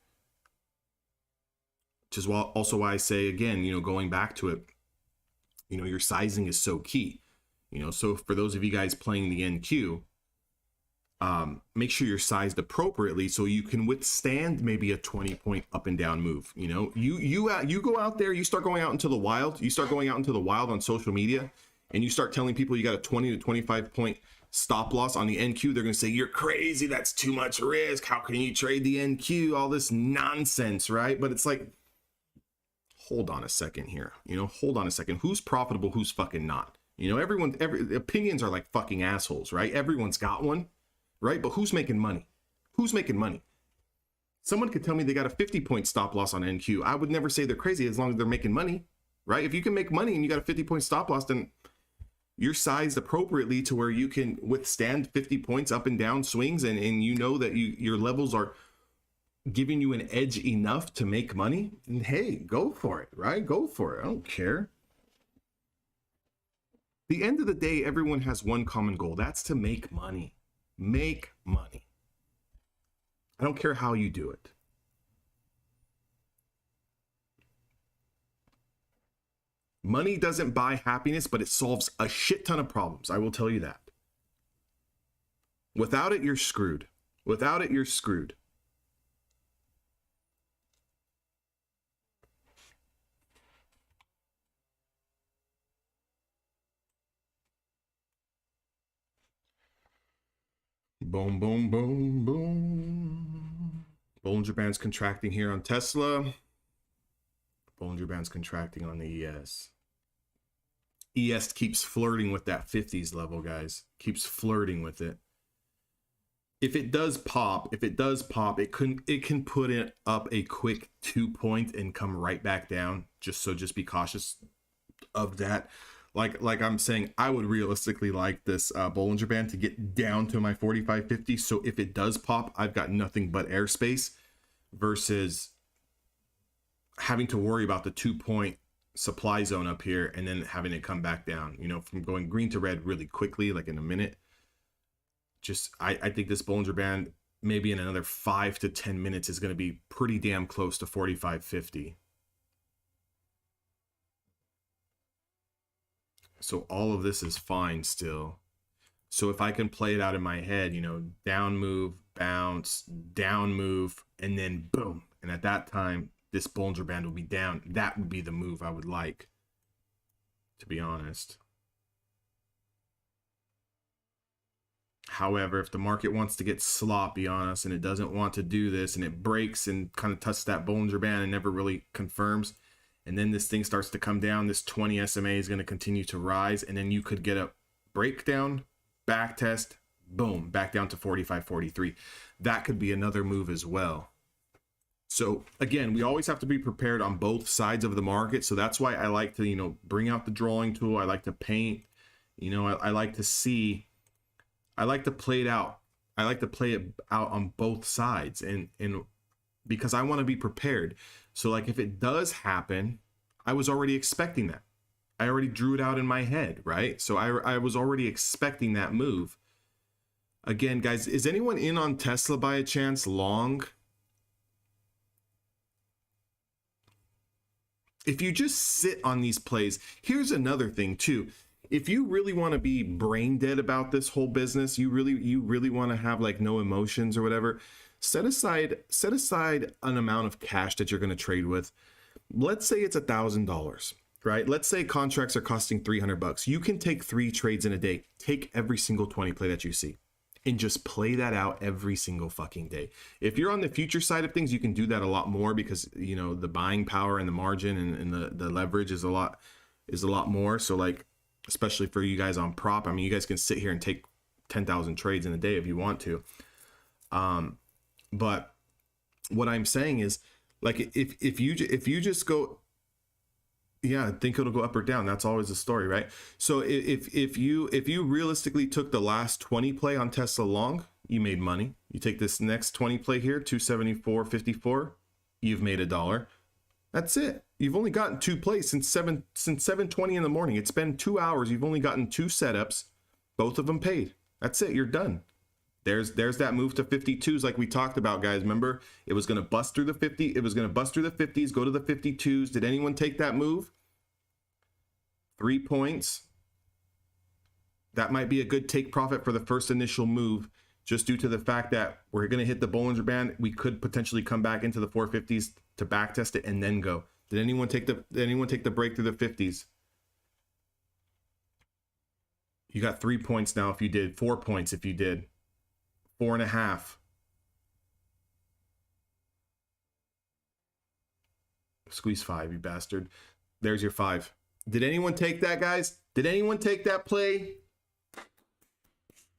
Speaker 1: Which is also why I say, again, going back to it, your sizing is so key. So for those of you guys playing the NQ, make sure you're sized appropriately so you can withstand maybe a 20-point up and down move. You know, you go out there, you start going out into the wild, on social media, and you start telling people you got a 20 to 25 point stop loss on the NQ. They're going to say, you're crazy. That's too much risk. How can you trade the NQ? All this nonsense, right? But it's like, hold on a second here. You know, hold on a second. Who's profitable? Who's fucking not? You know, every opinions are like fucking assholes, right? Everyone's got one. Right? But who's making money? Who's making money? Someone could tell me they got a 50-point stop loss on NQ. I would never say they're crazy as long as they're making money, right? If you can make money and you got a 50-point stop loss, then you're sized appropriately to where you can withstand 50 points up and down swings, and you know that your levels are giving you an edge enough to make money. And hey, go for it, right? Go for it. I don't care. At the end of the day, everyone has one common goal. That's to make money. Make money. I don't care how you do it. Money doesn't buy happiness, but it solves a shit ton of problems. I will tell you that. Without it, you're screwed. Without it, you're screwed. Boom, boom, boom, boom. Bollinger Band's contracting here on Tesla. Bollinger Band's contracting on the ES. ES keeps flirting with that 50s level, guys. Keeps flirting with it. If it does pop, it can put it up a quick 2 point and come right back down. Just be cautious of that. Like I'm saying, I would realistically like this Bollinger Band to get down to my 45.50. So if it does pop, I've got nothing but airspace versus having to worry about the 2 point supply zone up here and then having it come back down, you know, from going green to red really quickly, like in a minute. I think this Bollinger Band, maybe in another 5 to 10 minutes, is going to be pretty damn close to 45.50. So all of this is fine still. So if I can play it out in my head, you know, down move, bounce, down move, and then boom. And at that time, this Bollinger Band will be down. That would be the move I would like, to be honest. However, if the market wants to get sloppy on us and it doesn't want to do this and it breaks and kind of touches that Bollinger Band and never really confirms, and then this thing starts to come down, this 20 SMA is going to continue to rise, and then you could get a breakdown, back test, boom, back down to 45.43. That could be another move as well. So again, we always have to be prepared on both sides of the market. So that's why I like to, you know, bring out the drawing tool. I like to paint, you know, I like to see, I like to play it out. I like to play it out on both sides, and because I want to be prepared. So like if it does happen, I was already expecting that. I already drew it out in my head, right? So I was already expecting that move. Again, guys, is anyone in on Tesla by a chance long? If you just sit on these plays, here's another thing too. If you really want to be brain dead about this whole business, you really want to have like no emotions or whatever, set aside an amount of cash that you're going to trade with. Let's say it's $1,000, right? Let's say contracts are costing $300. You can take 3 trades in a day. Take every single 20 play that you see and just play that out every single fucking day. If you're on the future side of things, you can do that a lot more because, you know, the buying power and the margin and the leverage is a lot more. So like, especially for you guys on prop, I mean, you guys can sit here and take 10,000 trades in a day if you want to. But what I'm saying is, like, if you just go, yeah, I think it'll go up or down. That's always the story, right? So if you realistically took the last 20 play on Tesla long, you made money. You take this next 20 play here, 274.54, you've made $1. That's it. You've only gotten 2 plays since 7:20 in the morning. It's been 2 hours. You've only gotten 2 setups, both of them paid. That's it. You're done. There's that move to 52s like we talked about, guys. Remember, it was going to bust through the 50. It was going to bust through the 50s, go to the 52s. Did anyone take that move? 3 points. That might be a good take profit for the first initial move. just due to the fact that we're going to hit the Bollinger Band. We could potentially come back into the 450s to back test it and then go. Did anyone take the break through the 50s? You got 3 points now if you did, 4 points if you did, 4.5. Squeeze 5, you bastard. There's your 5. Did anyone take that, guys? Did anyone take that play?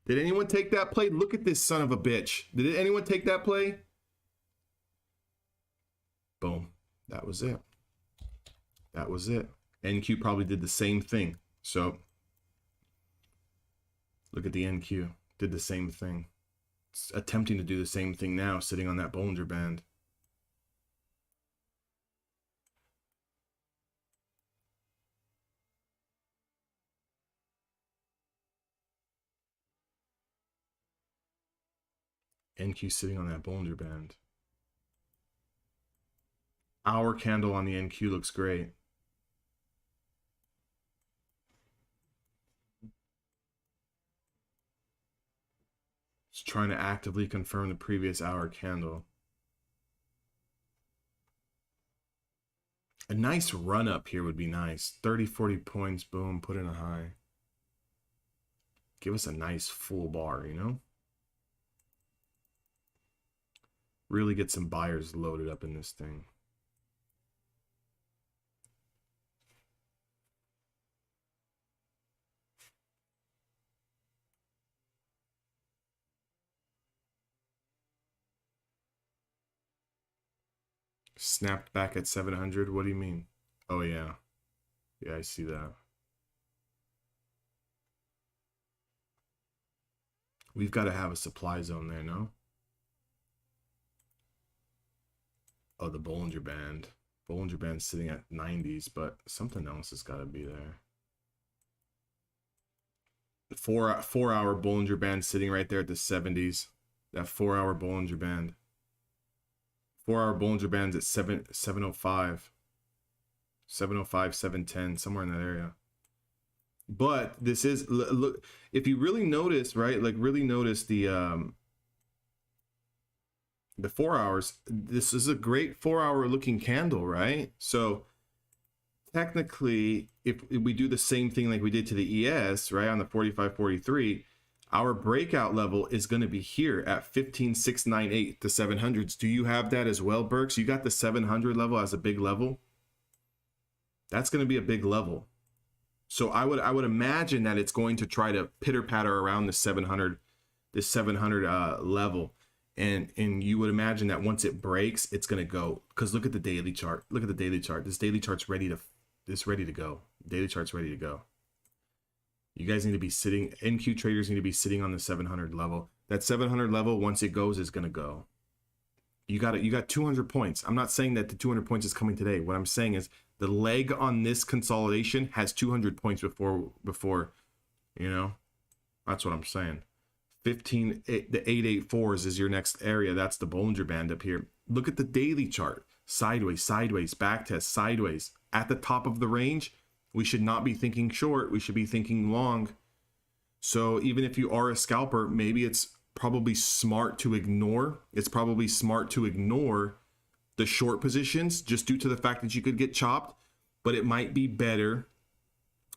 Speaker 1: Did anyone take that play? Look at this son of a bitch. Did anyone take that play? Boom. That was it. That was it. NQ probably did the same thing. So look at the NQ. Did the same thing. It's attempting to do the same thing now, sitting on that Bollinger Band. NQ sitting on that Bollinger Band. Hour candle on the NQ looks great. It's trying to actively confirm the previous hour candle. A nice run up here would be nice. 30, 40 points, boom, put in a high. Give us a nice full bar, you know? Really get some buyers loaded up in this thing. Snapped back at 700. What do you mean? Oh, yeah. Yeah, I see that. We've got to have a supply zone there, no? Oh, the Bollinger Band. Bollinger Band's sitting at 90s, but something else has got to be there. The 4-hour Bollinger Band sitting right there at the 70s. That 4-hour Bollinger Band. 4-hour Bollinger Band's at 705. 705, 710, somewhere in that area. But this is, look, if you really notice, right? Like really notice the 4 hours. This is a great 4-hour looking candle, right? So technically, if we do the same thing like we did to the ES, right, on the 45.43, our breakout level is going to be here at 15,698, the 700s. Do you have that as well, Burks? You got the 700 level as a big level? That's going to be a big level. So I would imagine that it's going to try to pitter patter around the 700, this 700 level, and you would imagine that once it breaks, it's going to go. Because look at the daily chart. Look at the daily chart. This daily chart's ready to go. Daily chart's ready to go. You guys need to be sitting. NQ traders need to be sitting on the 700 level. That 700 level, once it goes, is going to go. You got 200 points. I'm not saying that the 200 points is coming today. What I'm saying is the leg on this consolidation has 200 points before, you know, that's what I'm saying. 15, the 884s is your next area. That's the Bollinger Band up here. Look at the daily chart. Sideways, sideways, back test, sideways. At the top of the range, we should not be thinking short. We should be thinking long. So even if you are a scalper, maybe it's probably smart to ignore. It's probably smart to ignore the short positions just due to the fact that you could get chopped. But it might be better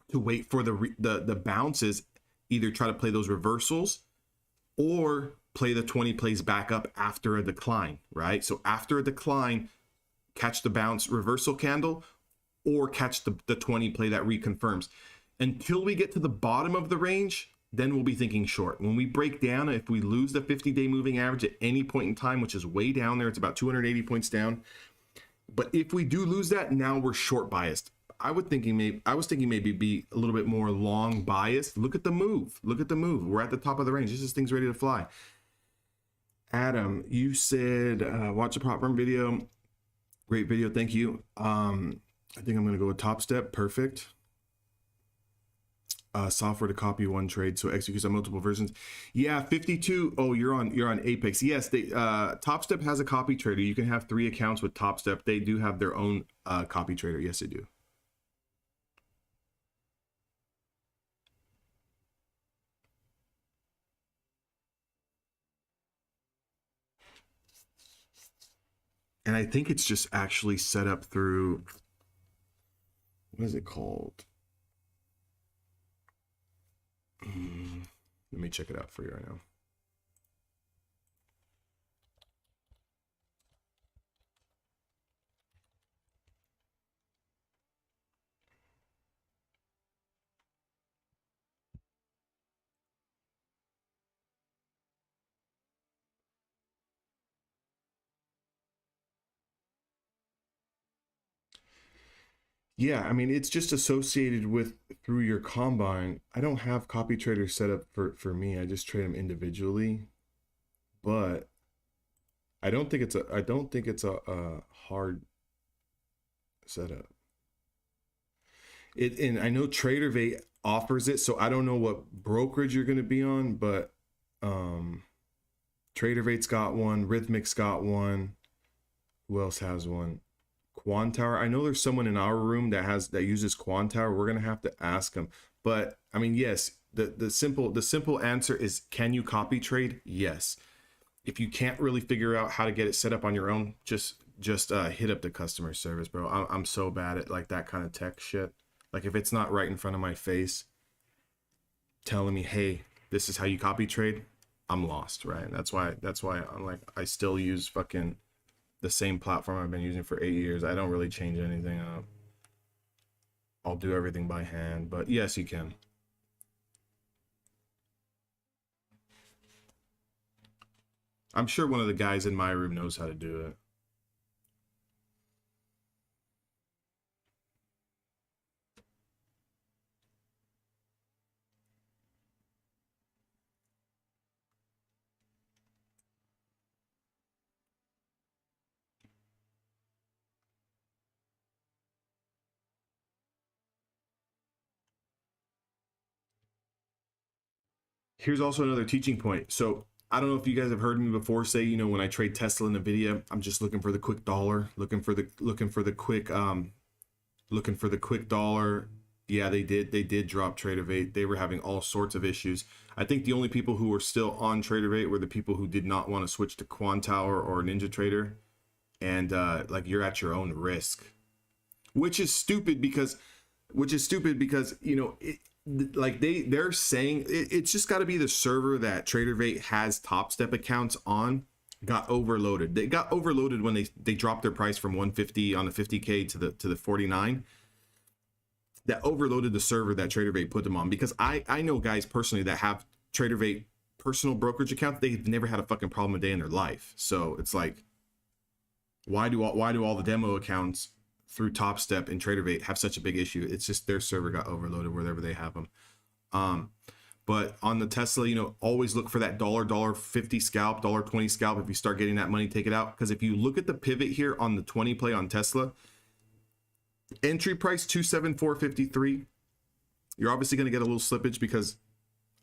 Speaker 1: to wait for the bounces, either try to play those reversals or play the 20 plays back up after a decline, right? So after a decline, catch the bounce reversal candle or catch the 20 play that reconfirms. Until we get to the bottom of the range, then we'll be thinking short. When we break down, if we lose the 50-day moving average at any point in time, which is way down there, it's about 280 points down. But if we do lose that, now we're short biased. I was thinking maybe be a little bit more long biased. Look at the move. Look at the move. We're at the top of the range. This thing's ready to fly. Adam, you said watch a prop firm video. Great video. Thank you. I think I'm going to go with Top Step. Perfect. Software to copy one trade, so executes on multiple versions. Yeah, 52. Oh, you're on Apex. Yes, Top Step has a copy trader. You can have 3 accounts with Top Step. They do have their own copy trader. Yes, they do. And I think it's just actually set up through, what is it called? Let me check it out for you right now. Yeah, I mean, it's just associated with through your combine. I don't have copy traders set up for me. I just trade them individually, but I don't think it's a hard setup. And I know TraderVate offers it, so I don't know what brokerage you're going to be on, but TraderVate's got one, Rhythmic's got one. Who else has one? Quantower. I know there's someone in our room that uses Quantower. We're gonna have to ask them. But I mean, yes, the simple answer is, can you copy trade? Yes. If you can't really figure out how to get it set up on your own, just hit up the customer service, bro. I'm so bad at like that kind of tech shit. Like if it's not right in front of my face, telling me, hey, this is how you copy trade, I'm lost, right? That's why I'm like, I still use fucking the same platform I've been using for 8 years. I don't really change anything up. I'll do everything by hand, but yes, you can. I'm sure one of the guys in my room knows how to do it. Here's also another teaching point. So I don't know if you guys have heard me before say, you know, when I trade Tesla and Nvidia, I'm just looking for the quick dollar, looking for the quick dollar. Yeah, they did drop TraderVate. They were having all sorts of issues. I think the only people who were still on TraderVate were the people who did not want to switch to Quantower or NinjaTrader, and like you're at your own risk, which is stupid because you know like they're saying it's just got to be the server that TraderVate has Top Step accounts on got overloaded. They got overloaded when they dropped their price from 150 on the 50K to the 49. That overloaded the server that TraderVate put them on, because I know guys personally that have TraderVate personal brokerage accounts. They've never had a fucking problem a day in their life. So it's like, why do all the demo accounts through Top Step and TraderVate have such a big issue? It's just their server got overloaded wherever they have them. But on the Tesla, you know, always look for that $1.50 scalp, $1.20 scalp. If you start getting that money, take it out. Because if you look at the pivot here on the 20 play on Tesla, entry price 274.53. You're obviously going to get a little slippage because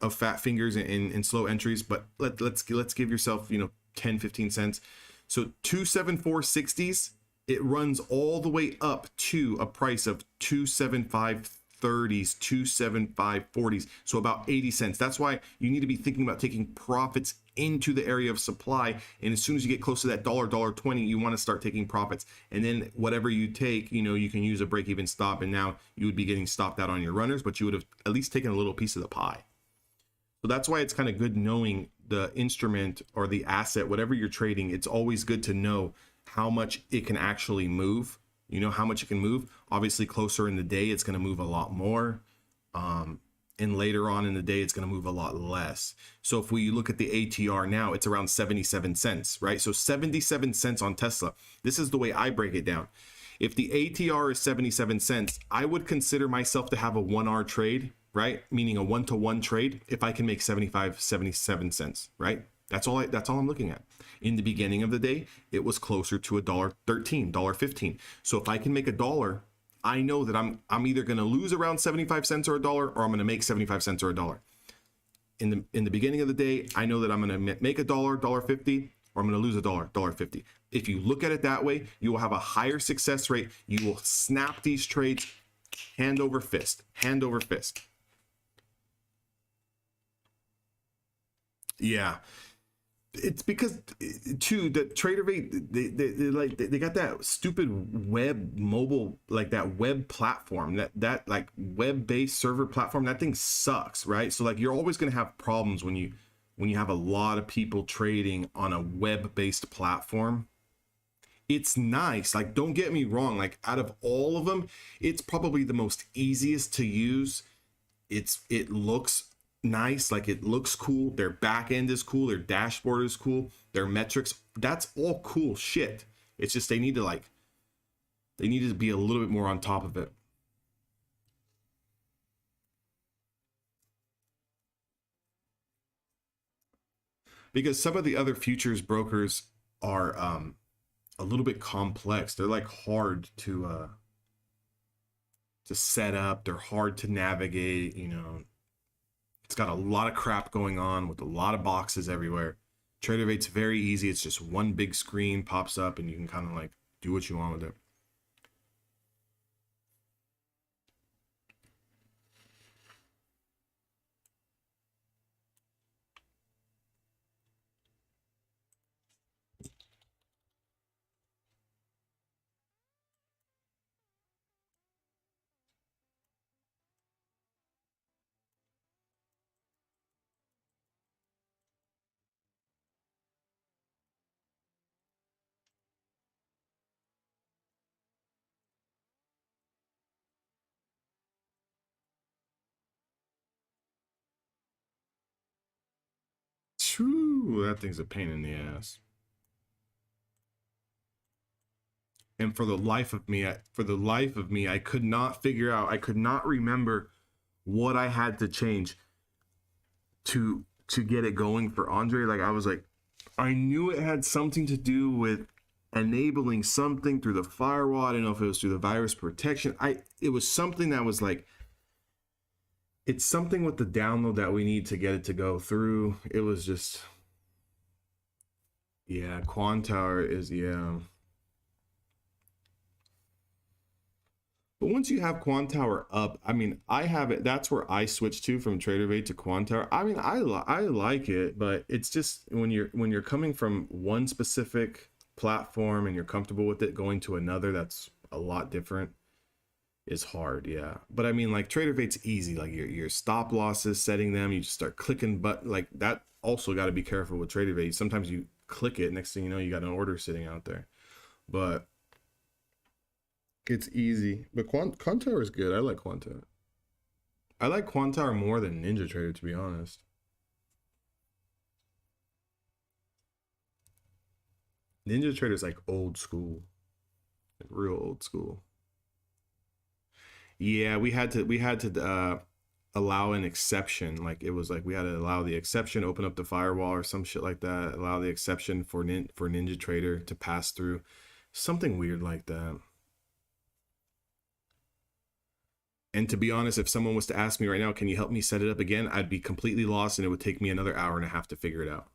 Speaker 1: of fat fingers and slow entries, but let's give yourself, you know, 10-15 cents. So 274.60s, it runs all the way up to a price of 275.30s, 275.40s, so about 80 cents. That's why you need to be thinking about taking profits into the area of supply, and as soon as you get close to that $1.20, you want to start taking profits, and then whatever you take, you know, you can use a break-even stop, and now you would be getting stopped out on your runners, but you would have at least taken a little piece of the pie. So that's why it's kind of good knowing the instrument or the asset, whatever you're trading. It's always good to know how much it can actually move. You know how much it can move. Obviously, closer in the day, it's going to move a lot more. And later on in the day, it's going to move a lot less. So if we look at the ATR now, it's around 77 cents, right? So 77 cents on Tesla. This is the way I break it down. If the ATR is 77 cents, I would consider myself to have a 1R trade, right? Meaning a 1-to-1 trade if I can make 77 cents, right? That's all I'm looking at. In the beginning of the day, it was closer to $1.13, $1.15. So if I can make $1, I know that I'm either going to lose around 75 cents or $1, or I'm going to make 75 cents or $1. In the beginning of the day, I know that I'm going to make $1, $1.50, or I'm going to lose $1, $1.50. If you look at it that way, you will have a higher success rate. You will snap these trades hand over fist, hand over fist. Yeah. It's because too the TraderVate they got that stupid web mobile, like that web platform, that like web based server platform. That thing sucks, right? So like you're always going to have problems when you have a lot of people trading on a web based platform. It's nice, like don't get me wrong, like out of all of them, it's probably the most easiest to use. It looks nice, like it looks cool. Their back end is cool, their dashboard is cool, their metrics, that's all cool shit. It's just they need to like they need to be a little bit more on top of it. Because some of the other futures brokers are a little bit complex. They're like hard to set up, they're hard to navigate, you know. It's got a lot of crap going on with a lot of boxes everywhere. TraderVate's very easy. It's just one big screen pops up and you can kind of like do what you want with it. True, that thing's a pain in the ass. And for the life of me, I could not figure out, I could not remember what I had to change to get it going for Andre. Like I was like, I knew it had something to do with enabling something through the firewall. I don't know if it was through the virus protection. It was something that was like, it's something with the download that we need to get it to go through. It was just, yeah, Quantower is, yeah. But once you have Quantower up, I mean, I have it. That's where I switched to from TraderVate to Quantower. I mean, I like it, but it's just when you're coming from one specific platform and you're comfortable with it, going to another that's a lot different is hard. Yeah, but I mean, like TraderVate's easy. Like your stop losses, setting them, you just start clicking. But like that also got to be careful with TraderVate. Sometimes you click it, next thing you know, you got an order sitting out there. But it's easy. But Quantower is good. I like Quantower. I like Quantower more than Ninja Trader, to be honest. Ninja Trader is like old school, like real old school. Yeah, we had to allow an exception. Like it was like we had to allow the exception, open up the firewall or some shit like that. Allow the exception for Ninja Trader to pass through, something weird like that. And to be honest, if someone was to ask me right now, can you help me set it up again? I'd be completely lost and it would take me another hour and a half to figure it out.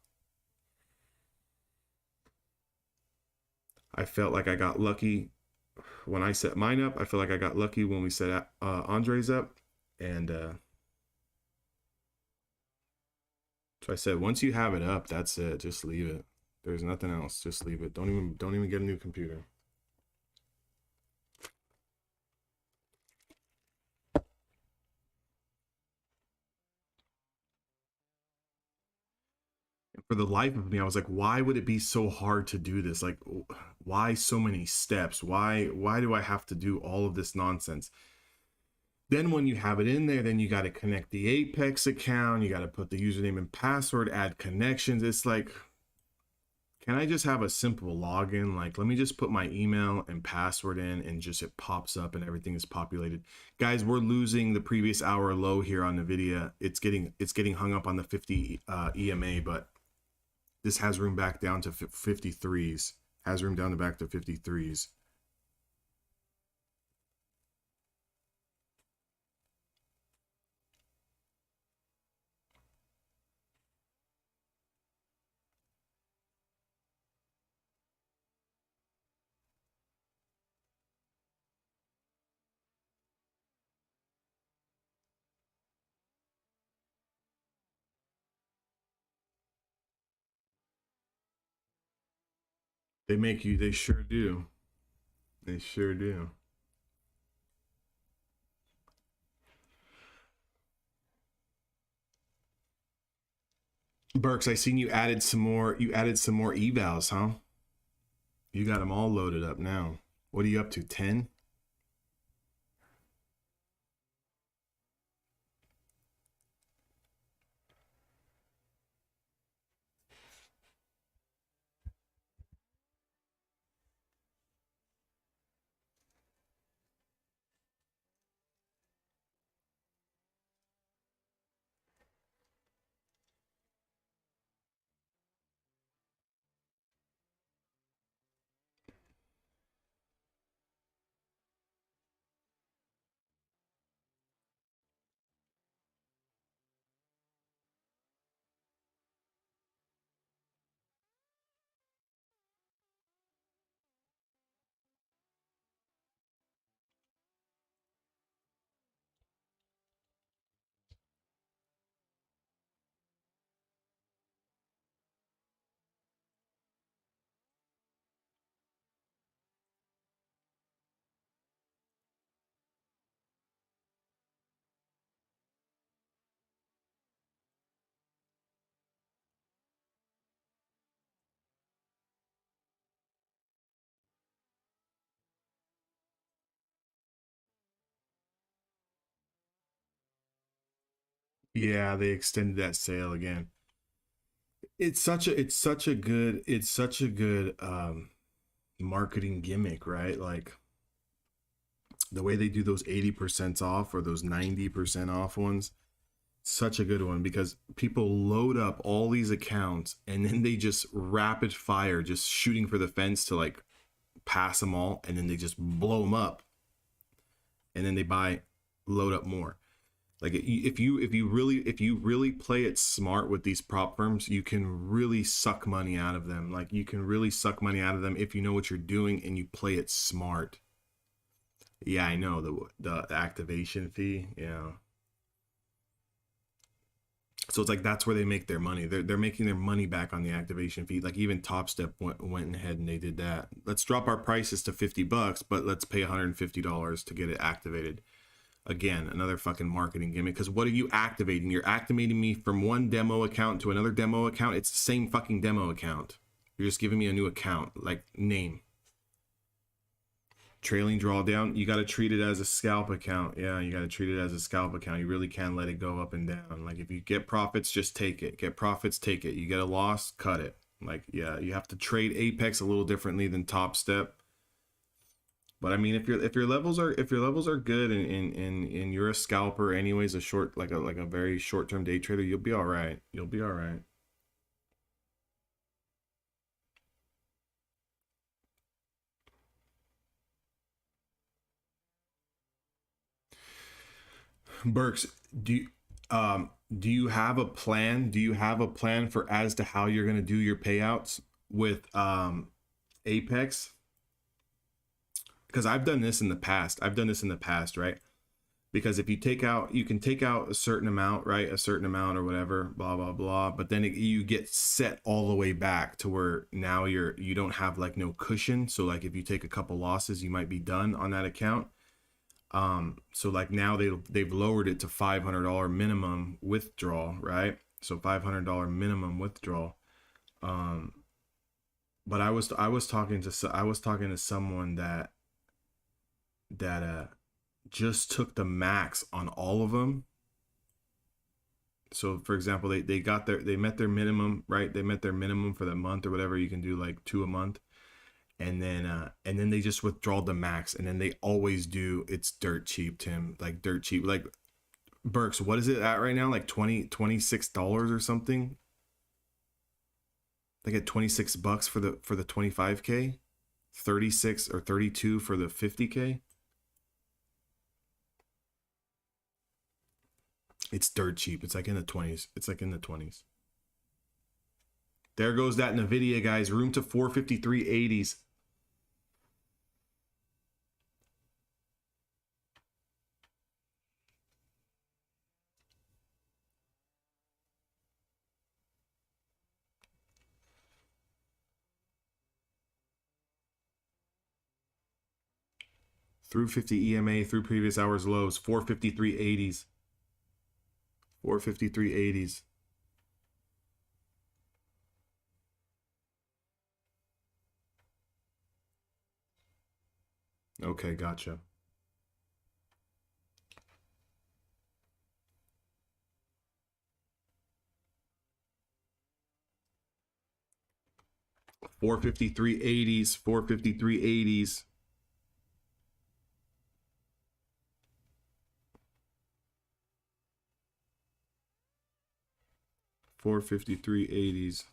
Speaker 1: I felt like I got lucky when I set mine up. I feel like I got lucky when we set Andre's up. And so I said, once you have it up, that's it. Just leave it. There's nothing else. Just leave it. Don't even get a new computer. For the life of me, I was like, why would it be so hard to do this? Like, why so many steps? Why do I have to do all of this nonsense? Then when you have it in there, then you got to connect the Apex account. You got to put the username and password, add connections. It's like, can I just have a simple login? Like, let me just put my email and password in and just it pops up and everything is populated. Guys, we're losing the previous hour low here on NVIDIA. It's getting hung up on the 50 EMA, but this has room back down to 53s. Has room down to back to 53s. They make you. They sure do. They sure do. Burks, I seen you added some more. You added some more evals, huh? You got them all loaded up now. What are you up to? 10? Yeah, they extended that sale again. It's such a good marketing gimmick, right? Like the way they do those 80% off or those 90% off ones, such a good one because people load up all these accounts and then they just rapid fire, just shooting for the fence to like pass them all, and then they just blow them up, and then they load up more. Like if you really play it smart with these prop firms, you can really suck money out of them. Like you can really suck money out of them if you know what you're doing and you play it smart. Yeah, I know the activation fee. Yeah. So it's like that's where they make their money. They're making their money back on the activation fee. Like even Top Step went ahead and they did that. Let's drop our prices to $50, but let's pay $150 to get it activated. Again, another fucking marketing gimmick. Because what are you activating? You're activating me from one demo account to another demo account. It's the same fucking demo account. You're just giving me a new account, like name. Trailing drawdown, you got to treat it as a scalp account. Yeah, you got to treat it as a scalp account. You really can't let it go up and down. Like if you get profits, just take it. Get profits, take it. You get a loss, cut it. Like yeah, you have to trade Apex a little differently than Top Step. But I mean, if your levels are good and you're a scalper anyways, a short like a very short term day trader, you'll be all right. You'll be all right. Burks, do you have a plan? Do you have a plan for as to how you're gonna do your payouts with Apex? Because I've done this in the past. I've done this in the past, right? Because if you take out, you can take out a certain amount, right? A certain amount or whatever, blah blah blah. But then you get set all the way back to where now you don't have like no cushion. So like if you take a couple losses, you might be done on that account. So like now they've lowered it to $500 minimum withdrawal, right? So $500 minimum withdrawal. Um, but I was talking to someone that just took the max on all of them. So for example, they met their minimum, right? They met their minimum for the month or whatever. You can do like 2 a month. And then they just withdraw the max, and then they always do. It's dirt cheap, Tim. Like dirt cheap. Like Burks, what is it at right now? Like $26 or something. They get $26 for the 25K, 36 or 32 for the 50K. It's dirt cheap. It's like in the 20s. It's like in the 20s. There goes that Nvidia, guys. Room to 453.80s. through 50 EMA, through previous hours lows, 453.80s. 453.80s. Okay, gotcha. $453.80s, $453.80s. $453.80s.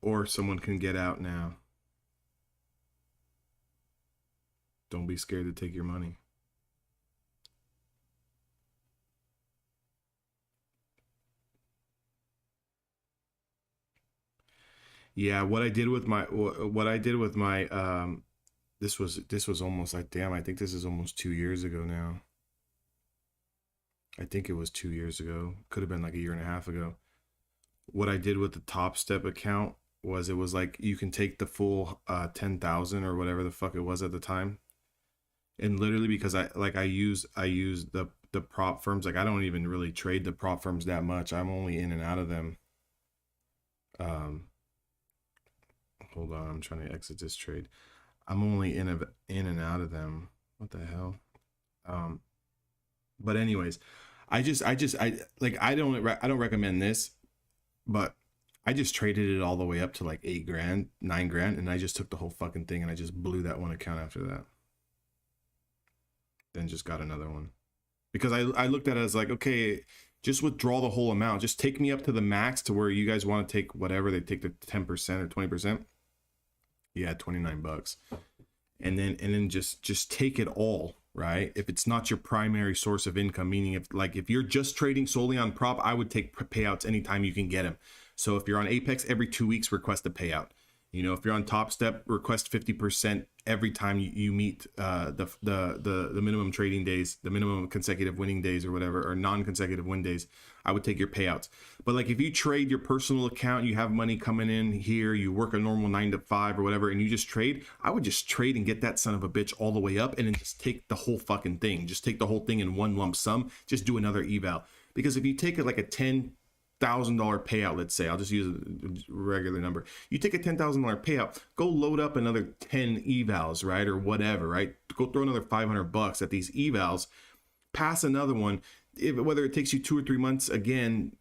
Speaker 1: Or someone can get out now. Don't be scared to take your money. Yeah, what I did with my this was almost like, damn, I think this is almost 2 years ago now. I think it was 2 years ago. Could have been like a year and a half ago. What I did with the Top Step account was, it was like you can take the full 10,000 or whatever the fuck it was at the time. And literally, because I use the prop firms, like I don't even really trade the prop firms that much. I'm only in and out of them. Hold on, I'm trying to exit this trade. I'm only in and out of them. What the hell? But anyways, I don't recommend this, but I just traded it all the way up to like 8 grand, 9 grand, and I just took the whole fucking thing and I just blew that one account after that. Then just got another one. Because I looked at it as like, okay, just withdraw the whole amount. Just take me up to the max to where you guys want to take whatever. They take the 10% or 20%. Yeah, $29. And then just take it all, right? If it's not your primary source of income, meaning if you're just trading solely on prop, I would take payouts anytime you can get them. So if you're on Apex, every 2 weeks, request a payout. You know, if you're on Top Step, request 50% every time you meet the minimum trading days, the minimum consecutive winning days or whatever, or non-consecutive win days. I would take your payouts. But like if you trade your personal account, you have money coming in here, you work a normal 9 to 5 or whatever, and you just trade, I would just trade and get that son of a bitch all the way up and then just take the whole fucking thing. Just take the whole thing in one lump sum. Just do another eval. Because if you take it like a $10,000 payout, let's say, I'll just use a regular number. You take a $10,000 payout, go load up another 10 evals, right? Or whatever, right? Go throw another $500 at these evals, pass another one. Whether it takes you 2 or 3 months again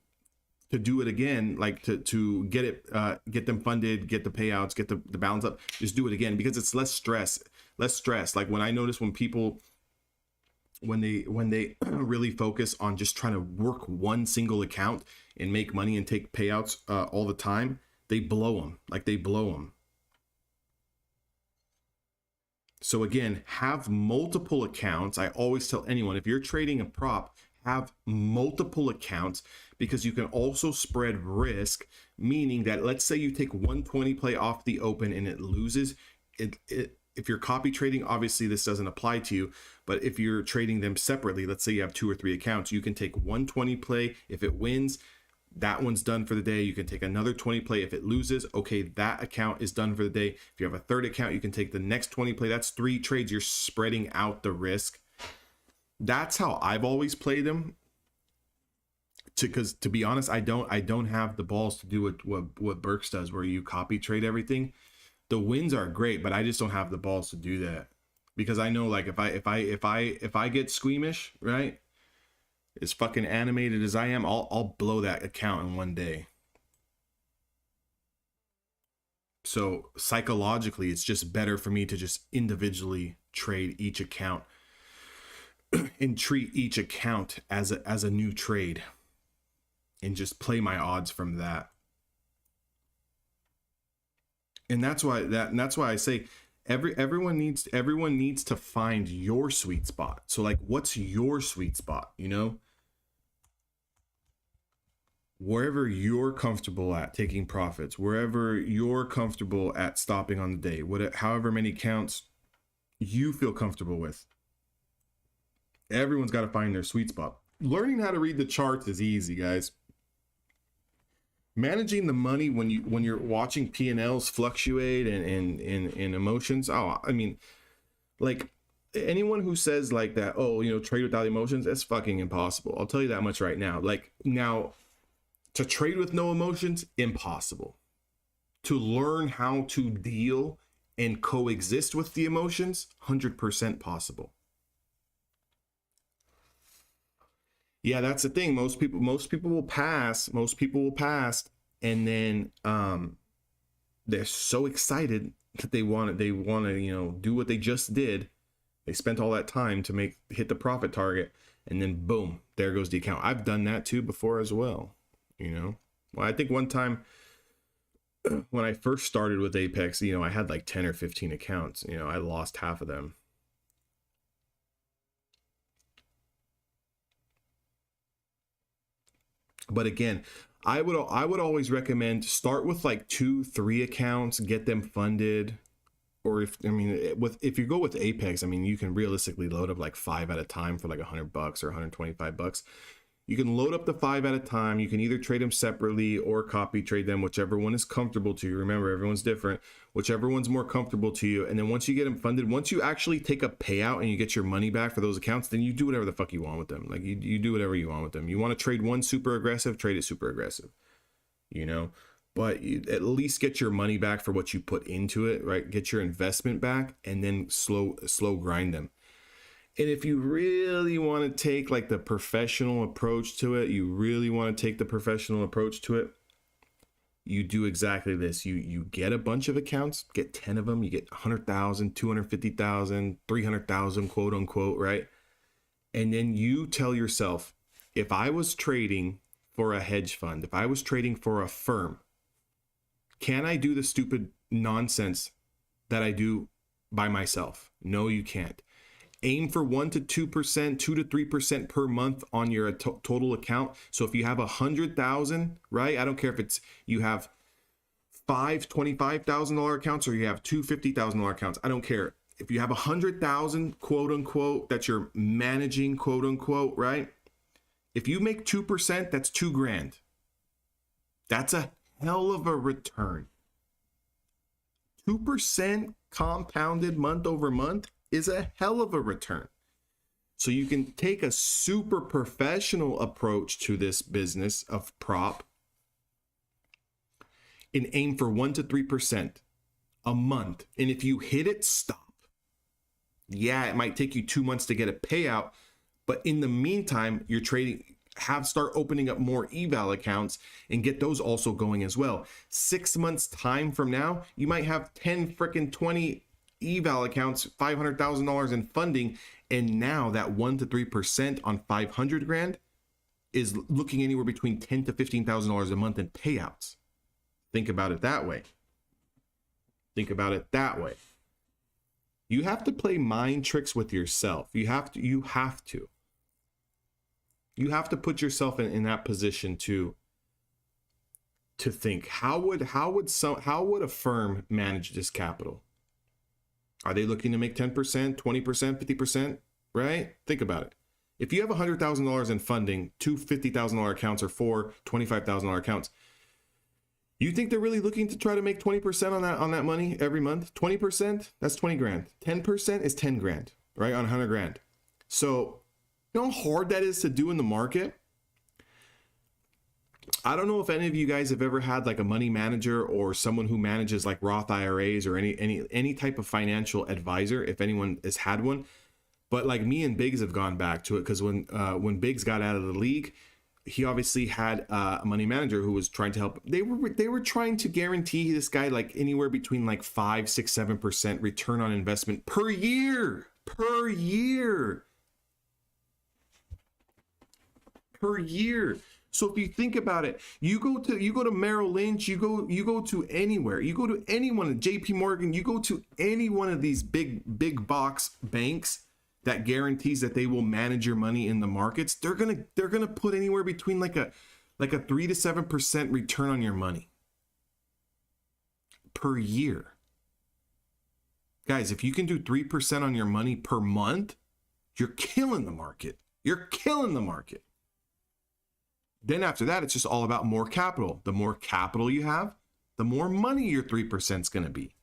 Speaker 1: to do it again, like to get it, get them funded, get the payouts, get the balance up, just do it again, because it's less stress. Like when I notice when people, when they really focus on just trying to work one single account and make money and take payouts all the time, they blow them. So again, have multiple accounts. I always tell anyone, if you're trading a prop, have multiple accounts, because you can also spread risk, meaning that let's say you take 120 play off the open and it loses. If you're copy trading, obviously this doesn't apply to you, but if you're trading them separately, let's say you have 2 or 3 accounts, you can take 120 play. If it wins, that one's done for the day. You can take another 20 play. If it loses, okay, that account is done for the day. If you have a third account, you can take the next 20 play. That's 3 trades. You're spreading out the risk. That's how I've always played them. Because to be honest, I don't have the balls to do what Burks does, where you copy trade everything. The wins are great, but I just don't have the balls to do that, because I know, like, if I get squeamish, right, as fucking animated as I am, I'll blow that account in one day. So psychologically, it's just better for me to just individually trade each account and treat each account as a new trade, and just play my odds from that. And that's why I say everyone needs to find your sweet spot. So like, what's your sweet spot? You know, wherever you're comfortable at taking profits, wherever you're comfortable at stopping on the day, however many counts you feel comfortable with. Everyone's got to find their sweet spot. learning how to read the charts is easy, guys. Managing the money when you're watching P&Ls fluctuate and emotions. Oh, I mean, like anyone who says like that, oh, you know, trade without emotions, that's fucking impossible. I'll tell you that much right now. Like now, to trade with no emotions, impossible. To learn how to deal and coexist with the emotions, 100% possible. Yeah, that's the thing. Most people will pass. Most people will pass, and then they're so excited that they want to, you know, do what they just did. They spent all that time to hit the profit target, and then boom, there goes the account. I've done that too before as well. You know, well, I think one time when I first started with Apex, you know, I had like 10 or 15 accounts. You know, I lost half of them. But again, I would always recommend start with like 2-3 accounts, get them funded. Or if you go with Apex, I mean, you can realistically load up like 5 at a time for like $100 or $125. You can load up the 5 at a time. You can either trade them separately or copy trade them, whichever one is comfortable to you. Remember, everyone's different. Whichever one's more comfortable to you. And then once you get them funded, once you actually take a payout and you get your money back for those accounts, then you do whatever the fuck you want with them. Like you do whatever you want with them. You want to trade one super aggressive, trade it super aggressive, you know, but you at least get your money back for what you put into it, right? Get your investment back and then slow grind them. And if you really want to take like the professional approach to it, you do exactly this. You get a bunch of accounts, get 10 of them, you get 100,000, 250,000, 300,000, quote unquote, right? And then you tell yourself, if I was trading for a hedge fund, if I was trading for a firm, can I do the stupid nonsense that I do by myself? No, you can't. Aim for 1 to 2%, 2 to 3% per month on your total account. So if you have 100,000, right? I don't care if it's you have 5 $25,000 accounts or you have 2 $50,000 accounts. I don't care. If you have 100,000, quote unquote, that you're managing, quote unquote, right? If you make 2%, that's $2,000. That's a hell of a return. 2% compounded month over month is a hell of a return. So you can take a super professional approach to this business of prop and aim for 1 to 3% a month. And if you hit it, stop. Yeah, it might take you 2 months to get a payout, but in the meantime, you're trading, start opening up more eval accounts and get those also going as well. 6 months time from now, you might have 10 freaking 20 eval accounts, $500,000 in funding, and now that 1 to 3% on 500 grand is looking anywhere between $10,000 to $15,000 a month in payouts. Think about it that way. You have to play mind tricks with yourself. You have to put yourself in that position to think, how would a firm manage this capital? Are they looking to make 10%, 20%, 50%, right? Think about it. If you have $100,000 in funding, 2 $50,000 accounts or 4 $25,000 accounts, you think they're really looking to try to make 20% on that money every month? 20%, that's 20 grand. 10% is 10 grand, right? On 100 grand. So you know how hard that is to do in the market? I don't know if any of you guys have ever had like a money manager or someone who manages like Roth IRAs or any type of financial advisor, if anyone has had one. But like me and Biggs have gone back to it because when Biggs got out of the league, he obviously had a money manager who was trying to help. They were trying to guarantee this guy like anywhere between like 5, 6, 7% return on investment per year. So if you think about it, you go to Merrill Lynch, you go to anywhere, you go to anyone, JP Morgan, you go to any one of these big box banks that guarantees that they will manage your money in the markets. They're gonna put anywhere between like a 3 to 7% return on your money per year. Guys, if you can do 3% on your money per month, you're killing the market. Then after that, it's just all about more capital. The more capital you have, the more money your 3% is going to be.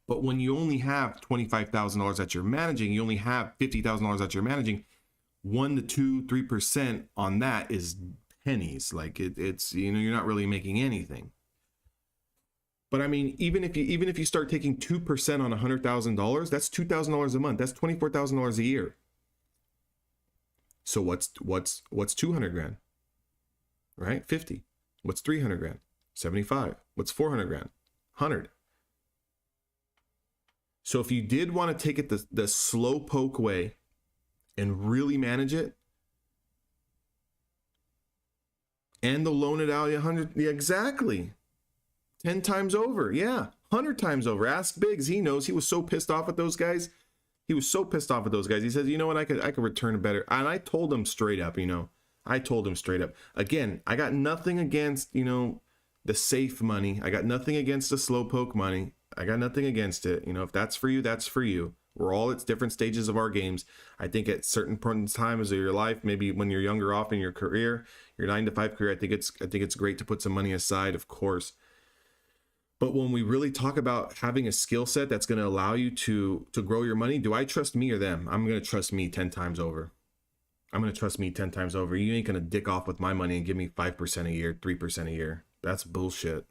Speaker 1: But when you only have $25,000 that you're managing, you only have $50,000 that you're managing, 1 to 2, 3% on that is pennies. Like it's, you know, you're not really making anything. But I mean, even if you start taking 2% on $100,000, that's $2,000 a month. That's $24,000 a year. So what's 200 grand? Right? 50. What's 300 grand? 75. What's 400 grand? 100. So if you did want to take it the slow poke way and really manage it, and they'll loan it out 100, yeah, exactly. 10 times over. Yeah. 100 times over. Ask Biggs. He knows. He was so pissed off at those guys. He says, you know what? I could return it better. And I told him straight up, Again, I got nothing against, you know, the safe money. I got nothing against the slowpoke money. I got nothing against it. You know, if that's for you, that's for you. We're all at different stages of our games. I think at certain points in times of your life, maybe when you're younger off in your career, your 9-to-5 career, I think it's great to put some money aside, of course. But when we really talk about having a skill set that's going to allow you to grow your money, do I trust me or them? I'm going to trust me 10 times over. You ain't going to dick off with my money and give me 5% a year, 3% a year. That's bullshit.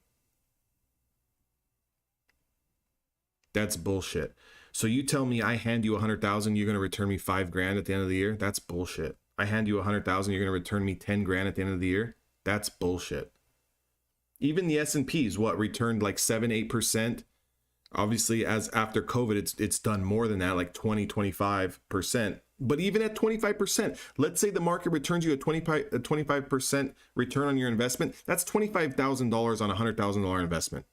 Speaker 1: So you tell me I hand you 100,000, you're going to return me 5 grand at the end of the year? That's bullshit. I hand you 100,000, you're going to return me 10 grand at the end of the year? That's bullshit. Even the S&Ps, returned like 7-8%. Obviously, as after COVID, it's done more than that, like 20-25%. But even at 25%, let's say the market returns you a 25% return on your investment. That's $25,000 on a $100,000 investment.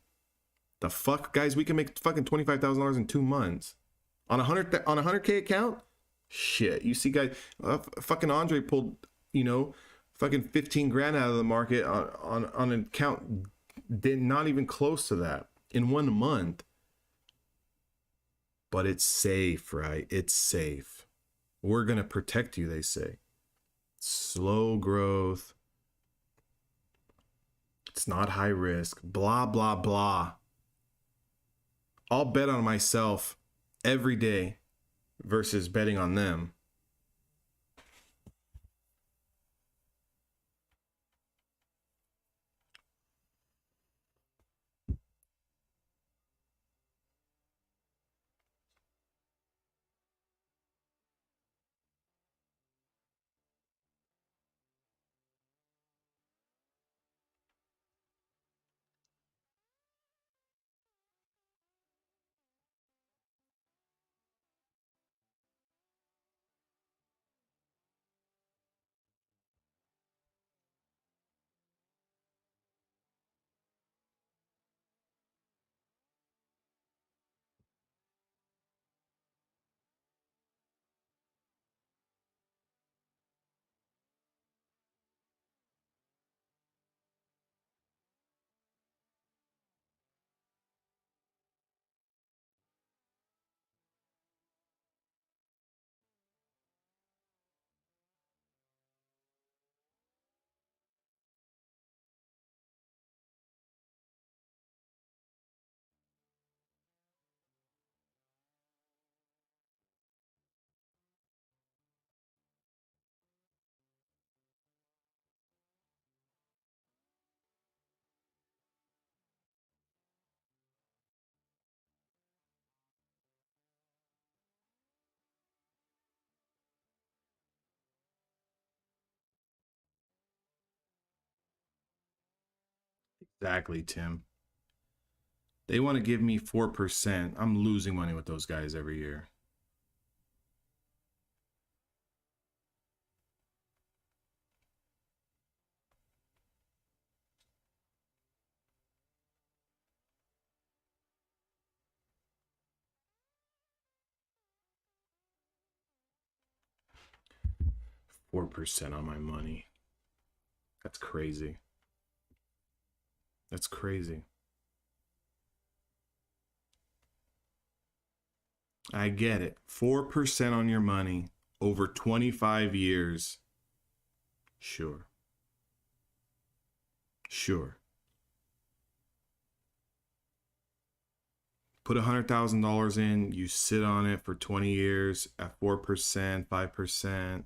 Speaker 1: The fuck, guys? We can make fucking $25,000 in 2 months on a 100K account. Shit, you see, guys, fucking Andre pulled, you know, fucking 15 grand out of the market on an account, did not even close to that in 1 month. But it's safe, right? It's safe. We're going to protect you, they say. Slow growth. It's not high risk. Blah, blah, blah. I'll bet on myself every day versus betting on them. Exactly, Tim. They want to give me 4%. I'm losing money with those guys every year. $4% on my money. That's crazy. That's crazy. I get it. 4% on your money over 25 years. Sure. Sure. Put $100,000 in, you sit on it for 20 years at 4%, 5%,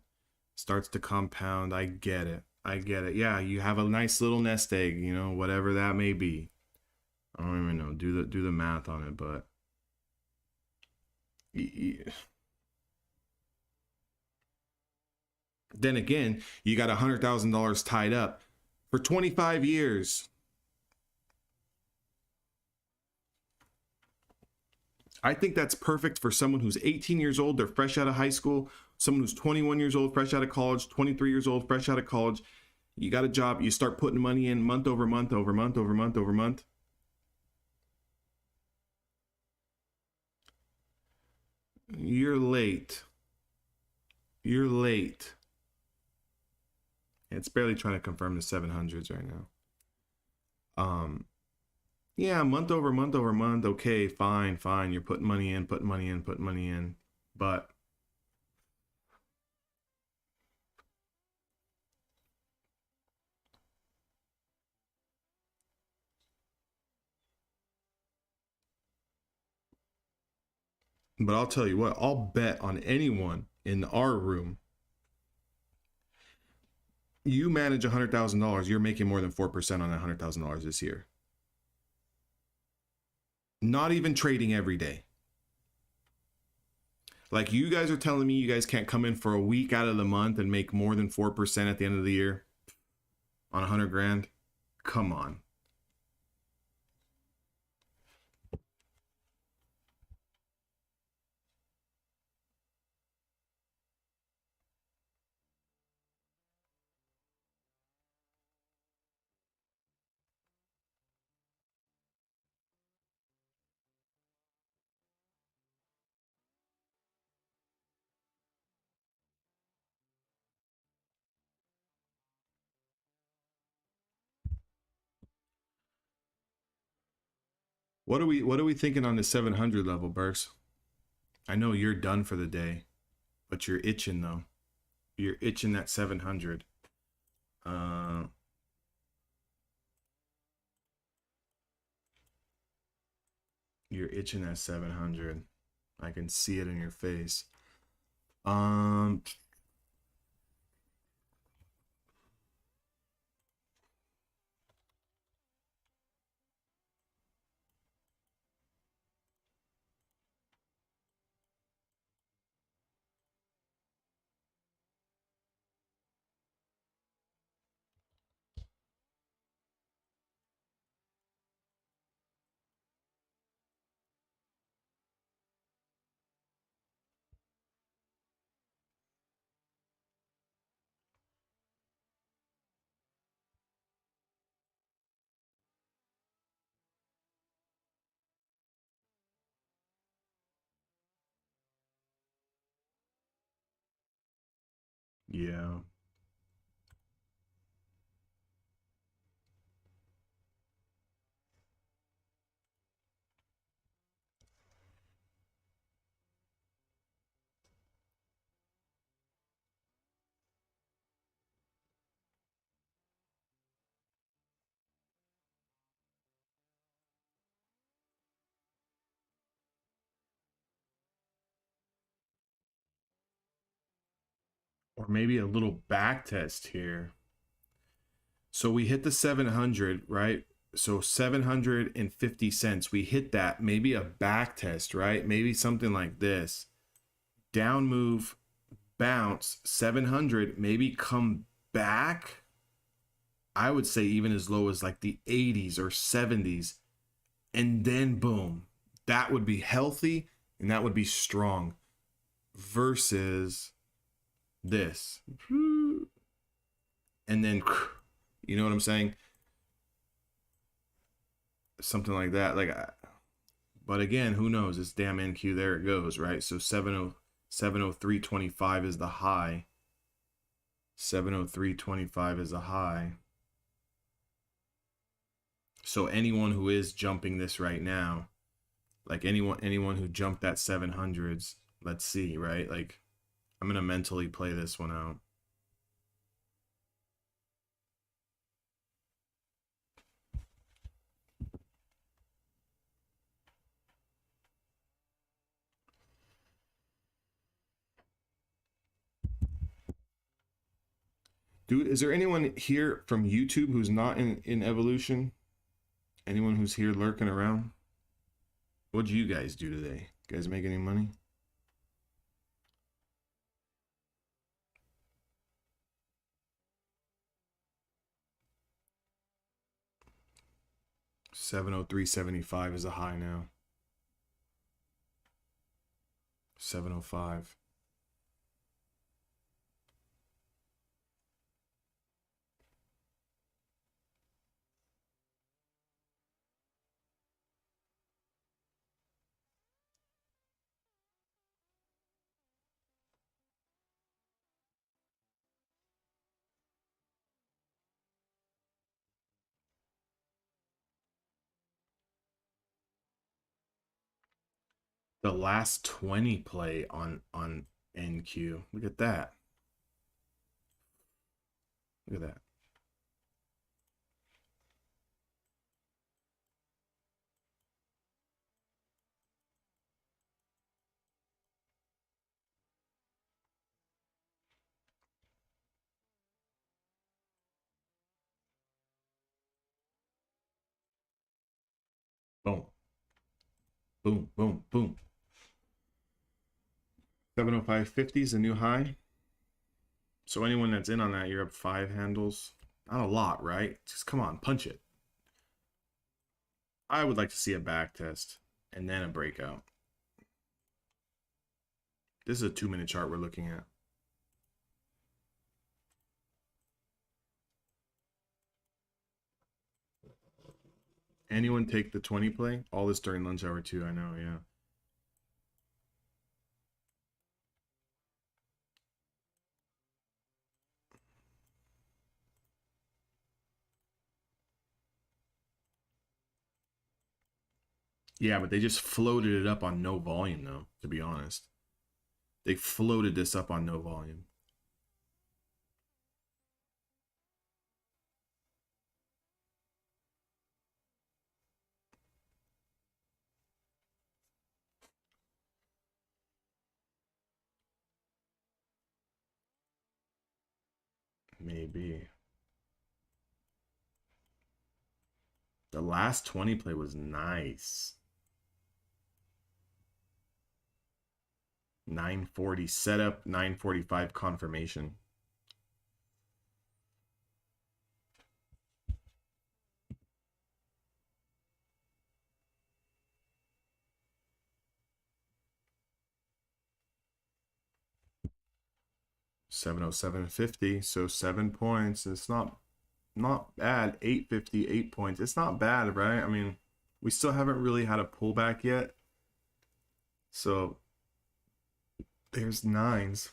Speaker 1: starts to compound. I get it. I get it. Yeah, you have a nice little nest egg, you know, whatever that may be. I don't even know. Do the math on it, but then again, you got $100,000 tied up for 25 years. I think that's perfect for someone who's 18 years old, they're fresh out of high school, someone who's 21 years old, fresh out of college, 23 years old, fresh out of college. You got a job, you start putting money in month over month over month over month over month. You're late. You're late. It's barely trying to confirm the 700s right now. Yeah, month over month over month. Okay, fine. You're putting money in, putting money in, putting money in. But I'll tell you what, I'll bet on anyone in our room. You manage $100,000, you're making more than 4% on that $100,000 this year. Not even trading every day. Like, you guys are telling me you guys can't come in for a week out of the month and make more than 4% at the end of the year on 100 grand? Come on. What are we thinking on the 700 level, Burks? I know you're done for the day, but you're itching though. You're itching that 700. You're itching that 700. I can see it in your face. Yeah. Or maybe a little back test here. So we hit the 700, right? So 750 cents. We hit that. Maybe a back test, right? Maybe something like this. Down move, bounce, 700, maybe come back. I would say even as low as like the 80s or 70s. And then boom. That would be healthy and that would be strong versus this. And then, you know what I'm saying? Something like that. But again, who knows? It's damn NQ. There it goes, right? So 703.25 is the high. 703.25 is a high. So anyone who is jumping this right now, like anyone who jumped that 700s, let's see, right? Like, I'm gonna mentally play this one out. Is there anyone here from YouTube who's not in evolution? Anyone who's here lurking around? What'd you guys do today? You guys make any money? $703.75 is a high now. 705. The last 20 play on NQ. Look at that. Look at that. Boom. Boom, boom, boom. 705.50 is a new high. So anyone that's in on that, you're up 5 handles. Not a lot, right? Just come on, punch it. I would like to see a back test and then a breakout. This is a 2-minute chart we're looking at. Anyone take the 20 play? All this during lunch hour too, I know, yeah. Yeah, but they just floated it up on no volume though, to be honest. They floated this up on no volume. Maybe. The last 20 play was nice. 940 setup, 945 confirmation. $707.50, so 7 points. It's not bad. $850, 8 points. It's not bad, right? I mean, we still haven't really had a pullback yet. So there's 9s.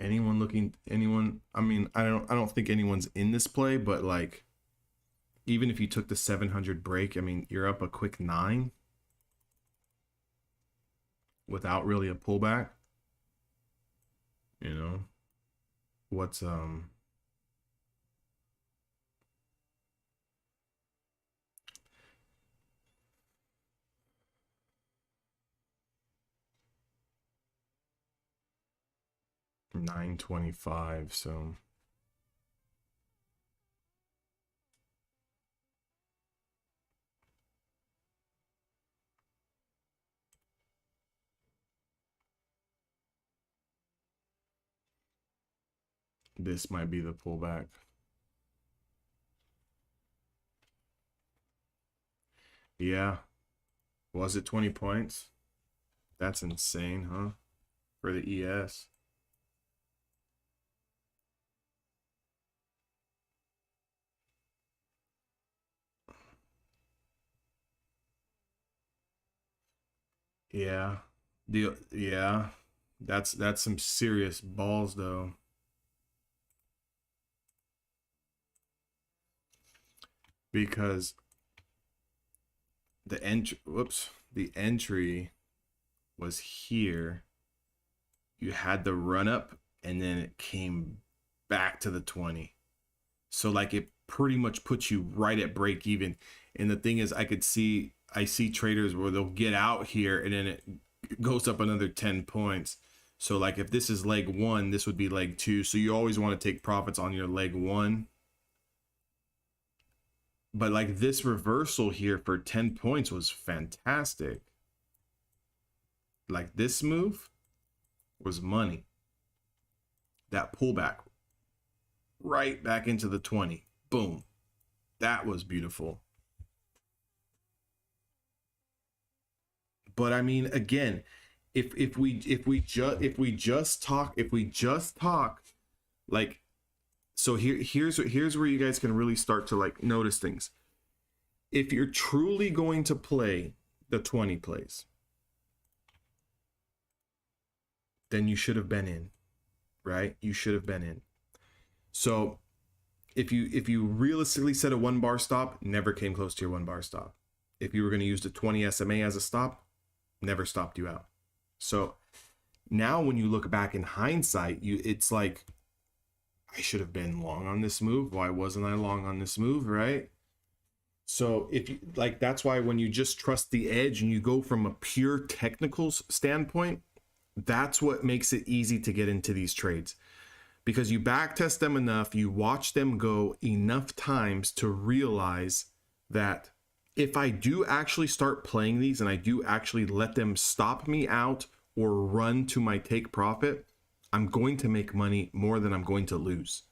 Speaker 1: Anyone looking, I mean, I don't think anyone's in this play, but like, even if you took the 700 break, I mean, you're up a quick 9 without really a pullback. You know, what's 925, so this might be the pullback. Yeah. Was it 20 points? That's insane, huh? For the ES. Yeah. Yeah. That's some serious balls though. Because the entry was here. You had the run up and then it came back to the 20. So like it pretty much puts you right at break even. And the thing is, I see traders where they'll get out here and then it goes up another 10 points. So like if this is leg 1, this would be leg 2. So you always want to take profits on your leg 1. But like this reversal here for 10 points was fantastic. Like this move was money. That pullback right back into the 20. Boom. That was beautiful. But I mean, again, if we just talk like, so here's where you guys can really start to like notice things. If you're truly going to play the 20 plays, then you should have been in, right? You should have been in. So if you realistically set a 1 bar stop, never came close to your 1 bar stop. If you were going to use the 20 SMA as a stop, never stopped you out. So now when you look back in hindsight, it's like, I should have been long on this move. Why wasn't I long on this move, right? So if you like, that's why when you just trust the edge and you go from a pure technical standpoint, that's what makes it easy to get into these trades. Because you backtest them enough, you watch them go enough times to realize that if I do actually start playing these and I do actually let them stop me out or run to my take profit, I'm going to make money more than I'm going to lose.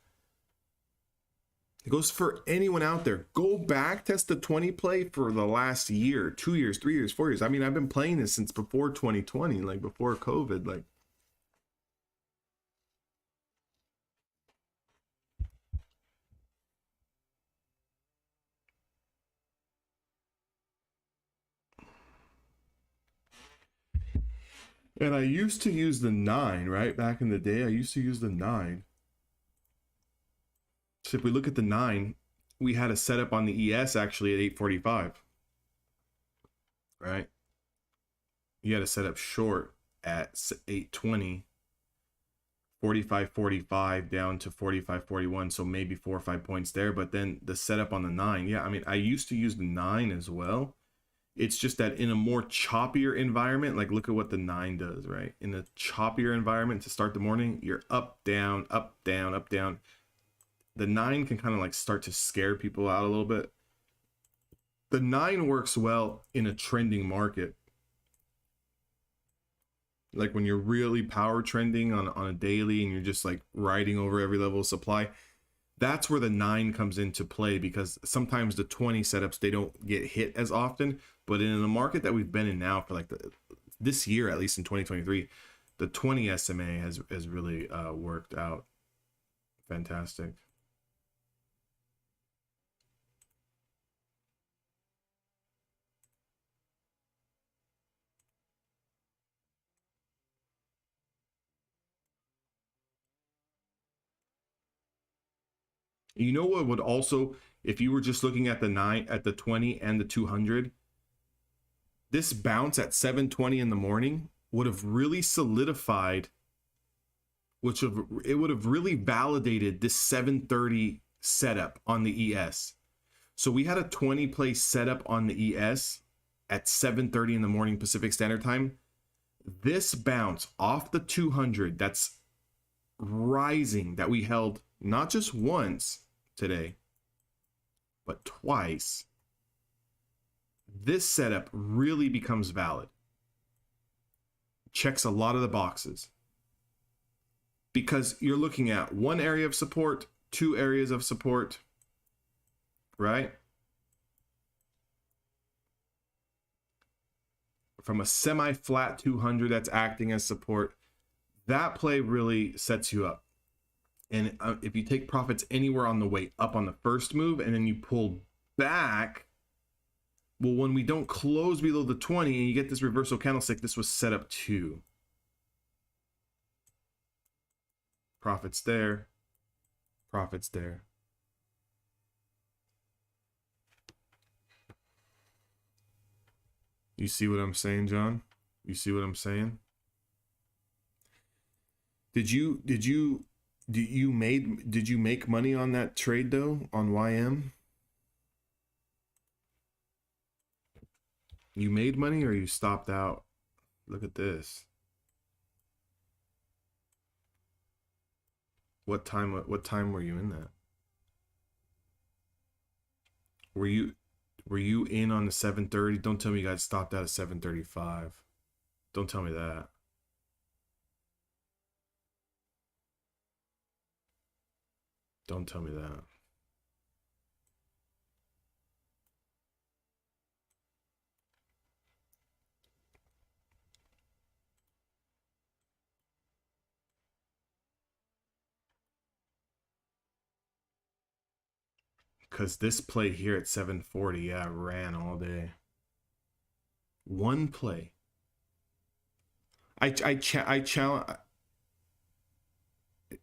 Speaker 1: It goes for anyone out there. Go back, test the 20 play for the last year, 2 years, 3 years, 4 years. I mean, I've been playing this since before 2020, like before COVID, like. And I used to use the 9, right? Back in the day, I used to use the 9. So if we look at the 9, we had a setup on the ES actually at 845, right? You had a setup short at 820, 45.45 down to 45.41. So maybe 4 or 5 points there. But then the setup on the 9, yeah, I mean, I used to use the 9 as well. It's just that in a more choppier environment, like look at what the 9 does, right? In a choppier environment to start the morning, you're up, down, up, down, up, down. The 9 can kind of like start to scare people out a little bit. The 9 works well in a trending market. Like when you're really power trending on a daily and you're just like riding over every level of supply, that's where the 9 comes into play, because sometimes the 20 setups, they don't get hit as often. But in the market that we've been in now for like this year, at least in 2023, the 20 SMA has really worked out fantastic. You know what would also, if you were just looking at the 9, at the 20 and the 200, this bounce at 7:20 in the morning would have really solidified, it would have really validated this 7:30 setup on the ES. So we had a 20 play setup on the ES at 7:30 in the morning Pacific Standard Time. This bounce off the 200 that's rising that we held not just once today, but twice, this setup really becomes valid. Checks a lot of the boxes, because you're looking at one area of support, 2 areas of support, right? From a semi-flat 200 that's acting as support, that play really sets you up. And if you take profits anywhere on the way up on the first move and then you pull back, well, when we don't close below the 20 and you get this reversal candlestick, this was set up too. Profits there, profits there. You see what I'm saying, John? You see what I'm saying? Did you make money on that trade though, on YM? You made money or you stopped out? Look at this. What time were you in that? Were you in on the 7:30? Don't tell me you guys stopped out at 7:35. Don't tell me that. Don't tell me that. Because this play here at 7:40, yeah, ran all day. One play. I challenge.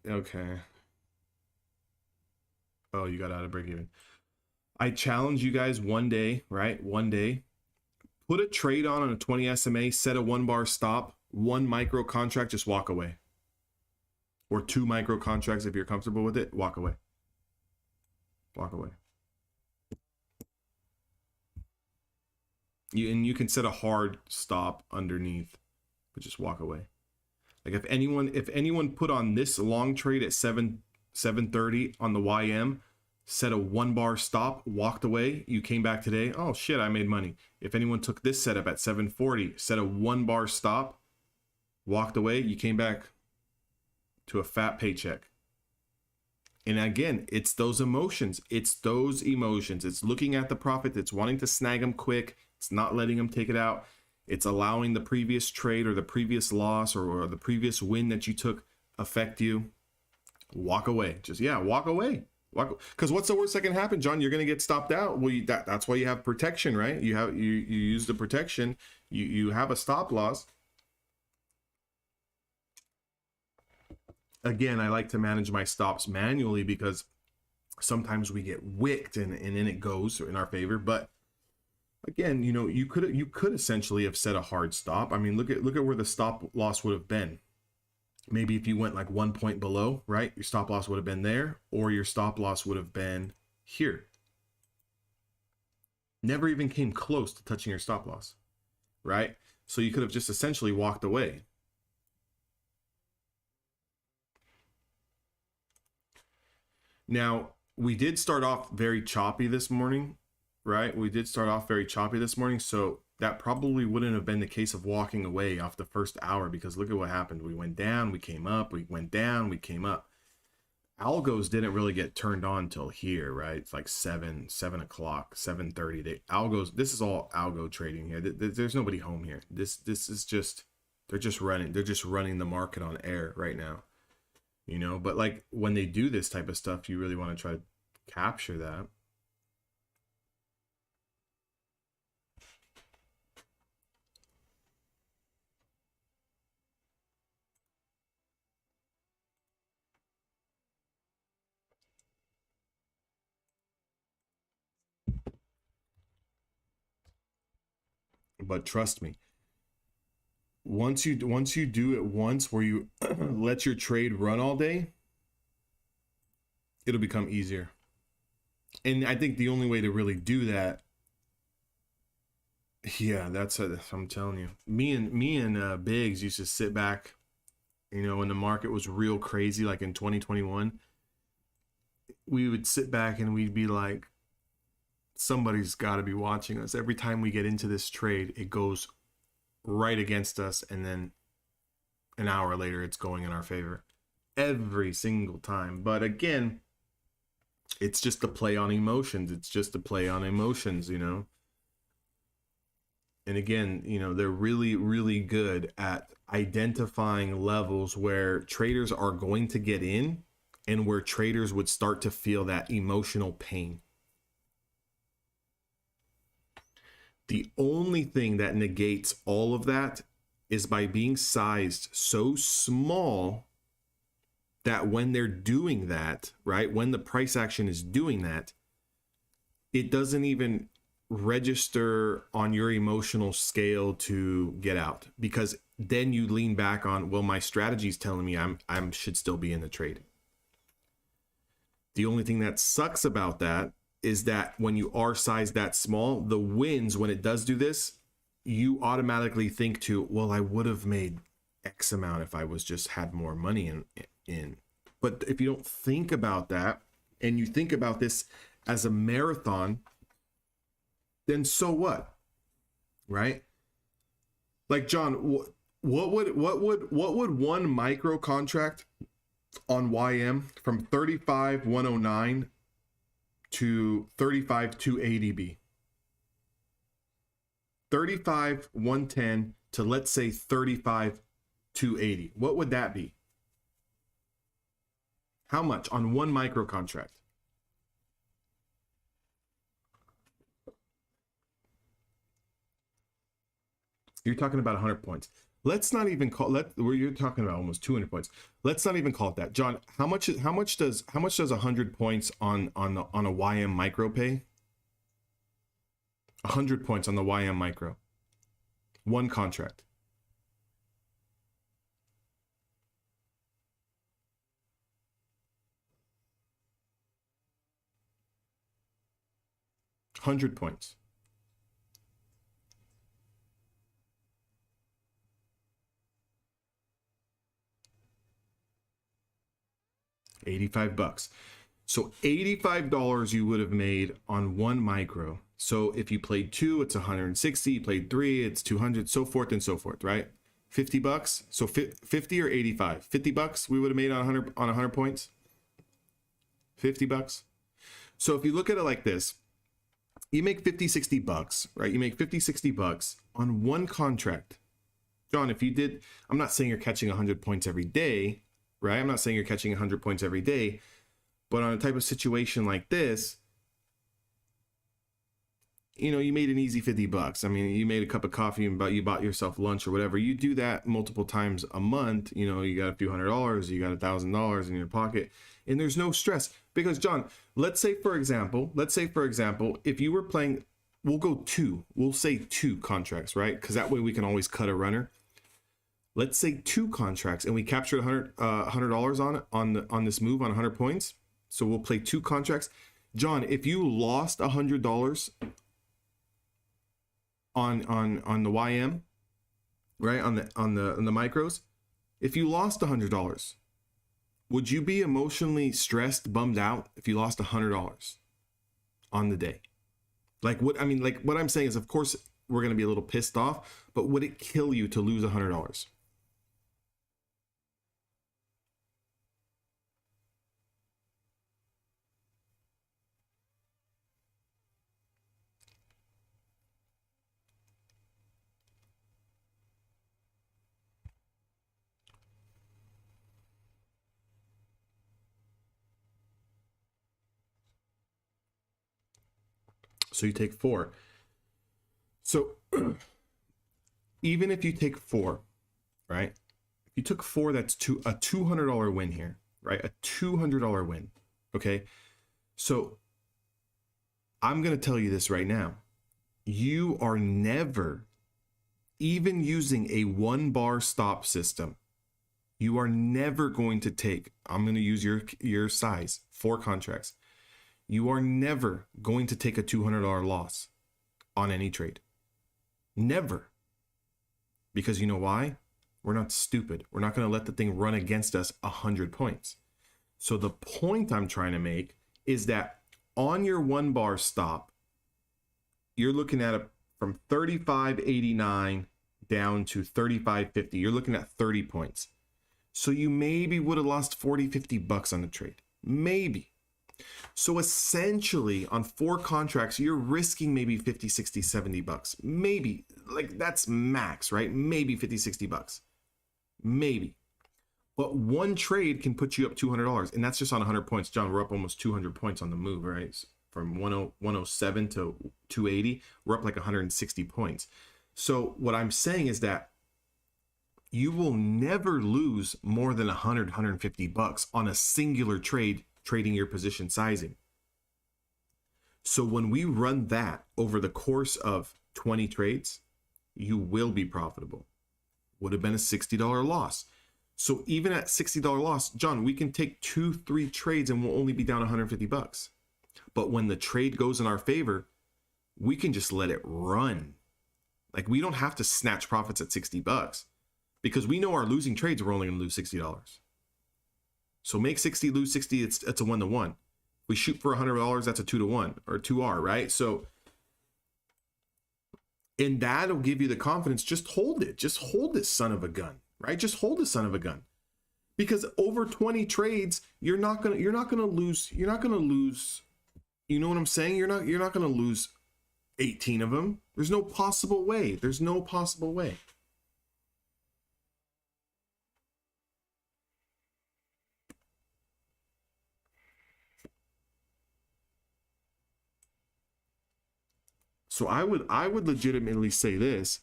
Speaker 1: Okay. Oh, you got out of break even. I challenge you guys one day, right? One day, put a trade on a 20 SMA, set a 1 bar stop, 1 micro contract, just walk away. Or 2 micro contracts if you're comfortable with it, walk away. Walk away. You can set a hard stop underneath, but just walk away. Like if anyone put on this long trade at 7:30 on the YM, set a 1 bar stop, walked away, you came back today, oh shit, I made money. If anyone took this setup at 7:40, set a 1 bar stop, walked away, you came back to a fat paycheck. And again, it's those emotions. It's looking at the profit. It's wanting to snag them quick. It's not letting them take it out. It's allowing the previous trade or the previous loss or the previous win that you took affect you. Walk away. Just, yeah, walk away. Because what's the worst that can happen, John? You're going to get stopped out. Well, that's why you have protection, right? You use the protection. You have a stop loss. Again, I like to manage my stops manually because sometimes we get wicked and then it goes in our favor. But again, you could essentially have set a hard stop. I mean, look at where the stop loss would have been. Maybe if you went like 1 point below, right? Your stop loss would have been there, or your stop loss would have been here. Never even came close to touching your stop loss, right? So you could have just essentially walked away. Now, we did start off very choppy this morning, right? We did start off very choppy this morning, so that probably wouldn't have been the case of walking away off the first hour, because look at what happened. We went down, we came up, we went down, we came up. Algos didn't really get turned on till here, right? It's like 7 o'clock, 7:30. Algos, this is all algo trading here. There's nobody home here. This is just, they're just running the market on air right now. But like when they do this type of stuff, you really want to try to capture that. But trust me, once you do it once where you let your trade run all day, it'll become easier. And I think the only way to really do that, yeah, I'm telling you, me and Biggs used to sit back, when the market was real crazy, like in 2021, we would sit back and we'd be like, somebody's got to be watching us. Every time we get into this trade, it goes right against us, and then an hour later it's going in our favor every single time. But again, it's just a play on emotions. And again, they're really, really good at identifying levels where traders are going to get in and where traders would start to feel that emotional pain. The only thing that negates all of that is by being sized so small that when they're doing that, right, when the price action is doing that, it doesn't even register on your emotional scale to get out, because then you lean back on, well, my strategy is telling me I should still be in the trade. The only thing that sucks about that is that when you are sized that small, the wins, when it does do this, you automatically think to, well, I would have made X amount if I was just had more money in. But if you don't think about that, and you think about this as a marathon, then so what? Right? Like, John, what would one micro contract on YM from 35,109 to 35,280 be? 35,110 to, let's say, 35,280. What would that be? How much on one micro contract? You're talking about 100 points. Let's not even call where you're talking about almost 200 points. Let's not even call it that. John, how much does 100 points on a YM micro pay? 100 points on the YM micro. One contract. $100 points. $85. So $85 you would have made on one micro. So if you played 2, it's 160. You played 3, it's 200, so forth and so forth, right? $50. So 50 or 85. $50 we would have made on 100 points. $50. So if you look at it like this, you make $50-$60, right? You make $50-$60 on one contract. John, if you did, I'm not saying you're catching 100 points every day, right? I'm not saying you're catching 100 points every day, but on a type of situation like this, you know, you made an easy $50. I mean, you made a cup of coffee and you bought yourself lunch or whatever. You do that multiple times a month, you know, you got a few $100, you got $1,000 in your pocket, and there's no stress. Because, John, let's say for example, if you were playing, we'll say 2 contracts, right? Because that way we can always cut a runner. Let's say 2 contracts, and we captured $100 on it on this move on 100 points. So we'll play 2 contracts. John, if you lost $100 on the YM, right, on the micros, if you lost $100, would you be emotionally stressed, bummed out if you lost $100 on the day? Like what I'm saying is, of course, we're going to be a little pissed off, but would it kill you to lose $100? So you take 4. So even if you take 4, right? If you took 4, that's a $200 win here, right? A $200 win. Okay. So I'm going to tell you this right now. You are never, even using a 1-bar stop system, you are never going to take, I'm going to use your size, 4 contracts. You are never going to take a $200 loss on any trade. Never. Because you know why? We're not stupid. We're not going to let the thing run against us 100 points. So the point I'm trying to make is that on your 1-bar stop, you're looking at it from 35.89 down to 35.50. You're looking at 30 points. So you maybe would have lost $40-$50 on the trade. Maybe. So essentially on 4 contracts, you're risking maybe $50-$60-$70. Maybe, like, that's max, right? Maybe $50-$60. Maybe. But one trade can put you up $200, and that's just on 100 points. John, we're up almost 200 points on the move, right? From 107 to 280, we're up like 160 points. So what I'm saying is that you will never lose more than $100-$150 on a singular trade, trading your position sizing. So when we run that over the course of 20 trades, you will be profitable. Would have been a $60 loss. So even at $60 loss, John, we can take 2-3 trades and we'll only be down $150. But when the trade goes in our favor, we can just let it run. Like, we don't have to snatch profits at $60 because we know our losing trades, we're only going to lose $60. So make 60, lose 60, it's a 1-to-1. We shoot for $100, that's a 2-to-1 or 2R, right? So, and that'll give you the confidence. Just hold it. Just hold this son of a gun, right? Just hold this son of a gun. Because over 20 trades, you're not gonna lose. You know what I'm saying? You're not gonna lose 18 of them. There's no possible way. There's no possible way. So I would legitimately say this.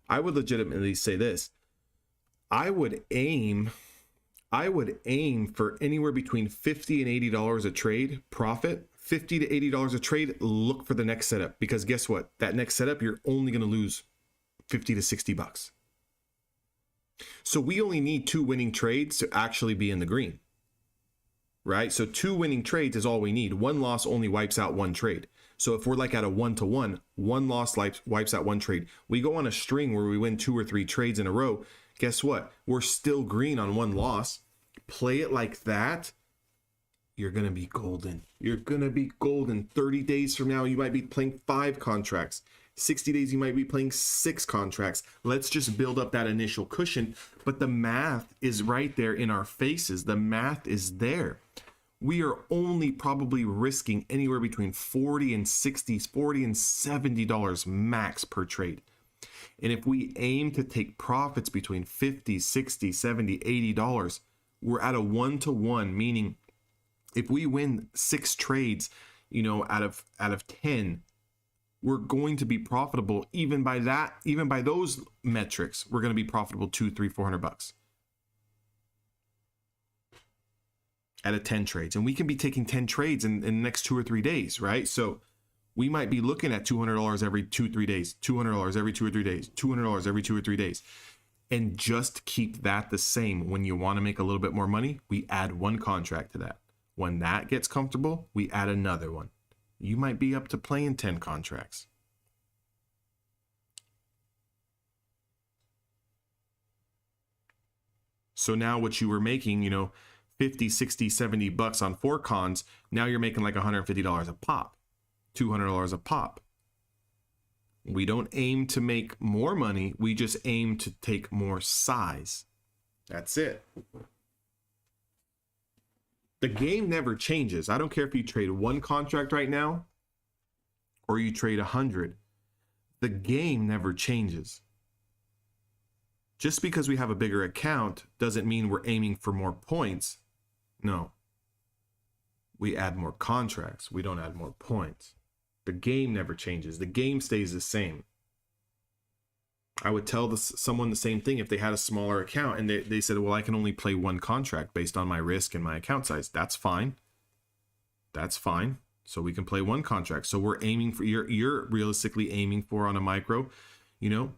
Speaker 1: I would aim for anywhere between $50 and $80 a trade profit. $50 to $80 a trade. Look for the next setup, because guess what? That next setup, you're only going to lose 50 to 60 bucks. So we only need 2 winning trades to actually be in the green, right? So 2 winning trades is all we need. 1 loss only wipes out 1 trade. So if we're like at a 1-to-1, 1 loss wipes out 1 trade. We go on a string where we win 2 or 3 trades in a row. Guess what? We're still green on 1 loss. Play it like that. You're going to be golden. You're going to be golden. 30 days from now, you might be playing 5 contracts. 60 days, you might be playing 6 contracts. Let's just build up that initial cushion. But the math is right there in our faces. The math is there. We are only probably risking anywhere between $40 and $60, $40 and $70 max per trade. And if we aim to take profits between $50, $60, $70, $80, we're at a 1-to-1, meaning if we win 6 trades, out of 10, we're going to be profitable. Even by those metrics, we're going to be profitable $200, $300, $400 out of 10 trades. And we can be taking 10 trades in the next 2 or 3 days, right? So we might be looking at $200 every 2-3 days, $200 every 2 or 3 days, $200 every 2 or 3 days. And just keep that the same. When you want to make a little bit more money, we add 1 contract to that. When that gets comfortable, we add another one. You might be up to playing 10 contracts. So now what you were making, 50, 60, 70 bucks on 4 cons, now you're making like $150 a pop, $200 a pop. We don't aim to make more money. We just aim to take more size. That's it. The game never changes. I don't care if you trade 1 contract right now or you trade 100. The game never changes. Just because we have a bigger account doesn't mean we're aiming for more points. No. We add more contracts. We don't add more points. The game never changes. The game stays the same. I would tell someone the same thing if they had a smaller account and they said, well, I can only play 1 contract based on my risk and my account size. That's fine. That's fine. So we can play 1 contract. So we're aiming for, you're realistically aiming for on a micro,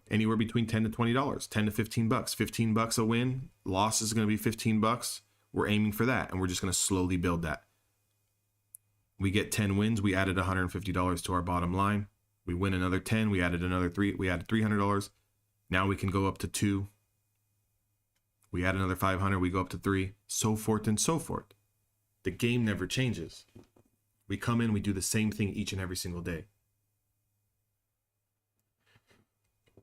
Speaker 1: anywhere between $10 to $20, 10 to 15 bucks, 15 bucks a win. Loss is going to be 15 bucks. We're aiming for that. And we're just going to slowly build that. We get 10 wins. We added $150 to our bottom line. We win another 10. We added another 3. We added $300. Now we can go up to 2. We add another 500. We go up to 3, so forth and so forth. The game never changes. We come in, we do the same thing each and every single day.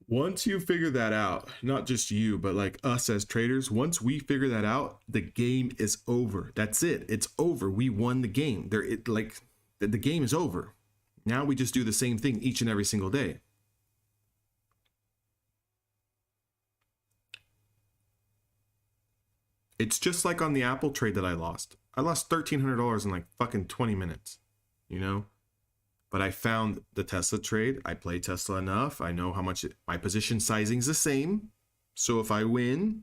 Speaker 1: Once you figure that out, not just you, but like us as traders, once we figure that out, the game is over. That's it. It's over. We won the game. The game is over. Now we just do the same thing each and every single day. It's just like on the Apple trade that I lost. I lost $1,300 in like fucking 20 minutes, But I found the Tesla trade. I play Tesla enough. I know how much my position sizing is the same. So if I win,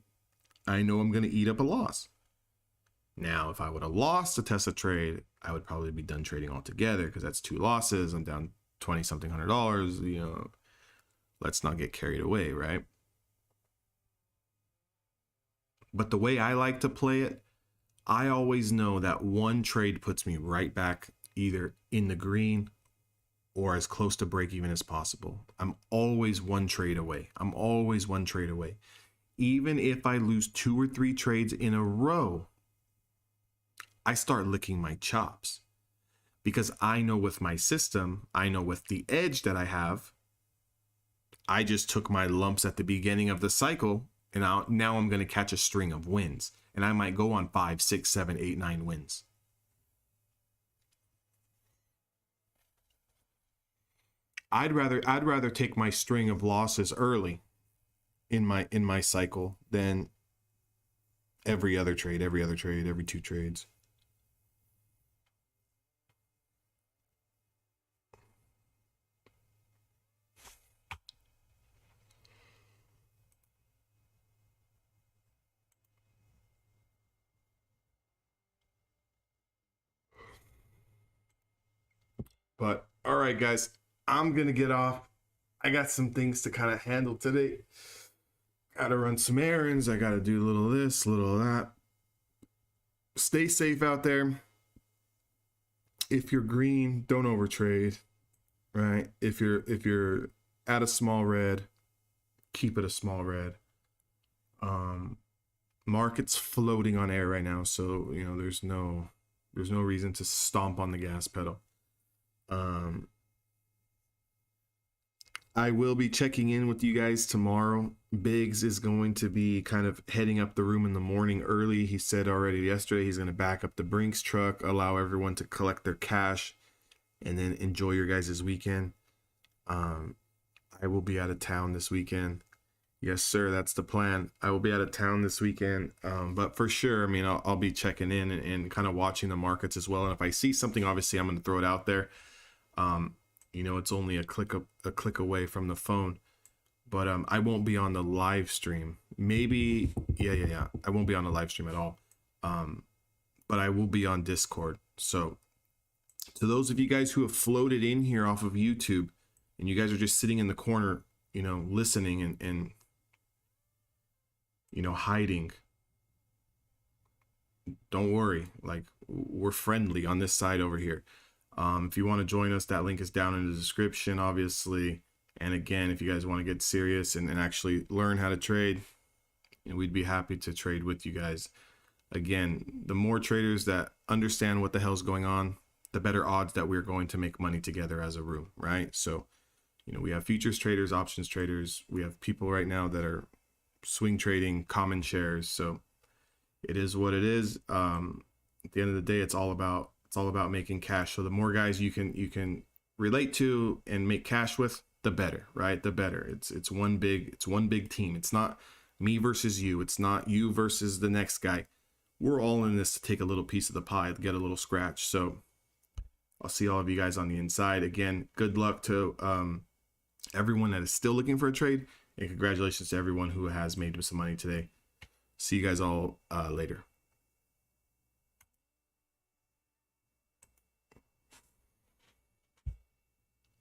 Speaker 1: I know I'm going to eat up a loss. Now, if I would have lost the Tesla trade, I would probably be done trading altogether because that's 2 losses. I'm down 20 something $100. Let's not get carried away, right? But the way I like to play it, I always know that 1 trade puts me right back either in the green or as close to break even as possible. I'm always 1 trade away. I'm always 1 trade away. Even if I lose 2 or 3 trades in a row, I start licking my chops because I know with my system, I know with the edge that I have, I just took my lumps at the beginning of the cycle, and now I'm going to catch a string of wins, and I might go on 5, 6, 7, 8, 9 wins. I'd rather take my string of losses early in my cycle than every other trade, every 2 trades. But all right, guys, I'm gonna get off. I got some things to kind of handle today. Gotta run some errands. I gotta do a little of this, a little of that. Stay safe out there. If you're green, don't overtrade. Right? If you're at a small red, keep it a small red. Market's floating on air right now, so you know there's no reason to stomp on the gas pedal. I will be checking in with you guys tomorrow. Biggs is going to be kind of heading up the room in the morning early. He said already yesterday he's going to back up the Brinks truck, allow everyone to collect their cash, and then enjoy your guys' weekend. I will be out of town this weekend. Yes, sir, that's the plan. I will be out of town this weekend, but for sure, I mean, I'll be checking in and kind of watching the markets as well. And if I see something, obviously, I'm going to throw it out there. You know, it's only a click away from the phone, but I won't be on the live stream. Maybe, yeah. I won't be on the live stream at all, but I will be on Discord. So, to those of you guys who have floated in here off of YouTube, and you guys are just sitting in the corner, you know, listening and you know, hiding, don't worry, like, we're friendly on this side over here. If you want to join us, that link is down in the description, obviously. And again, if you guys want to get serious and actually learn how to trade, you know, we'd be happy to trade with you guys. Again, the more traders that understand what the hell's going on, the better odds that we're going to make money together as a room, right? So, you know, we have futures traders, options traders. We have people right now that are swing trading common shares. So it is what it is. At the end of the day, it's all about making cash. So the more guys you can relate to and make cash with, the better, right? The better. It's one big team. It's not me versus you. It's not you versus the next guy. We're all in this to take a little piece of the pie, get a little scratch. So I'll see all of you guys on the inside. Again, good luck to everyone that is still looking for a trade, and congratulations to everyone who has made some money today. See you guys all later.